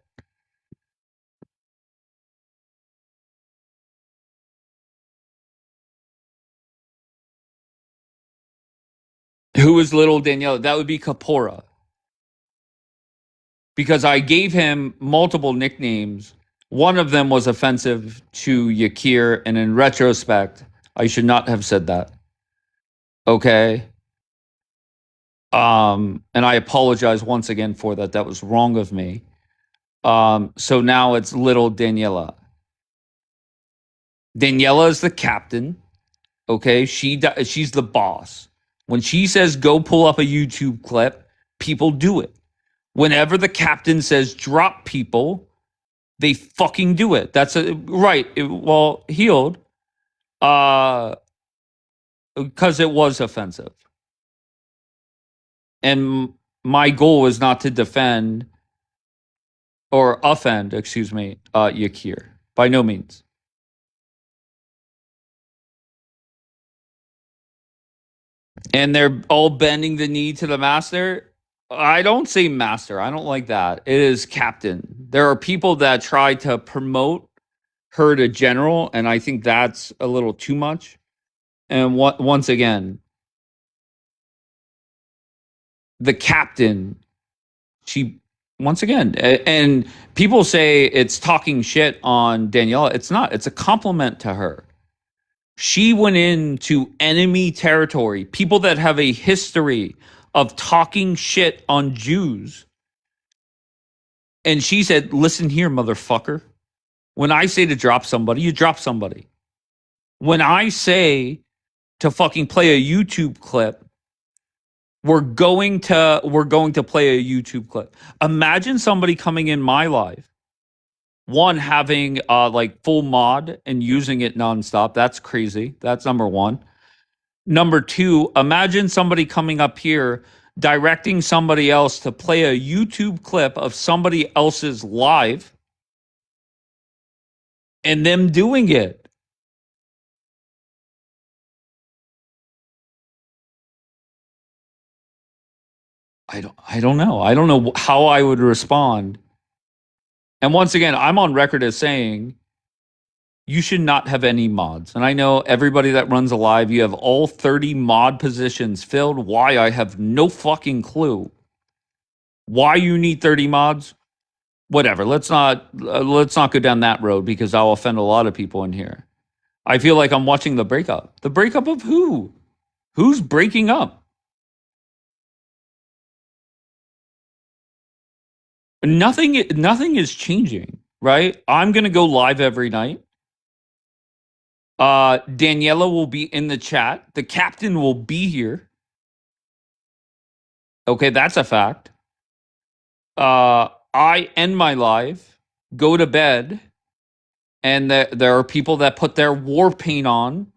S1: Who is little Daniela? That would be Kapora. Because I gave him multiple nicknames. One of them was offensive to Yakir, and in retrospect, I should not have said that. Okay. And I apologize once again for that. That was wrong of me. So now it's little Daniela. Daniela is the captain. Okay, she's the boss. When she says go pull up a YouTube clip, people do it. Whenever the captain says drop people, they fucking do it. That's right. Well, healed, because it was offensive, and my goal is not to defend or offend. Excuse me, Yakir. By no means. And they're all bending the knee to the master. I don't say master. I don't like that. It is captain. There are people that try to promote her to general, and I think that's a little too much. And once again, the captain, she once again, and people say it's talking shit on Daniela. It's not. It's a compliment to her. She went into enemy territory, people that have a history of talking shit on Jews. And she said, listen here, motherfucker. When I say to drop somebody, you drop somebody. When I say to fucking play a YouTube clip, we're going to play a YouTube clip. Imagine somebody coming in my live, one having like full mod and using it nonstop. That's crazy. That's number one. Number two, imagine somebody coming up here directing somebody else to play a YouTube clip of somebody else's live and them doing it. I don't know. I don't know how I would respond. And once again, I'm on record as saying you should not have any mods. And I know everybody that runs a live, you have all 30 mod positions filled. Why? I have no fucking clue. Why you need 30 mods? Whatever. Let's not go down that road because I'll offend a lot of people in here. I feel like I'm watching the breakup. The breakup of who? Who's breaking up? Nothing is changing, right? I'm going to go live every night. Daniela will be in the chat. The captain will be here. Okay, that's a fact. I end my live, go to bed, and there are people that put their war paint on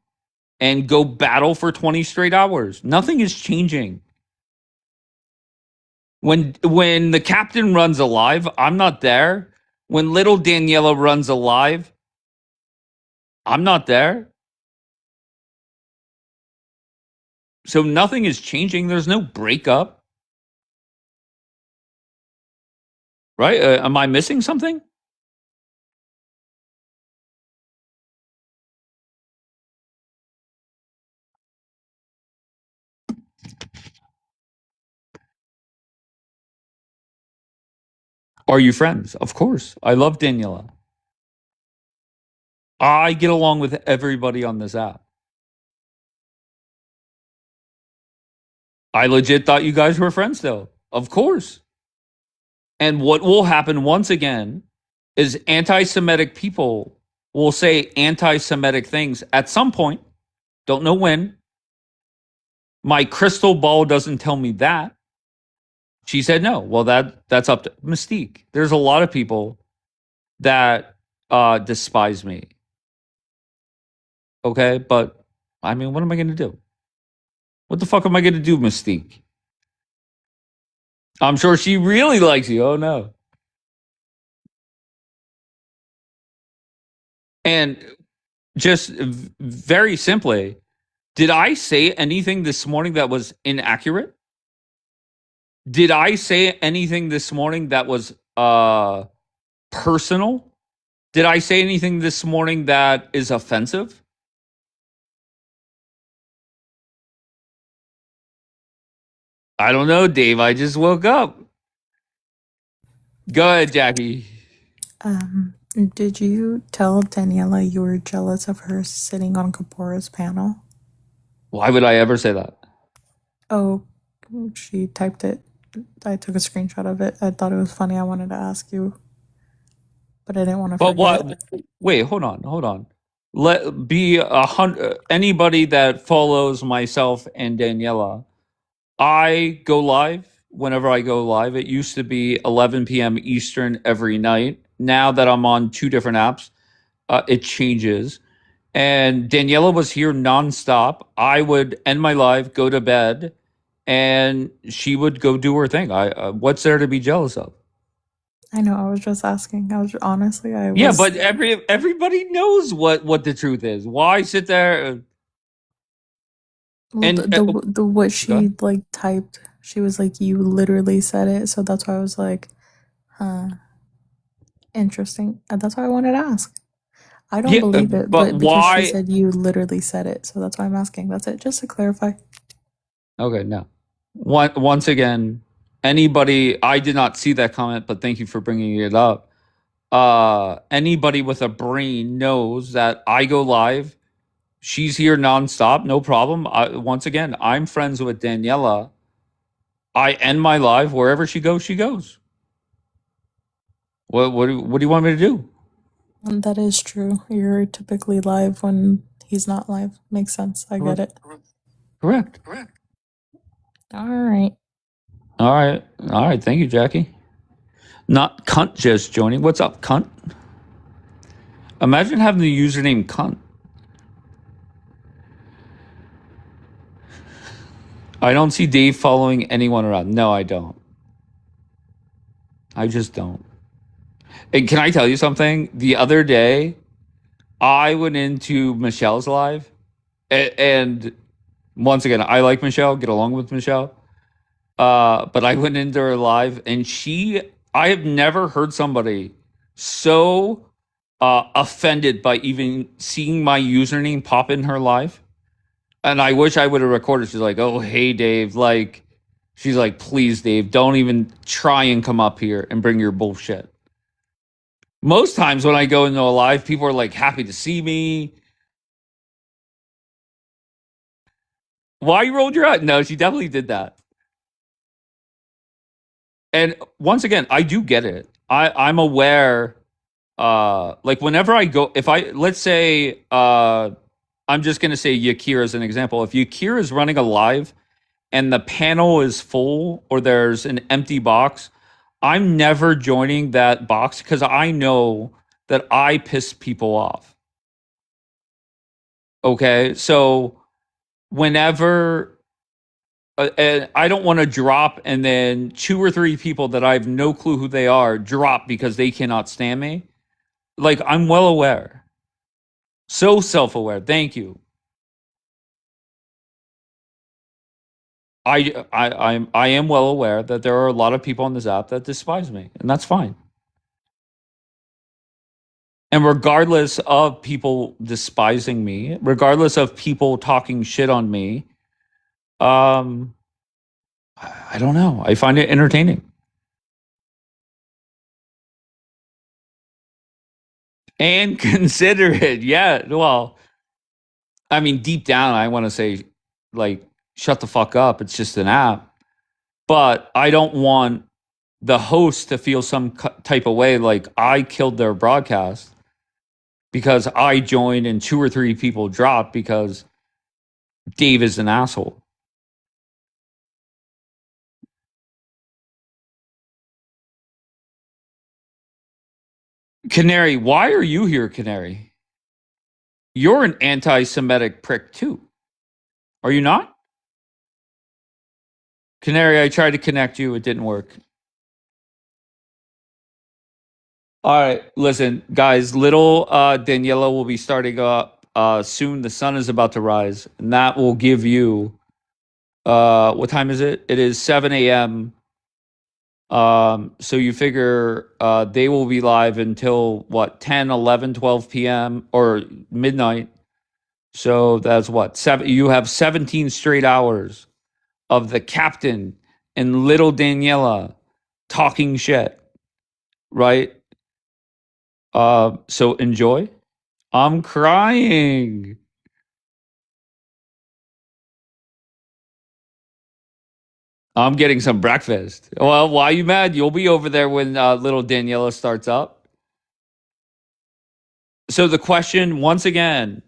S1: and go battle for 20 straight hours. Nothing is changing. When the captain runs a live, I'm not there. When little Daniela runs a live, I'm not there. So nothing is changing. There's no breakup. Right? Am I missing something? Are you friends? Of course. I love Daniela. I get along with everybody on this app. I legit thought you guys were friends though. Of course. And what will happen once again is anti-Semitic people will say anti-Semitic things at some point. Don't know when. My crystal ball doesn't tell me that. She said no. Well, that's up to Mystique. There's a lot of people that despise me. Okay, but I mean, what am I going to do? What the fuck am I going to do, Mystique? I'm sure she really likes you. Oh no. And just very simply, did I say anything this morning that was inaccurate? Did I say anything this morning that was personal? Did I say anything this morning that is offensive? I don't know, Dave. I just woke up. Go ahead, Jackie.
S3: Did you tell Daniela you were jealous of her sitting on Kapora's panel?
S1: Why would I ever say that?
S3: Oh, she typed it. I took a screenshot of it. I thought it was funny. I wanted to ask you, but I didn't want to
S1: But
S3: forget.
S1: what? Wait, hold on. Let be 100. Anybody that follows myself and Daniela, I go live whenever I go live. It used to be 11 p.m. Eastern every night. Now that I'm on two different apps, it changes. And Daniela was here nonstop. I would end my live, go to bed, and she would go do her thing. What's there to be jealous of?
S3: I know. I was just asking.
S1: Yeah, but everybody knows what the truth is. Why sit there?
S3: Well,
S1: And
S3: the what she like typed, she was like, "You literally said it," so that's why I was like, "Huh, interesting." And that's why I wanted to ask. I don't believe it, but because
S1: why?
S3: she said you literally said it, so that's why I'm asking. That's it, just to clarify.
S1: Okay, no. Once again, anybody, I did not see that comment, but thank you for bringing it up. Anybody with a brain knows that I go live. She's here nonstop, no problem. Once again, I'm friends with Daniela. I end my live wherever she goes, she goes. What do you want me to do?
S3: And that is true. You're typically live when he's not live. Makes sense. I get it.
S1: Correct.
S3: All right.
S1: All right. Thank you, Jackie. Not cunt just joining. What's up, cunt? Imagine having the username cunt. I don't see Dave following anyone around. No, I don't. I just don't. And can I tell you something? The other day, I went into Michelle's live, and once again, I like Michelle, get along with Michelle. But I went into her live, and I have never heard somebody so offended by even seeing my username pop in her live. And I wish I would have recorded. She's like, "Oh, hey, Dave." Like, she's like, "Please, Dave, don't even try and come up here and bring your bullshit." Most times when I go into a live, people are like happy to see me. Why you rolled your eyes? No, she definitely did that. And once again, I do get it. I'm aware. Like whenever I go, if I let's say, I'm just gonna say Yakir as an example. If Yakir is running a live and the panel is full or there's an empty box, I'm never joining that box because I know that I piss people off. Okay, so whenever and I don't want to drop and then 2 or 3 people that I have no clue who they are drop because they cannot stand me. Like, I'm well aware. So self-aware. Thank you. I am well aware that there are a lot of people on this app that despise me, and that's fine. And regardless of people despising me, regardless of people talking shit on me, I don't know. I find it entertaining. And considerate. Yeah. Well, I mean, deep down, I want to say, like, shut the fuck up. It's just an app. But I don't want the host to feel some type of way like I killed their broadcast because I joined and 2 or 3 people dropped because Dave is an asshole. Canary, why are you here, Canary? You're an anti-Semitic prick too. Are you not? Canary, I tried to connect you. It didn't work. All right, listen, guys, little Daniela will be starting up soon. The sun is about to rise, and that will give you, what time is it? It is 7 a.m. So you figure they will be live until what, 10, 11, 12 p.m. or midnight. So that's what, you have 17 straight hours of the captain and little Daniela talking shit, right? So enjoy. I'm crying. I'm getting some breakfast. Well, why are you mad? You'll be over there when little Daniela starts up. So the question, once again,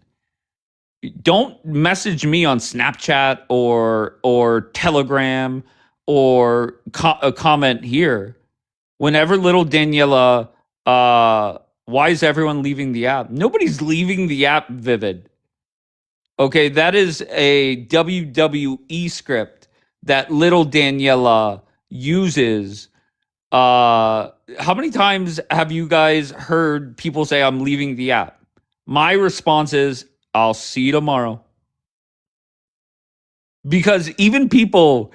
S1: don't message me on Snapchat or Telegram or a comment here. Whenever little Daniela, why is everyone leaving the app? Nobody's leaving the app, Vivid. Okay, that is a WWE script that little Daniela uses. How many times have you guys heard people say I'm leaving the app? My response is, I'll see you tomorrow. Because even people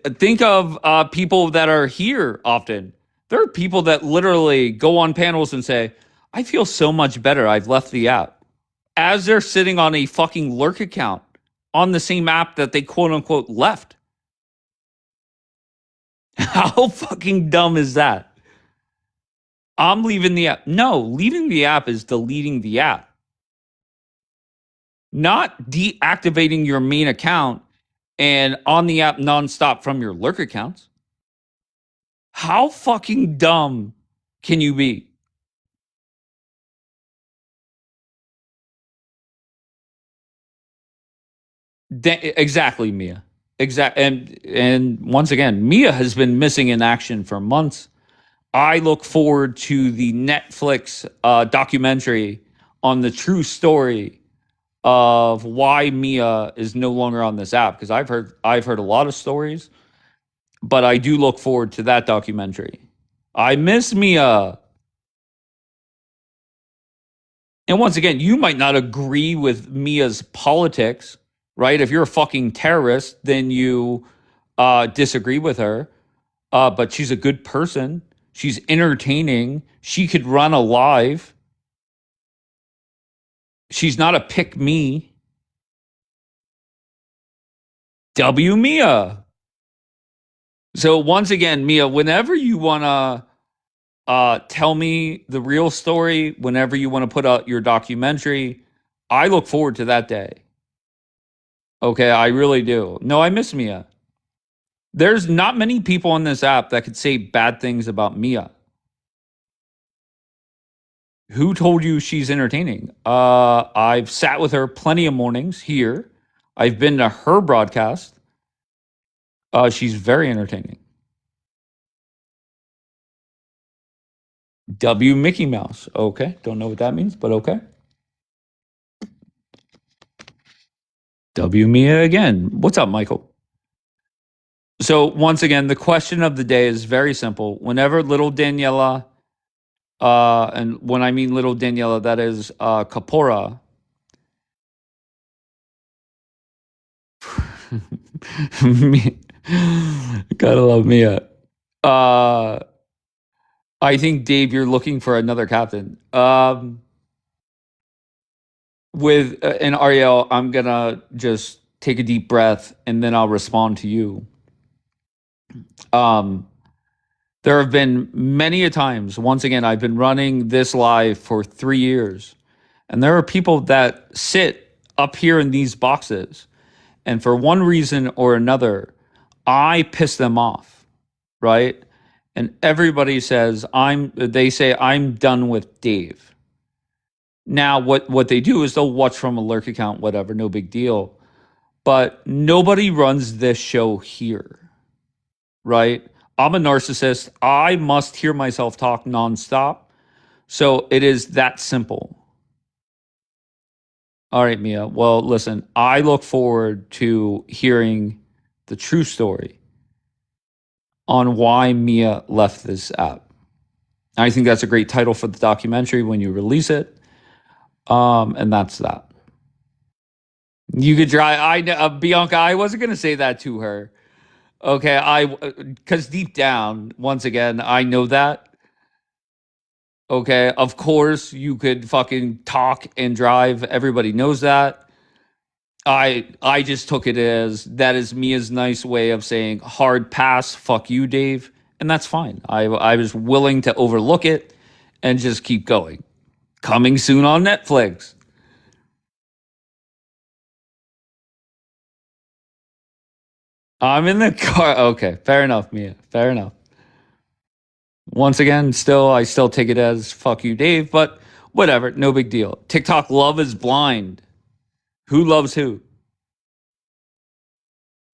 S1: think of people that are here often. There are people that literally go on panels and say, I feel so much better. I've left the app. As they're sitting on a fucking lurk account on the same app that they quote unquote left. How fucking dumb is that? I'm leaving the app. No, leaving the app is deleting the app. not deactivating your main account and on the app nonstop from your lurk accounts. How fucking dumb can you be? Exactly, Mia. And once again, Mia has been missing in action for months. I look forward to the Netflix documentary on the true story of why Mia is no longer on this app, because I've heard a lot of stories, but I do look forward to that documentary. I miss Mia. And once again, you might not agree with Mia's politics, right? If you're a fucking terrorist, then you disagree with her. But she's a good person. She's entertaining. She could run a live. She's not a pick me. W Mia. So once again, Mia, whenever you want to tell me the real story, whenever you want to put out your documentary, I look forward to that day. Okay, I really do. No, I miss Mia. There's not many people on this app that could say bad things about Mia. Who told you she's entertaining? I've sat with her plenty of mornings here. I've been to her broadcast. She's very entertaining. W Mickey Mouse. Okay, don't know what that means, but okay. W Mia again. What's up, Michael? So once again, the question of the day is very simple. Whenever little Daniela, and when I mean little Daniela, that is Kapora. Gotta love Mia. I think, Dave, you're looking for another captain. With and Ariel, I'm gonna just take a deep breath and then I'll respond to you. There have been many a times, once again, I've been running this live for 3 years, and there are people that sit up here in these boxes, and for one reason or another, I piss them off, right? And everybody says they say I'm done with Dave. Now, what they do is they'll watch from a lurk account, whatever, no big deal. But nobody runs this show here, right? I'm a narcissist. I must hear myself talk nonstop. So it is that simple. All right, Mia. Well, listen, I look forward to hearing the true story on why Mia left this app. I think that's a great title for the documentary when you release it. And that's that. You could try. Bianca, I wasn't going to say that to her. Okay, because deep down, once again, I know that. Okay, of course, you could fucking talk and drive. Everybody knows that. I just took it as that is Mia's nice way of saying hard pass, fuck you, Dave, and that's fine. I was willing to overlook it and just keep going. Coming soon on Netflix. I'm in the car. Okay, fair enough, Mia. Fair enough. Once again, I still take it as fuck you, Dave, but whatever, no big deal. TikTok love is blind. Who loves who?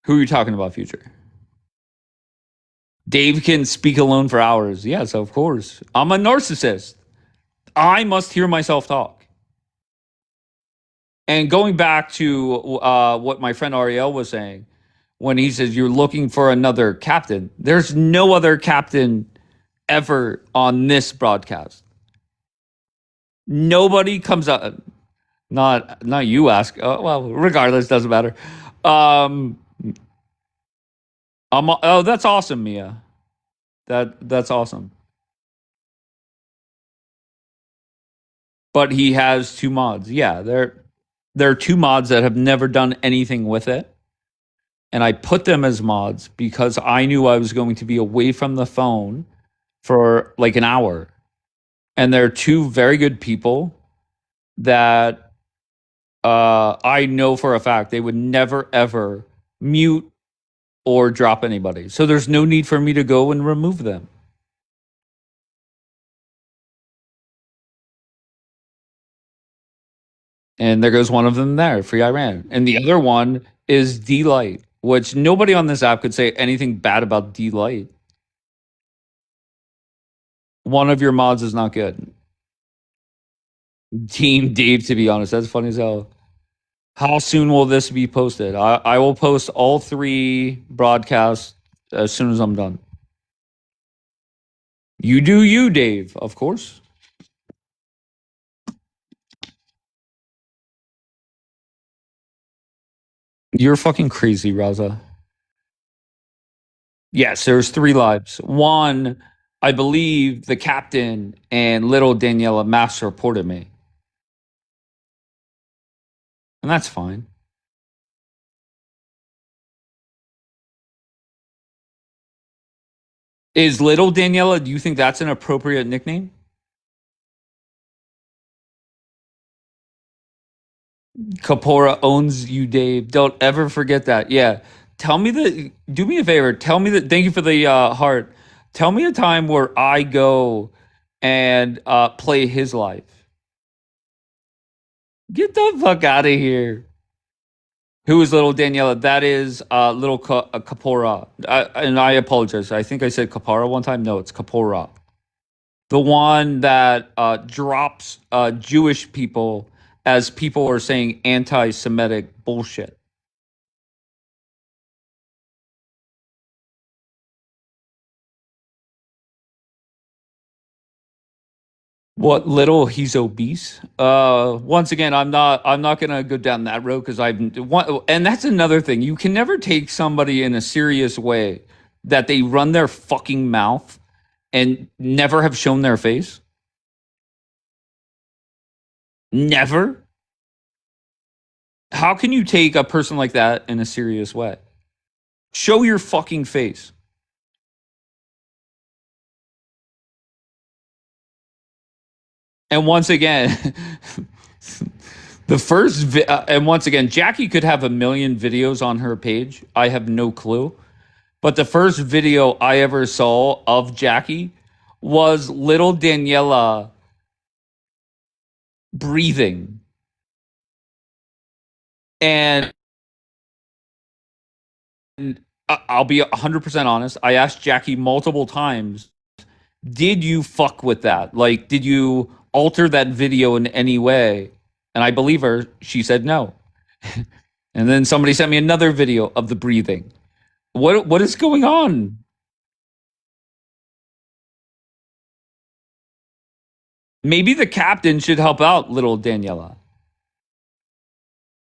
S1: Who are you talking about, Future? Dave can speak alone for hours. Yes, of course. I'm a narcissist. I must hear myself talk. And going back to what my friend Ariel was saying, when he says you're looking for another captain, there's no other captain ever on this broadcast. Nobody comes up. Not you ask. Well, regardless, doesn't matter. That's awesome, Mia. That's awesome. But he has 2 mods. Yeah, there are 2 mods that have never done anything with it. And I put them as mods because I knew I was going to be away from the phone for like an hour. And they're 2 very good people that I know for a fact they would never ever mute or drop anybody. So there's no need for me to go and remove them. And there goes one of them there, Free Iran. And the other one is D-Light, which nobody on this app could say anything bad about D-Light. One of your mods is not good. Team Dave, to be honest. That's funny as hell. How soon will this be posted? I will post all 3 broadcasts as soon as I'm done. You do you, Dave, of course. You're fucking crazy, Raza. Yes, there's 3 lives. One, I believe the captain and little Daniela mass reported me. And that's fine. Is little Daniela, do you think that's an appropriate nickname? Kapora owns you, Dave. Don't ever forget that. Yeah. Tell me do me a favor. Tell me thank you for the heart. Tell me a time where I go and play his life. Get the fuck out of here. Who is little Daniela? That is little Kapora. And I apologize. I think I said Kapara one time. No, it's Kapora. The one that drops Jewish people as people are saying anti-Semitic bullshit. What little he's obese? Once again, I'm not gonna go down that road because and that's another thing. You can never take somebody in a serious way that they run their fucking mouth and never have shown their face. Never. How can you take a person like that in a serious way? Show your fucking face. And once again, and once again, Jackie could have a million videos on her page. I have no clue. But the first video I ever saw of Jackie was little Daniela breathing. And I'll be 100% honest. I asked Jackie multiple times, did you fuck with that? Like, did you alter that video in any way? And I believe her. She said no. And then somebody sent me another video of the breathing. What is going on? Maybe the captain should help out little Daniela.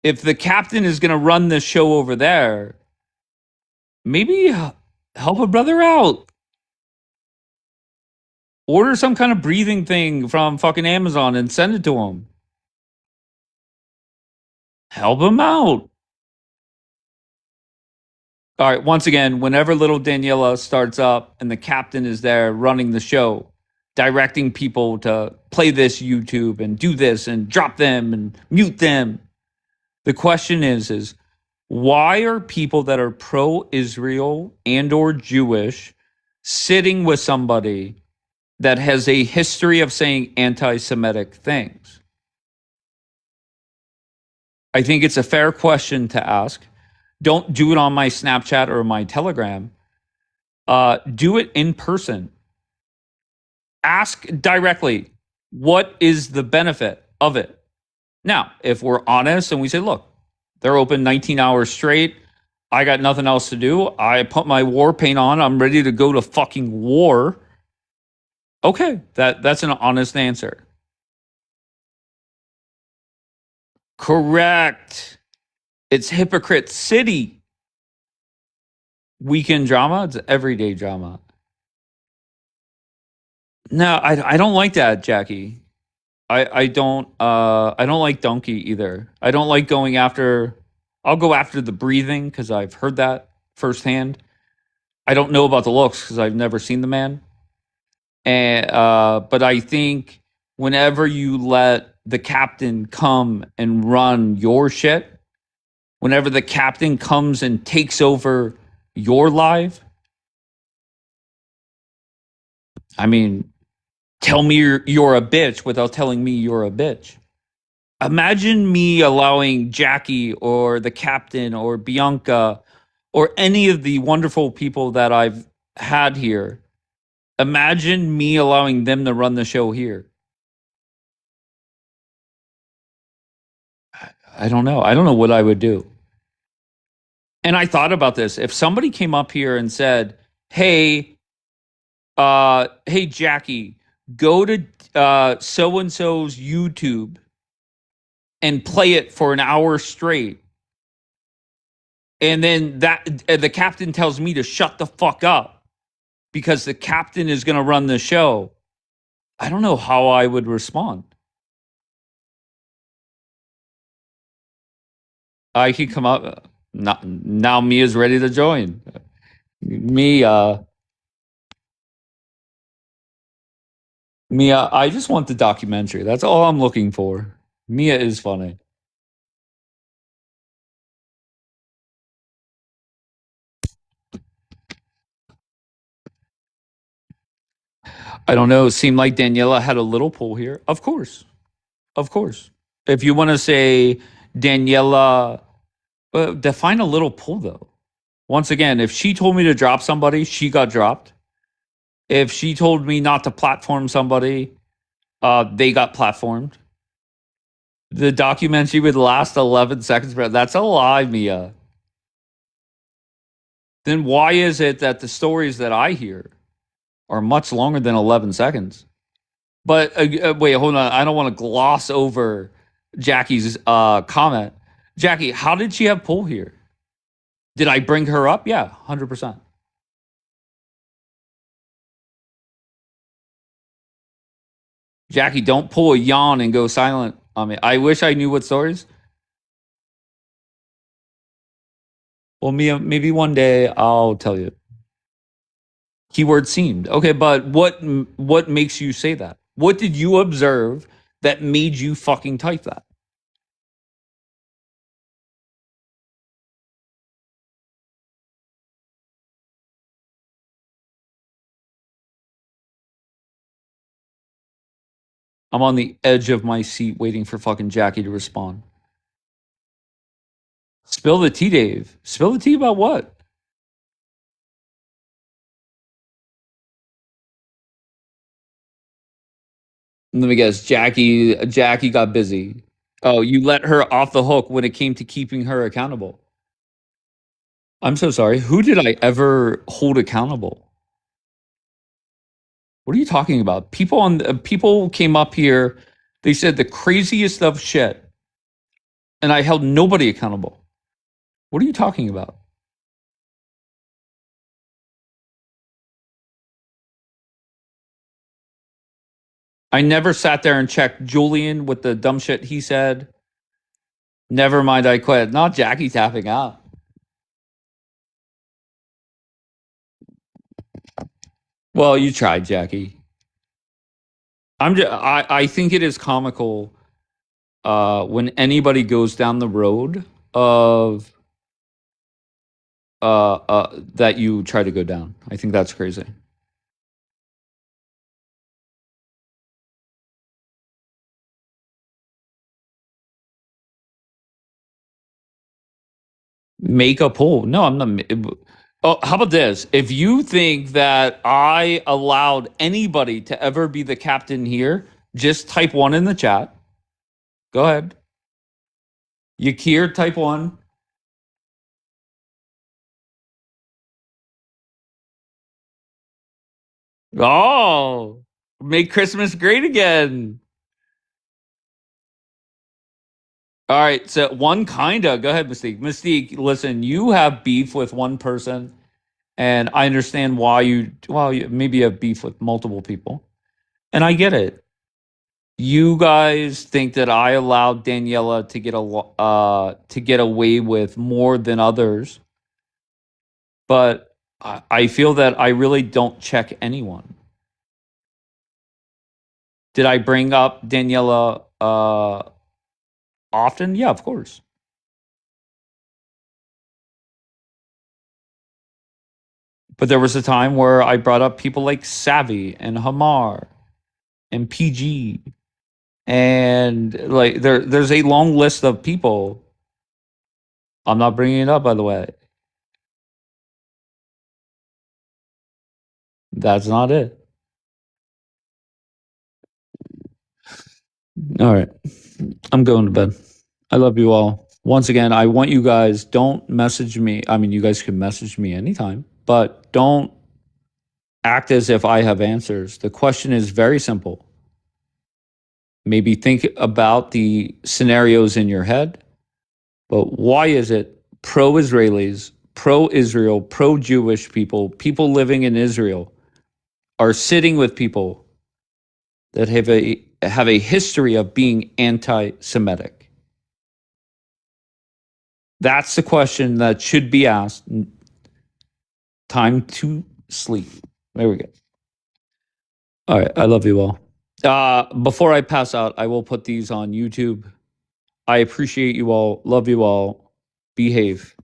S1: If the captain is going to run this show over there, maybe help a brother out. Order some kind of breathing thing from fucking Amazon and send it to him. Help him out. All right, once again, whenever little Daniela starts up and the captain is there running the show, directing people to play this YouTube and do this and drop them and mute them, the question is why are people that are pro-Israel and or Jewish sitting with somebody that has a history of saying anti-Semitic things? I think it's a fair question to ask. Don't do it on my Snapchat or my Telegram. Do it in person. Ask directly, what is the benefit of it? Now, if we're honest and we say, look, they're open 19 hours straight. I got nothing else to do. I put my war paint on. I'm ready to go to fucking war. Okay, that's an honest answer. Correct. It's Hypocrite City. Weekend drama? It's everyday drama. No, I don't like that, Jackie. I don't like Donkey either. I don't like going after. I'll go after the breathing because I've heard that firsthand. I don't know about the looks because I've never seen the man. And but I think whenever you let the captain come and run your shit, whenever the captain comes and takes over your live, I mean, tell me you're a bitch without telling me you're a bitch. Imagine me allowing Jackie or the captain or Bianca or any of the wonderful people that I've had here. Imagine me allowing them to run the show here. I don't know. I don't know what I would do. And I thought about this. If somebody came up here and said, "Hey, hey Jackie, go to so and so's YouTube and play it for an hour straight," and then the captain tells me to shut the fuck up because the captain is going to run the show, I don't know how I would respond. I could come up. Now Mia's ready to join. Mia, I just want the documentary. That's all I'm looking for. Mia is funny. I don't know. It seemed like Daniela had a little pull here. Of course. Of course. If you want to say Daniela, define a little pull, though. Once again, if she told me to drop somebody, she got dropped. If she told me not to platform somebody, they got platformed. The documentary would last 11 seconds. That's a lie, Mia. Then why is it that the stories that I hear are much longer than 11 seconds? But wait, hold on. I don't want to gloss over Jackie's comment. Jackie, how did she have pull here? Did I bring her up? Yeah, 100%. Jackie, don't pull a yawn and go silent on me. I wish I knew what stories. Well, Mia, maybe one day I'll tell you. Keyword seemed. Okay, but what makes you say that? What did you observe that made you fucking type that? I'm on the edge of my seat waiting for fucking Jackie to respond. Spill the tea, Dave. Spill the tea about what? Let me guess. Jackie got busy. Oh, you let her off the hook when it came to keeping her accountable. I'm so sorry. Who did I ever hold accountable? What are you talking about? People came up here. They said the craziest of shit, and I held nobody accountable. What are you talking about? I never sat there and checked Julian with the dumb shit he said. Never mind, I quit. Not Jackie tapping out. Well, you tried, Jackie. I think it is comical when anybody goes down the road of that you try to go down. I think that's crazy. Make a poll. No, I'm not. Oh, how about this? If you think that I allowed anybody to ever be the captain here, just type 1 in the chat. Go ahead. Yakir, type 1. Oh, make Christmas great again. All right, so one kinda. Go ahead, Mystique. Mystique, listen, you have beef with one person, and I understand why you maybe have beef with multiple people, and I get it. You guys think that I allowed Daniela to get away with more than others, but I feel that I really don't check anyone. Did I bring up Daniela often? Yeah, of course. But there was a time where I brought up people like Savvy and Hamar and PG, and like there's a long list of people. I'm not bringing it up, by the way. That's not it. All right. I'm going to bed. I love you all. Once again, I want you guys, don't message me. I mean, you guys can message me anytime, but don't act as if I have answers. The question is very simple. Maybe think about the scenarios in your head, but why is it pro-Israelis, pro-Israel, pro-Jewish people, people living in Israel are sitting with people that have a history of being anti-Semitic? That's the question that should be asked. Time to sleep. There we go. All right. I love you all. Before I pass out, I will put these on YouTube. I appreciate you all. Love you all. Behave.